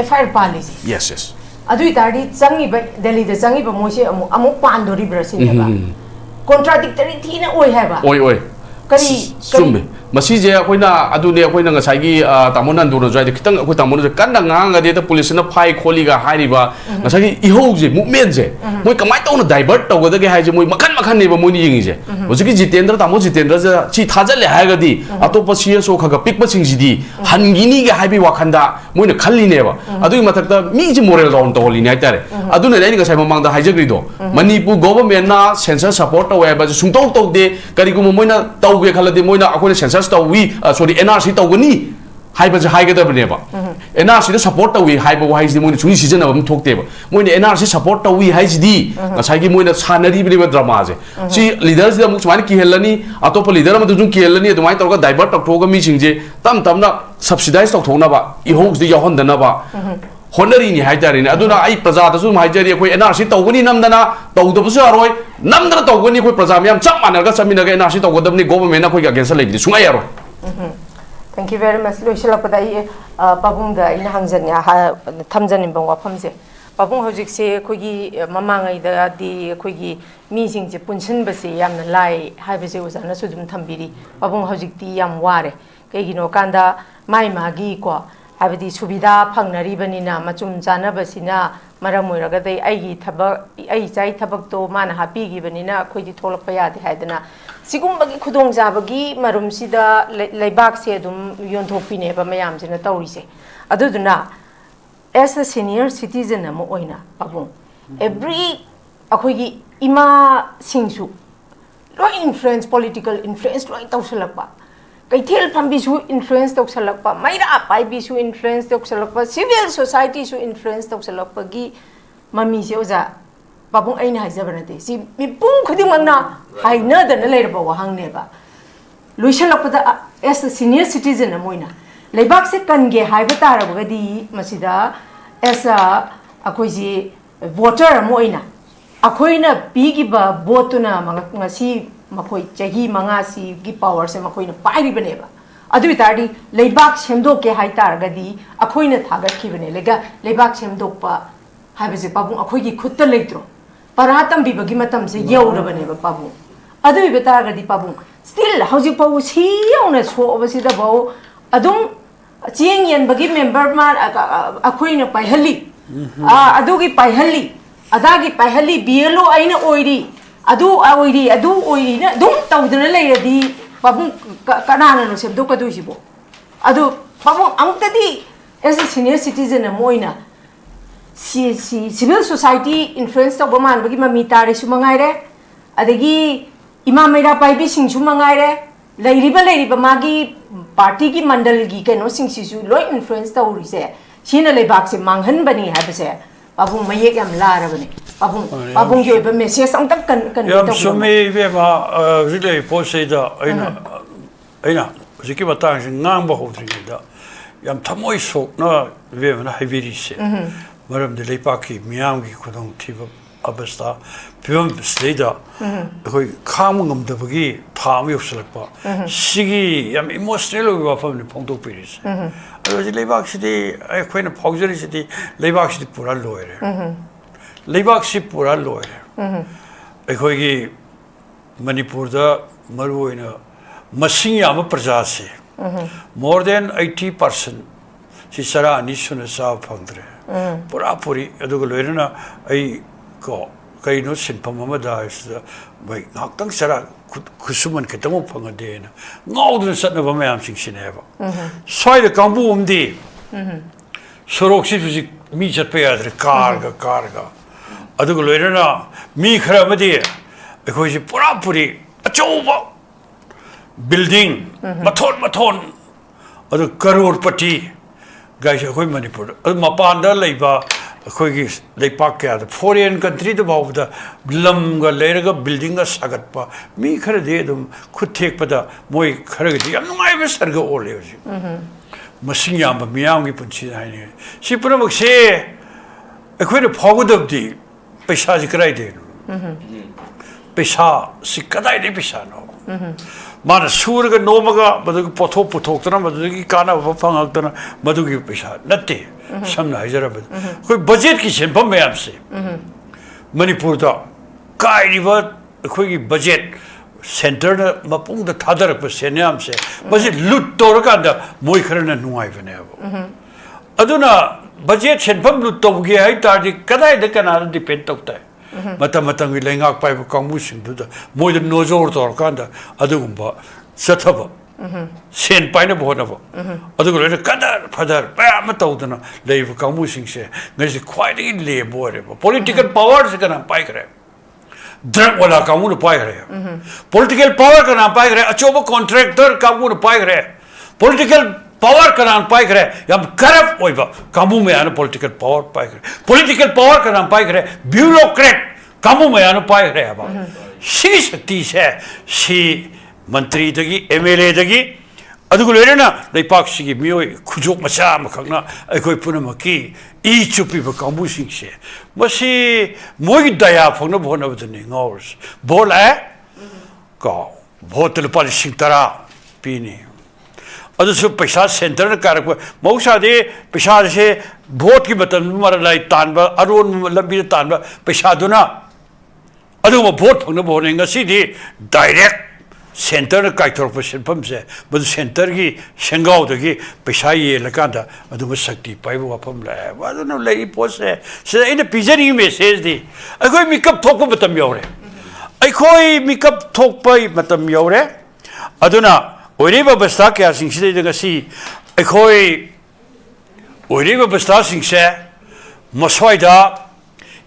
[SPEAKER 1] FIR ꯄꯥꯜꯂꯤꯁꯦ
[SPEAKER 4] ꯌꯦꯁ
[SPEAKER 1] ꯑꯗꯨ ꯑꯣꯏꯇꯥꯔꯗꯤ ꯆꯪꯉꯤꯕ ꯗꯦꯜꯂꯤꯗ ꯆꯪꯉꯤꯕ ꯃꯣꯏꯁꯦ ꯑꯃꯨꯛ ꯄꯥꯟꯗꯣꯔꯤꯕ꯭ꯔꯥ ꯁꯤꯅꯦꯕ ꯀꯣꯟꯇ꯭ꯔꯥꯗꯤꯛꯇꯔꯤ ꯊꯤꯅ ꯑꯣꯏ ꯍꯥꯏꯕ
[SPEAKER 4] ꯑꯣꯏ
[SPEAKER 1] ꯀꯔꯤ
[SPEAKER 4] ꯆꯨꯝꯃꯦ ꯃꯁꯤꯁꯦ ꯑꯩꯈꯣꯏꯅ ꯑꯗꯨꯅꯦ ꯑꯩꯈꯣꯏꯅ ꯉꯁꯥꯏꯒꯤ ꯇꯥꯃꯣ ꯅꯟꯗꯣꯅꯁꯨ ꯍꯥꯏꯗꯤ ꯈꯤꯇꯪ ꯑꯩꯈꯣꯏ ꯇꯥꯃꯣꯅꯁꯨ ꯀꯟꯅ ꯉꯥꯡꯉꯒꯗꯤ ꯍꯦꯛꯇ ꯄꯨꯂꯤꯁꯅ ꯐꯥꯏ ꯈꯣꯠꯂꯤꯒ ꯍꯥꯏꯔꯤꯕ ꯉꯁꯥꯏꯒꯤ ꯏꯍꯧꯁꯦ ꯃꯨꯚꯃꯦꯟꯠꯁꯦ ꯃꯣꯏ ꯀꯃꯥꯏꯅ ꯇꯧꯅ ꯗꯥꯏꯚꯔꯠ ꯇꯧꯒꯗꯒꯦ ꯍꯥꯏꯁꯦ ꯃꯣꯏ ꯃꯈꯟꯅꯦꯕ ꯃꯣꯏꯅ ꯌꯦꯡꯉꯤꯁꯦ ꯍꯧꯖꯤꯛꯀꯤ ꯇꯥꯃꯣ ꯖꯤꯇꯦꯟꯗ꯭ꯔꯁꯦ ꯁꯤ ꯊꯥꯖꯜꯂꯦ ꯍꯥꯏꯔꯒꯗꯤ ꯑꯇꯣꯞꯄ CSO ꯈꯒ ꯄꯤꯛꯄꯁꯤꯡꯁꯤꯗꯤ ꯍꯟꯈꯤꯅꯤꯒ ꯍꯥꯏꯕꯒꯤ ꯋꯥꯈꯟꯗ ꯃꯣꯏꯅ ꯈꯜꯂꯤꯅꯦꯕ ꯑꯗꯨꯒꯤ ꯃꯊꯛꯇ ꯃꯤꯁꯦ ꯃꯣꯔꯦꯜ ꯗꯥꯎꯟ ꯇꯧꯍꯜꯂꯤꯅꯦ ꯍꯥꯏꯇꯥꯔꯦ ꯑꯗꯨꯅꯅꯦ ꯑꯩꯅ ꯉꯁꯥꯏ ꯃꯃꯥꯡꯗ ꯍꯥꯏꯖꯈ꯭ꯔꯤꯗꯣ ꯃꯅꯤꯄꯨꯔ ꯒꯣꯚꯔꯟꯃꯦꯟꯠꯅ ꯁꯦꯟꯁꯁ ꯁꯄꯣꯔꯠ ꯇꯧꯋꯦ ꯍꯥꯏꯕꯁꯦ ꯁꯨꯡꯇꯧ ꯇꯧꯗꯦ ꯀꯔꯤꯒꯨꯝꯕ ꯃꯣꯏꯅ ꯇꯧꯒꯦ ꯈꯜꯂꯗꯤ ꯃꯣꯏꯅ ꯑꯩꯈꯣꯏꯅ ꯁꯦꯟꯁꯁ ꯇꯧꯋꯤ ꯁꯣꯔꯤ NRC ꯇꯧꯒꯅꯤ ꯍꯥꯏꯕꯁꯦ ꯍꯥꯏꯒꯗꯕꯅꯦꯕ NRCꯗ ꯁꯄꯣꯔꯠ ꯇꯧꯋꯤ ꯍꯥꯏꯕ ꯋꯥꯍꯩꯁꯤꯗꯤ ꯃꯣꯏꯅ ꯁꯨꯡ ꯁꯤꯖꯤꯟꯅꯕ ꯑꯃ ꯊꯣꯛꯇꯦꯕ ꯃꯣꯏꯅ NRC ꯁꯄꯣꯔꯠ ꯇꯧꯋꯤ ꯍꯥꯏꯁꯤꯗꯤ ꯉꯁꯥꯏꯒꯤ ꯃꯣꯏꯅ ꯁꯥꯟꯅꯔꯤꯕꯅꯦꯕ ꯗ꯭ꯔꯃꯥꯁꯦ ꯁꯤ ꯂꯤꯗꯔꯁꯤꯗ ꯑꯃꯨꯛ ꯁꯨꯃꯥꯏꯅ ꯀꯤꯍꯜꯂꯅꯤ ꯑꯇꯣꯞꯄ ꯂꯤꯗꯔ ꯑꯃꯗ ꯁꯨꯝ ꯀꯤꯍꯜꯂꯅꯤ ꯑꯗꯨꯃꯥꯏꯅ ꯇꯧꯔꯒ ꯗꯥꯏꯚꯔꯠ ꯇꯧꯊꯣꯛꯑꯒ ꯃꯤꯁꯤꯡꯁꯦ ꯇꯞꯅ ꯁꯕꯁꯤꯗꯥꯏꯁ ꯇꯧꯊꯣꯛꯅꯕ ꯏꯍꯧꯁꯤꯗ ꯌꯥꯎꯍꯟꯗꯅꯕ ꯍꯣꯠꯅꯔꯤꯅꯤ ꯍꯥꯏꯇꯥꯔꯦꯅꯦ ꯑꯗꯨꯅ ꯑꯩ ꯄ꯭ꯔꯖꯥꯗꯁꯨ ꯑꯗꯨꯝ ꯍꯥꯏꯖꯔꯤ ꯑꯩꯈꯣꯏ NRC ꯇꯧꯒꯅꯤ ꯅꯝꯗꯅ ꯇꯧꯗꯕꯁꯨ ꯌꯥꯔꯣꯏ ꯅꯝꯗꯅ ꯇꯧꯒꯅꯤ ꯑꯩꯈꯣꯏ ꯄ꯭ꯔꯖꯥ ꯃꯌꯥꯝ ꯆꯞ ꯃꯥꯟꯅꯔꯒ ꯆꯠꯃꯤꯟꯅꯒ NRC ꯇꯧꯒꯗꯕꯅꯤ ꯒꯣꯚꯔꯟꯃꯦꯟꯠꯅ ꯑꯩꯈꯣꯏꯒꯤ ꯑꯒꯦꯟꯁꯇ ꯂꯩꯕꯗꯤ ꯁꯨꯡꯌꯥ ꯌꯥꯔꯣꯏ
[SPEAKER 1] Thank you very much. Loisalakpada ai pabungda ina hangjani thamjanimba wafamse. Pabung hojikse khogi mamangai da di khogi meeting punsinbase yamna lai haibase ozana sudum thambiri. Pabung hojikti yam ware. Kaigino kanda mai magi ko habidi subida phangnari banina machum jana basina maram oiraga dai ai chai thabak to mana happy gi banina khoidi tholakpa yade haidana Sigumagi Kudong Zabagi, Marum Sida, Laibak Sedum, Yontopine, Mayam, and a Taurise. Aduduna, as a senior citizen, a Moina, Pabung. Every Akogi Ima Singsu, low influence, political influence, right Tausalapa. Kaitel Pambisu influence Tausalapa, Maida Pibisu influence Tausalapa, civil society su influence Tausalapagi, Mami Sioza. Pabung aina hajabanate si mipung khudimangna haina dana leirba wahangneba loisalakpada as a senior citizen amoina leibak se kange haiba tarabagadi masida as a akoiji voter amoina akoina pigiba votuna ngasi makoi chahi mangasi gi power se makoina pairibaneba adu bitari leibak semdoke haitaragadi akoina thagakhibane lega leibak semdokpa haibase pabung akoigi khutta leitro Paratam bibagi matam se yaurabane pabung. Adu betaragadi pabung. Still, how's you pau si on a so oversee the bow? Adum chieng yen bagi member ma akhui na paihali adugi paihali adagi paihali bielo aina oiri adu oiri na dum tawduna leiradi pabung kanana no sebdo kadu sibo adu pabung amtadi as a senior citizen amoina civil society influence to baman bagi mamita re sumangaire adagi ima mera paibi sing sumangaire leiriba magi party ki mandal gi keno sing sisu loi influence ta uri se china lebak se manghan bani ha se babung mayek yam lara bani babung yo ba message ang tak kan
[SPEAKER 3] yam sumi be ma rile po se da aina ziki batang sing ngang ba ho tri da yam thamoi sok na ve na haibiri se maram de lepaki miyam gi khudong thiba abasta pyom steda koi kham ngam da bagi tham yopsalak pa sigi yam emotional wa family phongtok piris ado ji lebak sidi ai khoina phogjari sidi lebak sidi pura loire lebak si pura loire ai khoi gi manipur da maruina masing yam praja se more than 80% si sara ani suna sa phangdre pura puri ado loire na ai ko kai no sinpam amada is bai ngakang sara khusuman ketamo phangade na ngaudun satna ba mayam sing sineba soi de kambu umdi sorok si mi chat pe adre karga adu loire na mi khara madi khoi si pura puri achouba building mathon adu crorepati gai khoi manipur adu mapanda leiba अखोगी लेपाक क्या फॉरेन कंट्री तो बावदा लमगा लेरगा बिल्डिंग सागत पा मी खर दे दम खुद थेक पदा मोय खर गदि याम नुंगाय बे सरग ओले होसि मसिंग याम मियाम की पुंछि हाइने सि पुरमक से अखोय फागुदबदि पैसा जि कराय दे पैसा सि कदाय दे पैसा नो माना सूरगा नोमगा बदग पोथो पुथोक्तना बदगी काना फंगक्तना मदुगी पैसा नत्ते samna hajarabad koi budget ki senpam mayam se manipur da kairiba khoi gi budget center na mapung da thadar pa senyam se budget lut tor ka da moi kharana nuai bane aduna budget senpam lut to gi hai tar di kadai da kana depend tokta matam gi lengak pai ba kangmu sing du da moi da nozor tor ka da adugumba sathaba sen paina bona bo adu ko le kadar fadar pa ma tawdana leiv kamu sing se ngasi khwai le bore political power se kana pai kare drug wala kamu no pai kare political power kana pai kare achoba contractor kamu no pai kare political power kana pai kare yam corrupt oiba kamu me ana political power pai kare political power kana pai kare bureaucrat kamu me ana pai kare ba si shakti se si मंत्री दगी एमएलए दगी अदुगु लेरेना लेपाक सिगी मियोय खुजोक मचा मखना अखोय पुनमकी ई चुपी ब कांबु सिंगसे मसी मोय दया फंगना भोना बदनी ngors बोला का भोतल पालिसिंग तरा पीनी अदुसु पैसा सेंटर न कारक मौसा दे पैसा से भोट की बतन मर लाई तानबा अरोन लंबी तानबा पैसा दुना अदु भोट फंगना भोने ngasi di डायरेक्ट सेंटर काइथोरप सेंफम से बद सेंटर की शेंगाव दगी पैसा ये लकांदा अदुम शक्ति पाइब वाफम लाए वादनो लई पोस से इन पिजरी मेसेज दी अखोय मिकअप थोक मतम यौरे अखोय मिकअप थोक पई मतम यौरे अदुना ओरेबा बस्ता क्या सिंगसे दगसी अखोय ओरेबा बस्ता सिंगसे मसवाइदा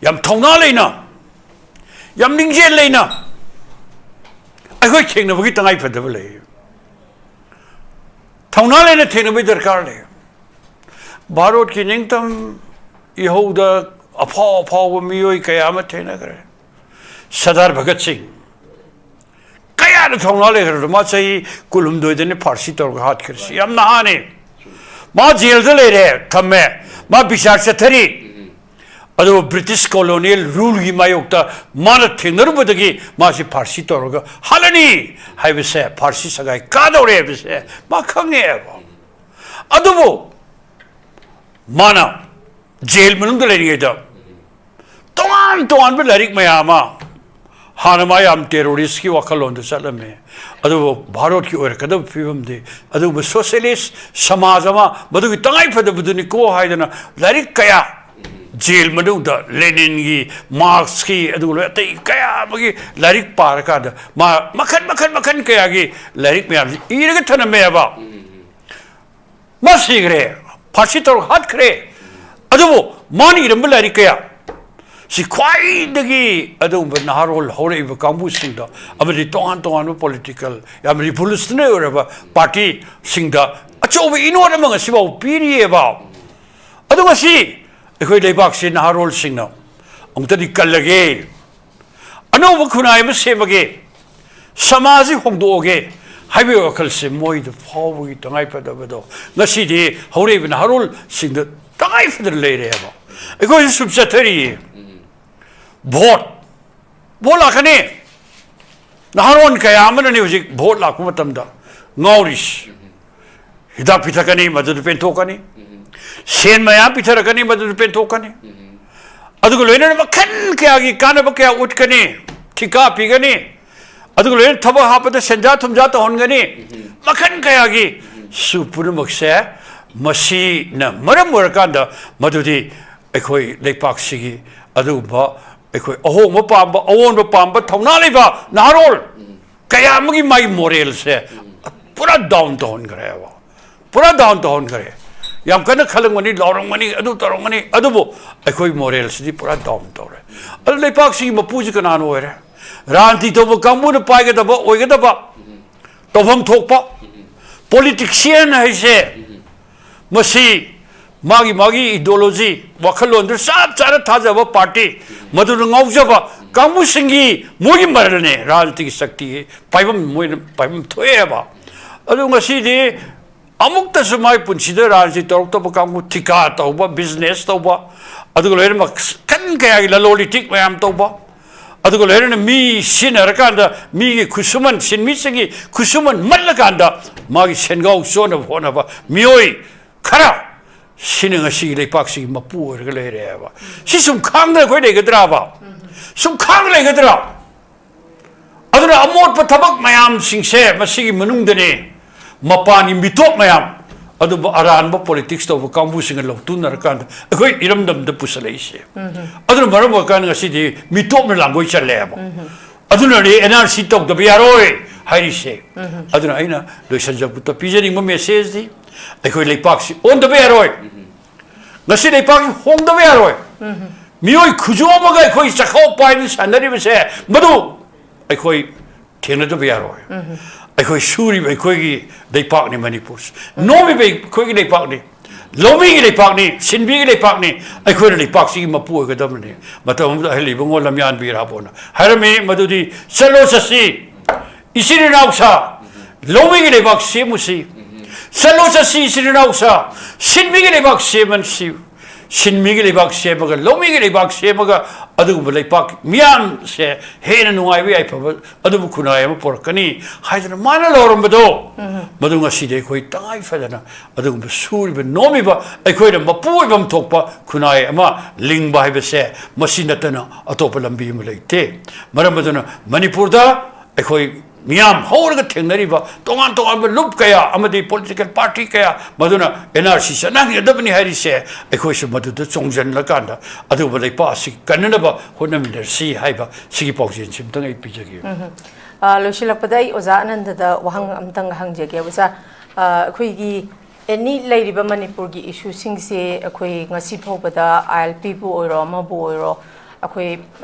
[SPEAKER 3] यम थौना लेना यम निंगजे लेना अखोय थेंगनबगी तंगाई फदब ले थौना लेना थेंगनबगी दरकार ले भारत की निंगतम इहोदा अफाव मियोय कयाम थेना करे सरदार भगत सिंह कया थौना ले मा सही कुलुम दोइदने फारसी तौर हाथ करसी यम नहाने मा जेल दे ले रे थमे मा बिचार चथरी अदो ब्रिटिश कॉलोनियल रूल की मायोक्ता मान थेंगनरुबदगी मासी फारसी तौरगा हालनी हाइबसे फारसी सगाई कादौरे बिसे मा खंगे अदुबो माना जेल मनुंग लेरिगेदा तोवान बे लारिक मयामा ꯍꯥꯟꯅ ꯃꯥ ꯌꯥꯝ ꯇꯦꯔꯣꯔꯤꯁꯀꯤ ꯋꯥꯈꯜꯂꯣꯟꯗ ꯆꯠꯂꯝꯃꯦ ꯑꯗꯨꯕꯨ ꯚꯥꯔꯠꯀꯤ ꯑꯣꯏꯔꯛꯀꯗꯕ ꯐꯤꯕꯝꯗꯤ ꯑꯗꯨꯒꯨꯝꯕ ꯁꯣꯁꯤꯌꯦꯂꯤꯁ ꯁꯃꯥꯖ ꯑꯃ ꯃꯗꯨꯒꯤ ꯇꯉꯥꯏꯐꯗꯕꯗꯨꯅꯤꯀꯣ ꯍꯥꯏꯗꯅ ꯂꯥꯏꯔꯤꯛ ꯀꯌꯥ ꯖꯦꯜ ꯃꯅꯨꯡꯗ ꯂꯦꯅꯤꯟꯒꯤ ꯃꯥꯔꯛꯁꯀꯤ ꯑꯗꯨꯒ ꯑꯇꯩ ꯀꯌꯥ ꯑꯃꯒꯤ ꯂꯥꯏꯔꯤꯛ ꯄꯥꯔꯀꯥꯟꯗ ꯃꯥ ꯃꯈꯟ ꯀꯌꯥꯒꯤ ꯂꯥꯏꯔꯤꯛ ꯃꯌꯥꯝꯁꯤ ꯏꯔꯒ ꯊꯅꯝꯃꯦꯕ ꯃꯥ ꯁꯤꯈ꯭ꯔꯦ ꯐꯥꯔꯁꯤ ꯇꯧꯔꯒ ꯍꯥꯠꯈ꯭ꯔꯦ ꯑꯗꯨꯕꯨ ꯃꯥꯅ 이름ꯕ ꯂꯥꯏꯔꯤꯛ ꯀꯌꯥ ꯁꯤ ꯈ꯭ꯋꯥꯏꯗꯒꯤ ꯑꯗꯨꯒꯨꯝꯕ ꯅꯍꯥꯔꯣꯜ ꯍꯧꯔꯛꯏꯕ ꯀꯥꯡꯕꯨꯁꯤꯡꯗ ꯑꯃꯗꯤ ꯇꯣꯉꯥꯟꯕ ꯄꯣꯂꯤꯇꯤꯀꯦꯜ ꯌꯥꯝ ꯔꯤꯚꯣꯂꯨꯁꯅꯔꯤ ꯑꯣꯏꯔꯕ ꯄꯥꯔꯇꯤꯁꯤꯡꯗ ꯑꯆꯧꯕ ꯏꯅꯣꯠ ꯑꯃ ꯉꯁꯤꯐꯥꯎ ꯄꯤꯔꯤꯌꯦꯕ ꯑꯗꯨ ꯉꯁꯤ ꯑꯩꯈꯣꯏ ꯂꯩꯕꯥꯛꯁꯤ ꯅꯍꯥꯔꯣꯜꯁꯤꯡꯅ ꯑꯃꯨꯛꯇꯗꯤ ꯀꯜꯂꯒꯦ ꯑꯅꯧꯕ ꯈꯨꯟꯅꯥꯏ ꯑꯃ ꯁꯦꯝꯃꯒꯦ ꯁꯃꯥꯖꯁꯤ ꯍꯣꯡꯗꯣꯛꯑꯒꯦ ꯍꯥꯏꯕꯒꯤ ꯋꯥꯈꯜꯁꯦ ꯃꯣꯏꯗ ꯐꯥꯎꯕꯒꯤ ꯇꯉꯥꯏꯐꯗꯕꯗꯣ ꯉꯁꯤꯗꯤ ꯍꯧꯔꯛꯏꯕ ꯅꯍꯥꯔꯣꯜꯁꯤꯡꯗ ꯇꯉꯥꯏꯐꯗꯅ ꯂꯩꯔꯦꯕ ꯑꯩꯈꯣꯏꯁꯨ ꯁꯨꯝ ꯆꯠꯊꯔꯤꯌꯦ ꯚꯣꯠ ꯂꯥꯛꯀꯅꯤ ꯅꯍꯥꯔꯣꯟ kaya ꯑꯃꯅꯅꯤ ꯍꯧꯖꯤꯛ ꯚꯣꯠ ꯂꯥꯛꯄ ꯃꯇꯝꯗ ꯉꯥꯎꯔꯤꯁꯤ ꯍꯤꯗꯥꯛ ꯄꯤꯊꯛꯀꯅꯤ ꯃꯗꯨꯗ ꯄꯦꯟꯊꯣꯛꯀꯅꯤ ꯁꯦꯟ ꯃꯌꯥꯝ ꯄꯤꯊꯔꯛꯀꯅꯤ ꯃꯗꯨꯗ ꯄꯦꯟꯊꯣꯛꯀꯅꯤ ꯑꯗꯨꯒ ꯂꯣꯏꯅꯅ ꯃꯈꯟ ꯀꯌꯥꯒꯤ ꯀꯥꯟꯅꯕ ꯀꯌꯥ ꯎꯠꯀꯅꯤ ꯊꯤꯀꯥ ꯄꯤꯒꯅꯤ ꯑꯗꯨꯒ ꯂꯣꯏꯅ ꯊꯕꯛ ꯍꯥꯞꯄꯗ ꯁꯦꯟꯖꯥ ꯊꯨꯝꯖꯥ ꯇꯧꯍꯟꯒꯅꯤ ꯃꯈꯟ ꯀꯌꯥꯒꯤ ꯁꯨ ꯄꯨꯝꯅꯃꯛꯁꯦ ꯃꯁꯤꯅ ꯃꯔꯝ ꯑꯣꯏꯔꯀꯥꯟꯗ ꯃꯗꯨꯗꯤ ꯑꯩꯈꯣꯏ ꯂꯩꯄꯥꯛꯁꯤꯒꯤ ꯑꯗꯨꯒꯨꯝꯕ ꯑꯩꯈꯣꯏ ꯑꯍꯣꯡꯕ ꯄꯥꯝꯕ ꯑꯑꯣꯟꯕ ꯄꯥꯝꯕ ꯊꯧꯅꯥ ꯂꯩꯕ ꯅꯍꯥꯔꯣꯜ ꯀꯌꯥ ꯑꯃꯒꯤ ꯃꯥꯒꯤ ꯃꯣꯔꯦꯜꯁꯦ ꯄꯨꯔꯥ ꯗꯥꯎꯟ ꯇꯧꯍꯟꯈ꯭ꯔꯦꯕ ꯄꯨꯔꯥ ꯗꯥꯎꯟ ꯇꯧꯍꯟꯈ꯭ꯔꯦ ꯌꯥꯝ ꯀꯟꯅ ꯈꯜꯂꯝꯒꯅꯤ ꯂꯥꯎꯔꯝꯒꯅꯤ ꯑꯗꯨ ꯇꯧꯔꯝꯒꯅꯤ ꯑꯗꯨꯕꯨ ꯑꯩꯈꯣꯏ ꯃꯣꯔꯦꯜꯁꯤꯗꯤ ꯄꯨꯔꯥ ꯗꯥꯎꯟ ꯇꯧꯔꯦ ꯑꯗꯨ ꯂꯩꯄꯥꯛꯁꯤꯒꯤ ꯃꯄꯨꯁꯤ ꯀꯅꯥꯅ ꯑꯣꯏꯔꯦ ꯔꯥꯖꯅꯤꯇꯤ ꯇꯧꯕ ꯀꯥꯡꯕꯨꯅ ꯄꯥꯏꯒꯗꯕ ꯑꯣꯏꯒꯗꯕ ꯇꯧꯐꯝ ꯊꯣꯛꯄ ꯄꯣꯂꯤꯇꯤꯛꯁꯤꯌꯟ ꯍꯥꯏꯁꯦ ꯃꯁꯤ ꯃꯥꯒꯤ ꯏꯗꯤꯑꯣꯂꯣꯖꯤ ꯋꯥꯈꯜꯂꯣꯟꯗ ꯆꯞ ꯆꯥꯅ ꯊꯥꯖꯕ ꯄꯥꯔꯇꯤ ꯃꯗꯨꯅ ꯉꯥꯎꯖꯕ ꯀꯥꯡꯕꯨꯁꯤꯡꯒꯤ ꯃꯣꯏꯒꯤ ꯃꯔꯜꯅꯦ ꯔꯥꯖꯅꯤꯇꯤꯒꯤ ꯁꯛꯇꯤ ꯃꯣꯏꯅ ꯄꯥꯏꯐꯝ ꯊꯣꯛꯑꯦꯕ ꯑꯗꯨ ꯉꯁꯤꯗꯤ ꯑꯃꯨꯛꯇꯁꯨ ꯃꯥꯒꯤ ꯄꯨꯟꯁꯤꯗ ꯔꯥꯖꯅꯤꯇꯤ ꯇꯧꯔꯛꯇꯕ ꯀꯥꯡꯕꯨ ꯊꯤꯀꯥ ꯇꯧꯕ ꯕꯤꯖꯤꯅꯦꯁ ꯇꯧꯕ ꯑꯗꯨꯒ ꯂꯣꯏꯅꯃꯛ ꯀꯟ ꯀꯌꯥꯒꯤ ꯂꯂꯣꯟ ꯏꯇꯤꯛ ꯃꯌꯥꯝ ꯇꯧꯕ ꯑꯗꯨꯒ ꯂꯣꯏꯅꯅ ꯃꯤ ꯁꯤꯖꯤꯟꯅꯔꯀꯥꯟꯗ ꯃꯤꯒꯤ ꯈꯨꯠꯁꯨꯃꯟ ꯁꯤꯟꯃꯤꯁꯤꯡꯒꯤ ꯈꯨꯠꯁꯨꯃꯟ ꯃꯠꯂꯀꯥꯟꯗ ꯃꯥꯒꯤ ꯁꯦꯟꯒꯥꯎ ꯆꯣꯟꯅꯕ ꯍꯣꯠꯅꯕ ꯃꯤꯑꯣꯏ ꯈꯔ ꯁꯤꯅ ꯉꯁꯤꯒꯤ ꯂꯩꯄꯥꯛꯁꯤꯒꯤ ꯃꯄꯨ ꯑꯣꯏꯔꯒ ꯂꯩꯔꯦꯕ ꯁꯤ ꯁꯨꯝ ꯈꯥꯡꯗꯅ ꯑꯩꯈꯣꯏ ꯂꯩꯒꯗ꯭ꯔꯥꯕ ꯁꯨꯝ ꯈꯥꯡ ꯂꯩꯒꯗ꯭ꯔꯥ ꯑꯗꯨꯅ ꯑꯃꯣꯠꯄ ꯊꯕꯛ ꯃꯌꯥꯝꯁꯤꯡꯁꯦ ꯃꯁꯤꯒꯤ ꯃꯅꯨꯡꯗꯅꯦ ꯃꯄꯥꯟꯒꯤ ꯃꯤꯇꯣꯞ ꯃꯌꯥꯝ ꯑꯗꯨꯕꯨ ꯑꯔꯥꯟꯕ ꯄꯣꯂꯤꯇꯤꯛꯁ ꯇꯧꯕ ꯀꯥꯡꯕꯨꯁꯤꯡꯒ ꯂꯧꯇꯨꯅꯔꯀꯥꯟꯗ ꯑꯩꯈꯣꯏ ꯏꯔꯝꯗꯝꯗ ꯄꯨꯁꯜꯂꯛꯏꯁꯦ ꯑꯗꯨꯅ ꯃꯔꯝ ꯑꯣꯏꯔꯀꯥꯟꯗ ꯉꯁꯤꯗꯤ ꯃꯤꯇꯣꯞꯅ ꯂꯥꯡꯒꯣꯏ ꯆꯜꯂꯦꯕ ꯑꯗꯨꯅꯅꯤ NRC ꯇꯧꯗꯕ ꯌꯥꯔꯣꯏ ꯍꯥꯏꯔꯤꯁꯦ ꯑꯗꯨꯅ ꯑꯩꯅ ꯂꯣꯏꯁꯟꯖꯕꯗ ꯄꯤꯖꯅꯤꯡꯕ ꯃꯦꯁꯦꯖꯗꯤ ꯑꯩꯈꯣꯏ ꯂꯩꯄꯥꯛꯁꯤ ꯑꯣꯟꯗꯕ ꯌꯥꯔꯣꯏ ꯉꯁꯤ ꯂꯩꯄꯥꯛꯁꯤ ꯍꯣꯡꯗꯕ ꯌꯥꯔꯣꯏ ꯃꯤꯑꯣꯏ ꯈꯨꯖꯣꯛꯑꯃꯒ ꯑꯩꯈꯣꯏ ꯆꯥꯛꯈꯥꯎ ꯄꯥꯏꯗꯨꯅ ꯁꯥꯟꯅꯔꯤꯕꯁꯦ ꯃꯗꯨ ꯑꯩꯈꯣꯏ ꯊꯦꯡꯅꯗꯕ ꯌꯥꯔꯣꯏ ꯑꯩꯈꯣꯏ ꯁꯨꯔꯤꯕ ꯑꯩꯈꯣꯏꯒꯤ ꯂꯩꯄꯥꯛꯅꯤ ꯃꯅꯤꯄꯨꯔꯁꯤ ꯅꯣꯝꯃꯤꯕ ꯑꯩꯈꯣꯏꯒꯤ ꯂꯩꯄꯥꯛꯅꯤ ꯂꯧꯃꯤꯒꯤ ꯂꯩꯄꯥꯛꯅꯤ ꯁꯤꯟꯕꯤꯒꯤ ꯂꯩꯄꯥꯛꯅꯤ ꯑꯩꯈꯣꯏꯅ ꯂꯩꯄꯥꯛꯁꯤꯒꯤ ꯃꯄꯨ ꯑꯣꯏꯒꯗꯕꯅꯤ ꯃꯇꯝ ꯑꯃꯗ ꯑꯍꯜ ꯏꯕꯨꯡꯉꯣ ꯂꯝꯌꯥꯟ ꯕꯤꯔꯥꯕꯣꯅ ꯍꯥꯏꯔꯝꯃꯤ ꯃꯗꯨꯗꯤ ꯆꯠꯂꯣ ꯆꯠꯁꯤ ꯏꯆꯤꯟ ꯏꯅꯥꯎꯁꯥ ꯂꯧꯃꯤꯒꯤ ꯂꯩꯄꯥꯛ ꯁꯦꯝꯃꯨꯁꯤ ꯆꯠꯂꯣ ꯆꯠꯁꯤ ꯏꯆꯤꯟ ꯏꯅꯥꯎꯁꯥ ꯁꯤꯟꯕꯤꯒꯤ ꯂꯩꯄꯥꯛ ꯁꯦꯝꯃꯟꯁꯤ ꯁꯤꯟꯃꯤꯒꯤ ꯂꯩꯄꯥꯛ ꯁꯦꯝꯃꯒ ꯂꯧꯃꯤꯒꯤ ꯂꯩꯄꯥꯛ ꯁꯦꯝꯃꯒ ꯑꯗꯨꯒꯨꯝꯕ ꯂꯩꯄꯥꯛ ꯃꯤꯌꯥꯝꯁꯦ ꯍꯦꯟꯅ ꯅꯨꯡꯉꯥꯏꯕ ꯌꯥꯏꯐꯕ ꯑꯗꯨꯕꯨ ꯈꯨꯟꯅꯥꯏ ꯑꯃ ꯄꯨꯔꯛꯀꯅꯤ ꯍꯥꯏꯗꯅ ꯃꯥꯅ ꯂꯧꯔꯝꯕꯗꯣ ꯃꯗꯨ ꯉꯁꯤꯗꯤ ꯑꯩꯈꯣꯏ ꯇꯉꯥꯏ ꯐꯗꯅ ꯑꯗꯨꯒꯨꯝꯕ ꯁꯨꯔꯤꯕ ꯅꯣꯝꯃꯤꯕ ꯑꯩꯈꯣꯏꯅ ꯃꯄꯨ ꯑꯣꯏꯐꯝ ꯊꯣꯛꯄ ꯈꯨꯟꯅꯥꯏ ꯑꯃ ꯂꯤꯡꯕ ꯍꯥꯏꯕꯁꯦ ꯃꯁꯤ ꯅꯠꯇꯅ ꯑꯇꯣꯞꯄ ꯂꯝꯕꯤ ꯑꯃ ꯂꯩꯇꯦ ꯃꯔꯝ ꯑꯗꯨꯅ ꯃꯅꯤꯄꯨꯔꯗ ꯑꯩꯈꯣꯏ ꯃꯤꯌꯥꯝ ꯍꯧꯔꯒ ꯊꯦꯡꯅꯔꯤꯕ ꯇꯣꯉꯥꯟ ꯇꯣꯉꯥꯟꯕ ꯂꯨꯞ ꯀꯌꯥ ꯑꯃꯗꯤ ꯄꯣꯂꯤꯇꯤꯀꯦꯜ ꯄꯥꯔꯇꯤ ꯀꯌꯥ ꯃꯗꯨꯅ NRC ꯆꯠꯅꯍꯟꯒꯗꯕꯅꯤ ꯍꯥꯏꯔꯤꯁꯦ ꯑꯩꯈꯣꯏꯁꯨ ꯃꯗꯨꯗ ꯆꯣꯡꯁꯤꯜꯂꯀꯥꯟꯗ ꯑꯗꯨꯒꯨꯝꯕ ꯂꯩꯄꯥꯛ ꯑꯁꯤ ꯀꯟꯅꯅꯕ ꯍꯣꯠꯅꯃꯤꯟꯅꯔꯁꯤ ꯍꯥꯏꯕ ꯁꯤꯒꯤ ꯄꯥꯎꯖꯦꯜꯁꯤ ꯑꯃꯇꯪ ꯑꯩ ꯄꯤꯖꯒꯦ
[SPEAKER 1] ꯂꯣꯏꯁꯤꯜꯂꯛꯄꯗ ꯑꯩ ꯑꯣꯖꯥ ꯑꯅꯟꯗꯗ ꯋꯥꯍꯪ ꯑꯃꯇꯪ ꯍꯪꯖꯒꯦ ꯑꯣꯖꯥ ꯑꯩꯈꯣꯏꯒꯤ ꯑꯦꯅꯤ ꯂꯩꯔꯤꯕ ꯃꯅꯤꯄꯨꯔꯒꯤ ꯏꯁꯨꯁꯤꯡꯁꯦ ꯑꯩꯈꯣꯏ ꯉꯁꯤ ꯐꯥꯎꯕꯗ ILPꯕꯨ ꯑꯣꯏꯔꯣ ꯑꯃꯕꯨ ꯑꯣꯏꯔꯣ ꯑꯩꯈꯣꯏ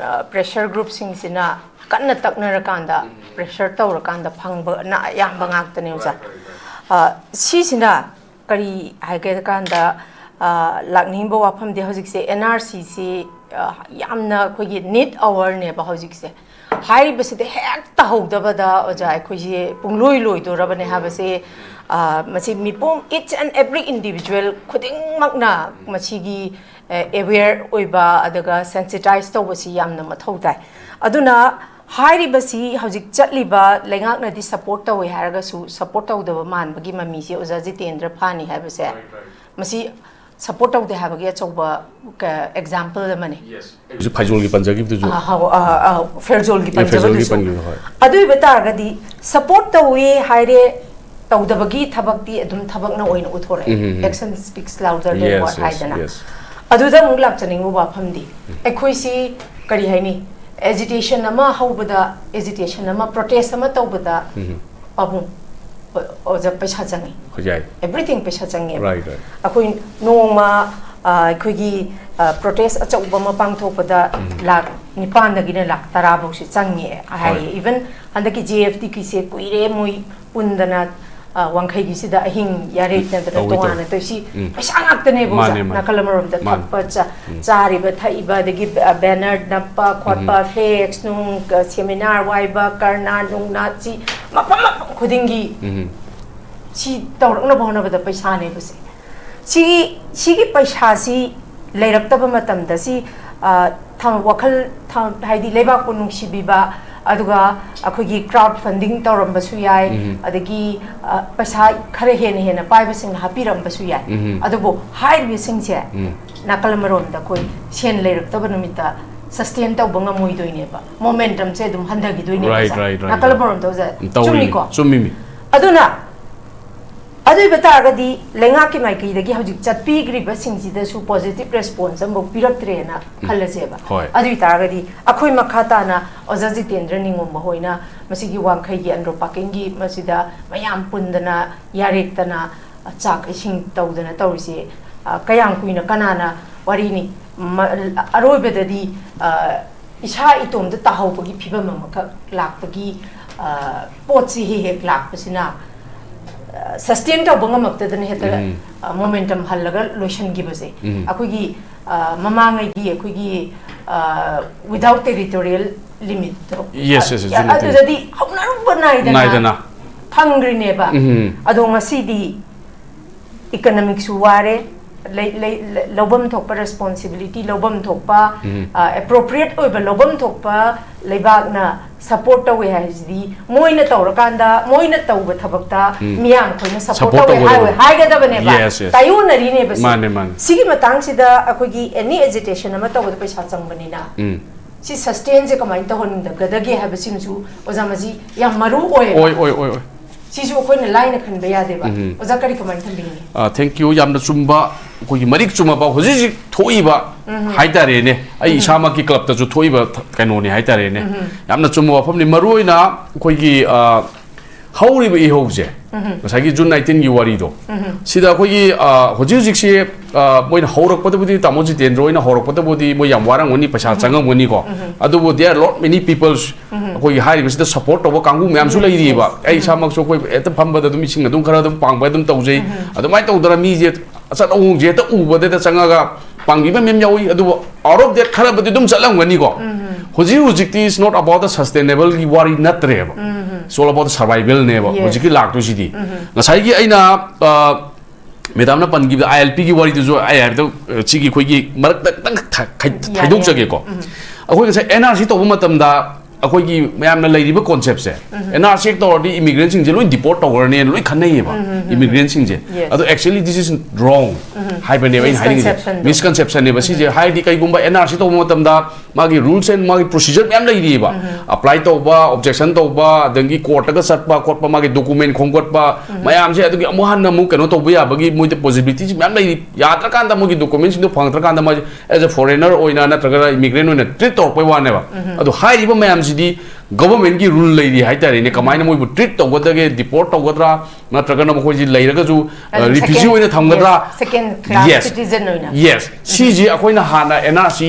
[SPEAKER 1] ꯄ꯭ꯔꯦꯁꯔ ꯒ꯭ꯔꯨꯞꯁꯤꯡꯁꯤꯅ ꯀꯟꯅ ꯇꯛꯅꯔꯀꯥꯟꯗ ꯄ꯭ꯔꯦꯁꯔ ꯇꯧꯔꯀꯥꯟꯗ ꯐꯪꯕꯅ ꯑꯌꯥꯝꯕ ꯉꯥꯛꯇꯅꯦ ꯑꯣꯖꯥ ꯁꯤꯁꯤꯅ ꯀꯔꯤ ꯍꯥꯏꯒꯦ ꯀꯥꯟꯗ ꯂꯥꯛꯅꯤꯡꯕ ꯋꯥꯐꯝꯗꯤ ꯍꯧꯖꯤꯛꯁꯦ NRCꯁꯤ ꯌꯥꯝꯅ ꯑꯩꯈꯣꯏꯒꯤ ꯅꯤꯠ ꯑꯋꯔꯅꯦꯕ ꯍꯧꯖꯤꯛꯁꯦ ꯍꯥꯏꯔꯤꯕꯁꯤꯗ ꯍꯦꯛ ꯇꯧꯍꯧꯗꯕꯗ ꯑꯣꯖꯥ ꯑꯩꯈꯣꯏꯁꯦ ꯄꯨꯡꯂꯣꯏ ꯂꯣꯏꯗꯣꯔꯕꯅꯦ ꯍꯥꯏꯕꯁꯦ ꯃꯁꯤ ꯃꯤꯄꯨꯝ ꯏꯆ ꯑꯦꯟ ꯑꯦꯕ꯭ꯔꯤ ꯏꯟꯗꯤꯕꯤꯖꯨꯋꯦꯜ ꯈꯨꯗꯤꯡꯃꯛꯅ ꯃꯁꯤꯒꯤ ꯑꯦꯋꯦꯌꯔ ꯑꯣꯏꯕ ꯑꯗꯨꯒ ꯁꯦꯟꯁꯤꯇꯥꯏꯖ ꯇꯧꯕꯁꯤ ꯌꯥꯝꯅ ꯃꯊꯧ ꯇꯥꯏ ꯑꯗꯨꯅ ꯍꯥꯏꯔꯤꯕꯁꯤ ꯍꯧꯖꯤꯛ ꯆꯠꯂꯤꯕ ꯂꯩꯉꯥꯛꯅꯗꯤ ꯁꯄꯣꯔꯠ ꯇꯧꯋꯦ ꯍꯥꯏꯔꯒꯁꯨ ꯁꯄꯣꯔꯠ ꯇꯧꯗꯕ ꯃꯥꯟꯕꯒꯤ ꯃꯃꯤꯁꯦ ꯑꯣꯖꯥ ꯖꯤꯇꯦꯟꯗ꯭ꯔ ꯐꯥꯅꯤ ꯍꯥꯏꯕꯁꯦ ꯃꯁꯤ support tawde habagi achauba example amani
[SPEAKER 4] Yes Faizol gi panjagi tu jo
[SPEAKER 1] Faizol gi
[SPEAKER 4] Faizol gi
[SPEAKER 1] panjagi
[SPEAKER 4] panjagi
[SPEAKER 1] adui betargadi support tawi haire tawdabagi thabakti adum thabakna oina uthore action speaks louder than what haidana aduda mulak chaning mu ba phamdi ekhoi si kari haini agitation ama haubada agitation ama protest ama tawbada pabu oja paisa changi
[SPEAKER 4] khojai
[SPEAKER 1] everything paisa changi
[SPEAKER 4] right
[SPEAKER 1] akhoi noma akhoi gi protest achauba ma pangthokpada lak nipan dagina lak tarabok si changi ai even handaki JFT ki se kuire moi pundana wangkhai gi sida ahing yare tendra toana to si paisa ngaktane bo nakalamorom da thappa chari ba thaiba dagi banner nappa khotpa flex nung seminar waiba karna nung nachi mapam khudingi si tawrangna bhona bada paisa ne base si gi paisa si leirakta ba matam da si tham wakhal tham haidi lebak punung sibiba aduga akhogi crowd funding tawramba su yai adagi paisa khare hena paiba sing hapiramba su yai adubo high sing che nakalamarom da koi sen leirakta ba numita sustain taw banga moi doine ba momentum se dum handagi doine
[SPEAKER 4] right
[SPEAKER 1] nakalamarom da ja chumi ko
[SPEAKER 4] chumi
[SPEAKER 1] aduna adui betagadi lenga ki maiki dagi hojik chatpi griba singji su positive response ambo piraktre na khalajeba adui taragadi akhoi makhata na ojaji tendra ningom hoina masigi wangkhai gi andro parking gi masida mayam pundana yarektana chak ising tawdana tawrise kayang kuina kanana warini aroibedadi isha itom da tahawpagi phibam amaka lakpagi potsi he lakpasina sustain to banga makta dane heta momentum halaga lotion gi base akogi mamangai gi akogi without territorial limit
[SPEAKER 4] yes
[SPEAKER 1] adudi haunaru banai dana phangri neba ado ngasi di economic su ware lobam thokpa responsibility lobam thokpa appropriate oiba lobam thokpa leibak na support tawe haisdi moina tawrakanda moina tawba thabakta miyam khoina support tawe haigada bane ba tayunari ne basi sigi matang sida akogi any agitation ama tawda paisa changbani na si sustain je kamai tahon da gadage habasim su ozamaji yam maru oi sisu khoina line khanba yade ba oza kari kamai thambini
[SPEAKER 4] thank you yamna chumba kogi marik chuma ba hoji thoiba haitare ne ai isama ki club ta ju thoiba kaino ni haitare ne yamna chuma wafam ni maroina kogi hauri ba ihobje sagi june 19 gi wari do sida kogi hoji jiksi moina haurak pada budi tamoji dendroina haurak pada budi mo yam warang oni paisa changam oni ko adu bo there are lot many people kogi hari bisida support to kangu myam su lai ri ba ai samak so koi eta phamba da dum sing adum khara dum pangba dum taujei adu mai taudara mi je asat ong je ta uba de ta changaga pangbi ba mem yawi adu out of that khara budi dum chalang gani ko hoji hojikti is not about the sustainable gi wari natre ba it's all about survival ne ba hojiki lak to sidi ngasai gi aina Madam na pangi ILP gi wari jo ai har to chigi khoi gi marak tang thaidok jage ko akhoi ga NRC to matam da akhoi gi mayam na leiriba concept se NRC to di immigrant sing je loi deport to ne loi khanai ba immigrant sing je ado actually this is wrong haibane in hiding misconception ne ba si je hai di kai gumba NRC to matam da magi rules and magi procedure mayam leiri ba apply to ba objection to ba dangi court ga sat ba court pa magi document khonggot ba mayam je adu gi amohan na mu kano to ba bagi moi the possibility mayam leiri yatra kan da mogi document sing do phangtra kan da ma as a foreigner oina na traga immigrant oina treat to pa wa ne ba adu hai ri ba mayam di government ki rule leiri haitare ne kamaina moi bu treat to godage deport to godra na traga na mo ji leiraga ju refugee oina thamgadra
[SPEAKER 1] second class citizen oina
[SPEAKER 4] yes si ji akoina hana NRC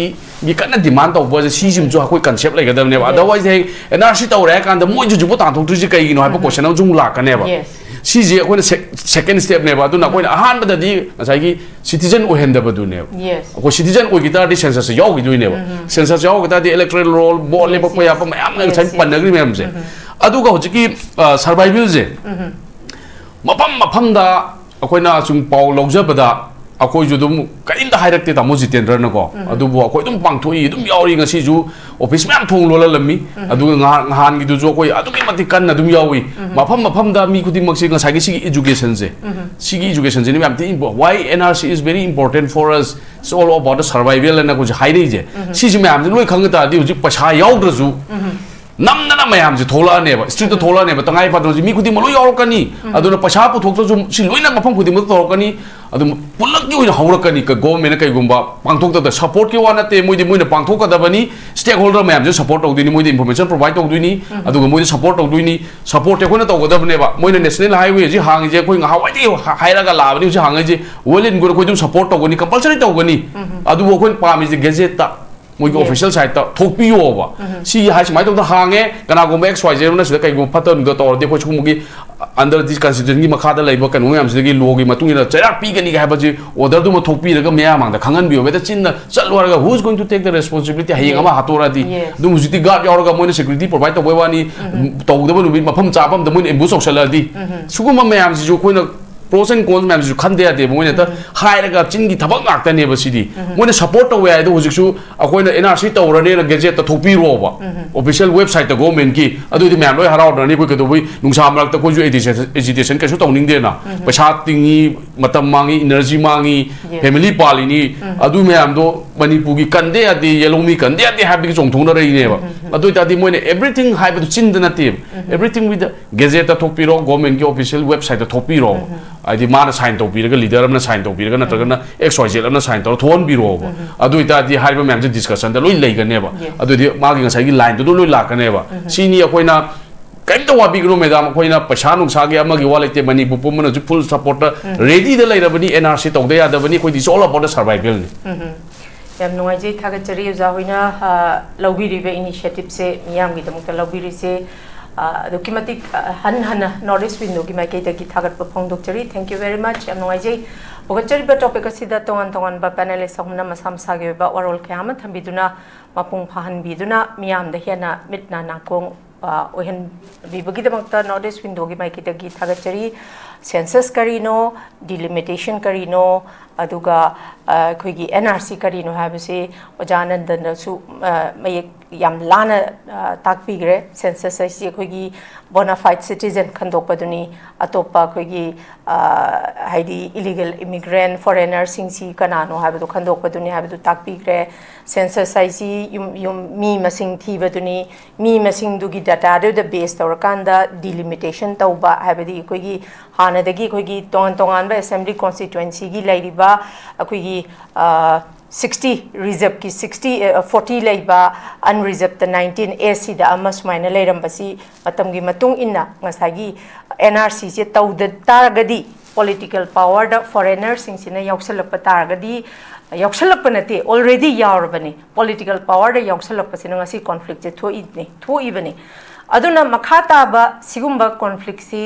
[SPEAKER 4] mi kana demand to bo si sim jo akoi concept lai gadam ne otherwise NRC to re kan da moi ju bu ta thok tu ji kai no ha ba question jung la ka ne ba si ji akoina second step ne ba du na akoina han ba da di sai gi citizen o henda ba du ne ko citizen o gitar di census yaw gi du ne ba census yaw gi ta di electoral roll bo le ba ko ya pa ma am na sai pan na gri mem je adu ga hoji ki survival je mapam da akoina chung pau lojja ba da akoi ju dum kain da hairak te ta mo jitendra na ko adu bo akoi dum pang thoi dum yauri nga si ju office ma'am थोंग लोला लम्मी हान की जो कोई अदुकी मति कन्न अदुम यावी मफम दा मी खुदी मक्सी ngसागी सी एजुकेशन से नि मैम थी why NRC is very important for us it's all about the survival and कुछ हाई रही जे सी मैम से लोई खंग तादी हुजी पैसा याउद्रजु नमना मैम से थोलाने स्ट्रीट थोलाने तंगाई फादर मी खुदी मलो यावरकनी अदुना पैसा पुथोक्तजु सी लोइना मफम खुदी मत तोरकनी अदुम पुलक की हौरकनी गवर्नमेंट कईगुंबा पांथोक्तद सपोर्ट की वानते मोइदि मोइना पांथोकदबनी स्टेक होल्डर मैम से सपोर्ट तौदुनी मोइदि इंफॉर्मेशन प्रोवाइड तौदुनी अदुगा मोइदि सपोर्ट तौदुनी सपोर्ट एकोना तौगदबनेबा मोइना नेशनल हाईवे जी हांगजे कोई हावाइदि हाइरागा लाबनी जी हांगजे वेलिन गुर कोइ सपोर्ट तौगनी कंपलसरी तौगनी अदुबो कोइ पामिजे गेजेट मोइगी ऑफिशियल साइट ता थोकपियोबा सी हाइ समाइ तौदा हांगे कनागुम XYZ ना सिदा कईगुम फतन द तौरदे कोइ छुमुगी अंडर दिस कन्सिडरेशन की मखादा लैबा कनु याम सिदगी लोगी मतुंगिना चरा पीगनी का हाबजी ऑर्डर दुम थोकपिरगा मयामांदा खंगन बियो बेता चिन्ना चलवारगा who is going to take the responsibility हाइंग अमा हातोरादी दुम हुजिति गार्ड यावरगा मोइना सिक्युरिटी प्रोवाइड तौबैवानी तौदबा नुबि मफम चापम द मोइन एम्बुस औसलादी सुगुम मयाम सिजु कोइना pros and cons मैम खंदे यादे मोइना त हाइरगा चिनगी थबक गाक्तने बसिदी मोइना सपोर्ट तौवे आइदो हुजिसु अखोइना NRC तौरने गेजेट त थोकपिरोबा ऑफिशियल वेबसाइट त गवर्नमेंट की अदुदि मैम लोय हराउदनी कोइ कदोबई नुंसा मरक त कोजु एजुकेशन कैसु तौनिंगदेना पैसा तिंगी मतम मांगी एनर्जी मांगी फैमिली पालिनी अदु मैम दो मणिपुर की कंदे यादे येलोमी कंदे यादे हाबि जोंथोंना रहिनेबा अदु तादि मोइना एवरीथिंग हाइबदु चिंदना ते एवरीथिंग विद गेजेट त थोकपिरो गवर्नमेंट की ऑफिशियल वेबसाइट त थोकपिरो आदि माना साइन तौपीरगा लीडर अमना साइन तौपीरगा नत्रगना XYZ अमना साइन तौर थोन बिरोबा अदु इतादि हाइबा मैम से डिस्कशन द लोइ लैगनेबा अदुदि मागी ngसागी लाइन दु लोइ लाकनेबा सिनी अखोइना कैमता वाबिग्रो मैडम अखोइना पैसा नुंसागे अमगी वालेते मणिपुर पुमना जु फुल सपोर्ट रेडी द लैरबनी NRC तौदे यादबनी कोइ this all about the survival नि
[SPEAKER 1] याम नुवाइजे थागचरी उजा होइना लौबिरिबे इनिशिएटिव से मियामगी दमुक्ता लौबिरिसे अदुकी मतिक हन हन नॉर्थ ईस्ट विंडो की माइकैदगी थागत फोंदोक्चरी थैंक यू वेरी मच याम नुवाइजे ओगचरीबा टॉपिक असिदा तोंगान तोंगान बा पैनलिस्ट अहुमना मसा मसागे बा वरल ख्याम थंबिदुना मपुंग फाहनबिदुना मियाम द हेना मिटना नाकोंग ओहन बिबगिदमक्ता नॉर्थ ईस्ट विंडो की माइकैदगी थागचरी सेंसस करीनो डिलिमिटेशन करीनो अदुगा अखोइगी NRC करीनो हाबसे ओजानंदनसु मयक याम लाना ताकपीग्रे सेंसस असी अखोइगी बोनाफाइड सिटीजन खंदोकपदुनी अतोपा अखोइगी हाइदी इलीगल इमिग्रेंट फॉरेनर सिंगसी कनानो हाबदु खंदोकपदुनी हाबदु ताकपीग्रे सेंसस असी युम मी मसिंग थीबदुनी मी मसिंग दुगी डाटा दु द बेस तौरकांदा डिलिमिटेशन तौबा हाबदी अखोइगी हानदगी अखोइगी तोंगान तोंगान बा असेंबली कॉन्स्टिट्यूएंसी की लैरिबा अखोइगी 60 रिजर्व की 40 लेबा अनरिजर्व 19 AC दा अमा सुमाइना लेरंबसी मतम की मतुंग इन्ना ngसागी NRC से तौद तारगदी पॉलिटिकल पावर दा फॉरेनर सिंगसिना याउसलप तारगदी याउसलप नते ऑलरेडी यावरबनी पॉलिटिकल पावर दा याउसलप सिना ngasi कॉन्फ्लिक्ट से थोइबनी अदुना मखाताबा सिगुंबा कॉन्फ्लिक्ट से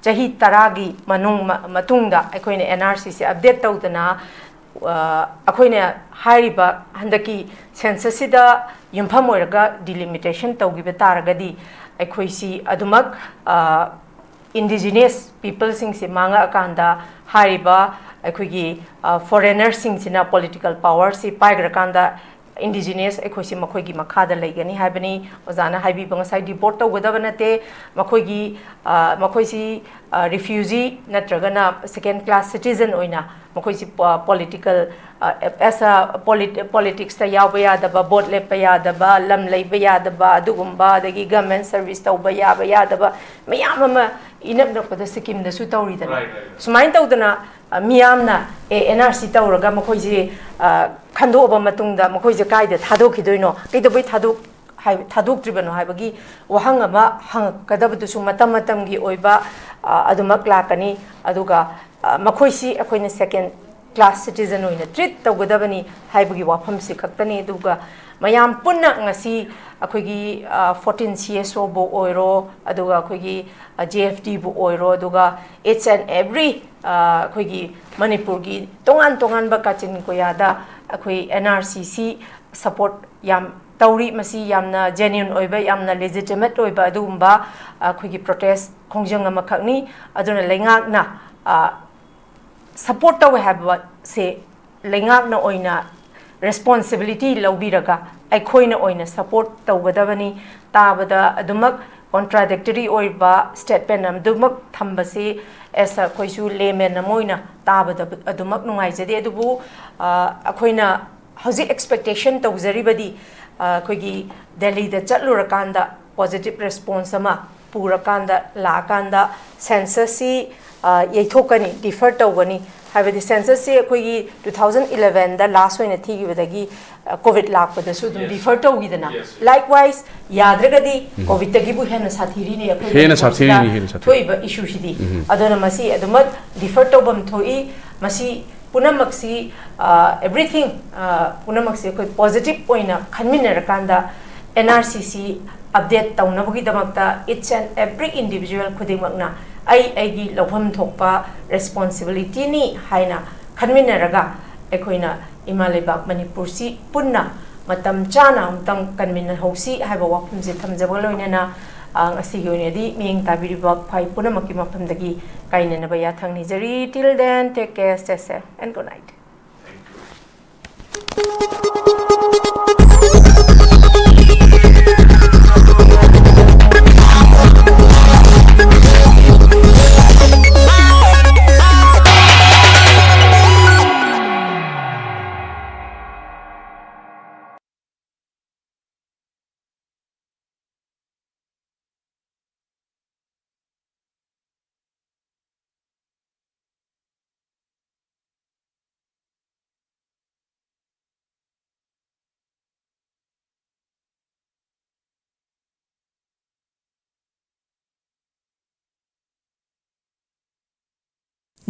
[SPEAKER 1] चाही तरागी मतुंगदा अखोइने NRC से अपडेट तौदना अखोइने हाइरिबा हंदकी सेंसस सिदा युमफम ओरगा डिलिमिटेशन तौगिबे तारगदी अखोइसी अदुमक इंडिजिनियस पीपल सिंग से मांगा अकांदा हाइरिबा अखोइगी फॉरेनर सिंग सिना पॉलिटिकल पावर से पाइग्रकांदा इंडिजिनियस अखोइसी मखोइगी मखादा लैगनी हाइबनी ओजाना हाइबी बंगसाइ डिपोर्ट तौगदब नते मखोइगी मखोइसी रिफ्यूजी नत्रगना सेकेंड क्लास सिटीजन ओइना मखोइसी पॉलिटिकल ऐसा पॉलिटिक्स ता याव यादबा बोट लेप यादबा लम लैब यादबा दुगुंबा दगी गवर्नमेंट सर्विस तौबा यादबा मयाम अमा इनब नपदा सिक्किम दसु तौरिदना सुमाइन तौदना मियामना NRC तौरगा मखोइसी खंदोबा मतुंगदा मखोइसे कायदा थादोखिदोइनो कइदबई थादोक्त्रिबनो हाइबगी वहंग अमा हंगकदबदुसु मतम मतमगी ओइबा अदुमक लाकनी अदुगा मखोइसी अखोइने सेकेंड क्लास सिटीजन ओइना ट्रीट तौगदबनी हाइबगी वाफमसि खक्तनी अदुगा मयाम पुन्ना ngasi अखोइगी 14 CSO बो ओइरो अदुगा अखोइगी JFD बो ओइरो अदुगा इट्स एंड एवरी अखोइगी मणिपुर की तोंगान तोंगान बा काचिन कोयादा अखोइ NRC सपोर्ट याम तौरी मसी यामना जेन्युइन ओइबा यामना लेजिटिमेट ओइबा अदुगुंबा अखोइगी प्रोटेस्ट खोंजंग अमा खक्नी अदुना लेंगाकना सपोर्ट तौ हैबा से लेंगाकना ओइना responsibility laubiraga aikhoina oina support tawgadabani tabada adumak contradictory oiba statement adumak thambasi esa khoisu layman amoina tabada adumak nungaijade adubu akhoina hoji expectation tawjaribadi khoigi Delhi da chatlurakanda positive response ama purakanda lakanda census si yaithokani defer tawgani habedi census si khoigi 2011 da last oina thigibadagi covid lakpada su dum defer tawgidana likewise yadragadi covid tagi bu hena sathiri ne akhoi hena sathiri thoiba issue sidi adona masi adumat defer tawbam thoi masi punamaksi everything punamaksi khoi positive oina khanminarakanda NRCC update taunabagi damakta each and every individual khudimakna ai lawham thokpa responsibility ni haina khanminaraga ekhoina imalebak manipur si punna matam chana amtang kanmin hosi haiba wapum je thamjaba loinana asigi oinadi ming tabiribak phai punamaki maphamdagi kainana baya thangni jari till then take care stay safe and good night.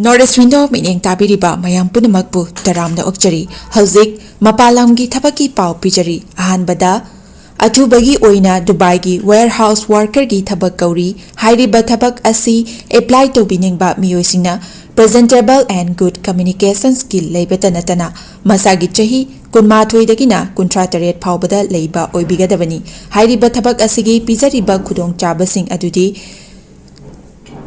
[SPEAKER 5] Northeast Window mining tabiriba mayam punamakpu taramna okchari hauzik mapalamgi thapaki pau pijari ahanbada athubagi oina Dubai gi warehouse worker gi thabak kauri hairiba thabak asi apply to biningba miyoisina presentable and good communication skill leibeta natana masagi chahi kunmathoi dagina kuntrataret phawbada leiba oibigadabani hairiba thabak asigi pijariba khudong chabasing adudi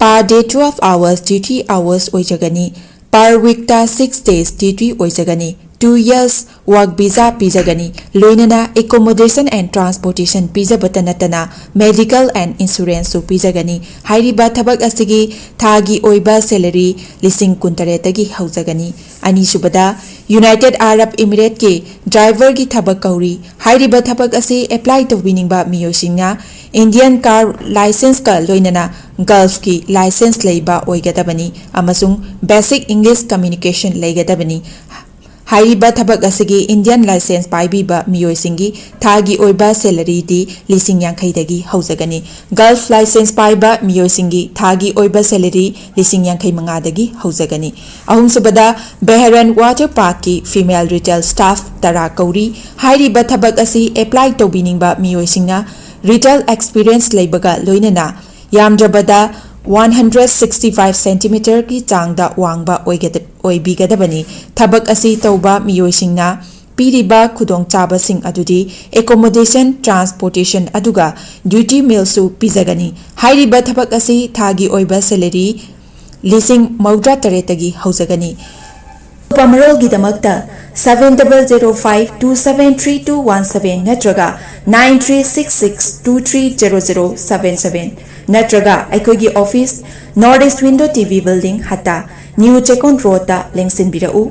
[SPEAKER 5] per day 12 hours duty hours oijagani per week ta 6 days duty oijagani 2 years work visa pijagani loinana accommodation and transportation pijabata natana medical and insurance su pijagani hairiba thabak asigi thagi oiba salary lising kuntaretagi haujagani ani subada United Arab Emirates ke driver gi thabak kauri hairiba thabak asi apply to winingba miyosingna Indian car license ka loinana Gulf ki license leiba oigadabani amasung basic English communication leigadabani hairiba thabak asigi Indian license paibiba miyoisingi thagi oiba salary di lising yankhai dagi haujagani Gulf license paiba miyoisingi thagi oiba salary lising yankhai manga dagi haujagani ahum subada Behran Water Park ki female retail staff tara kauri hairiba thabak asi apply to biningba miyoisingna retail experience leibaga loinana yamjabada 165 cm ki changda wangba oibigadabani thabak asi tauba miyoisingna piriba khudong chabasing adudi accommodation transportation aduga duty meal su pizagani hairiba thabak asi thagi oiba salary lising maudra taretagi haujagani Pamarol gidamakta 7005273217 natraga 9366230077 natraga aikogi office Northeast Window TV building hata New Chekon Road da lengsin birau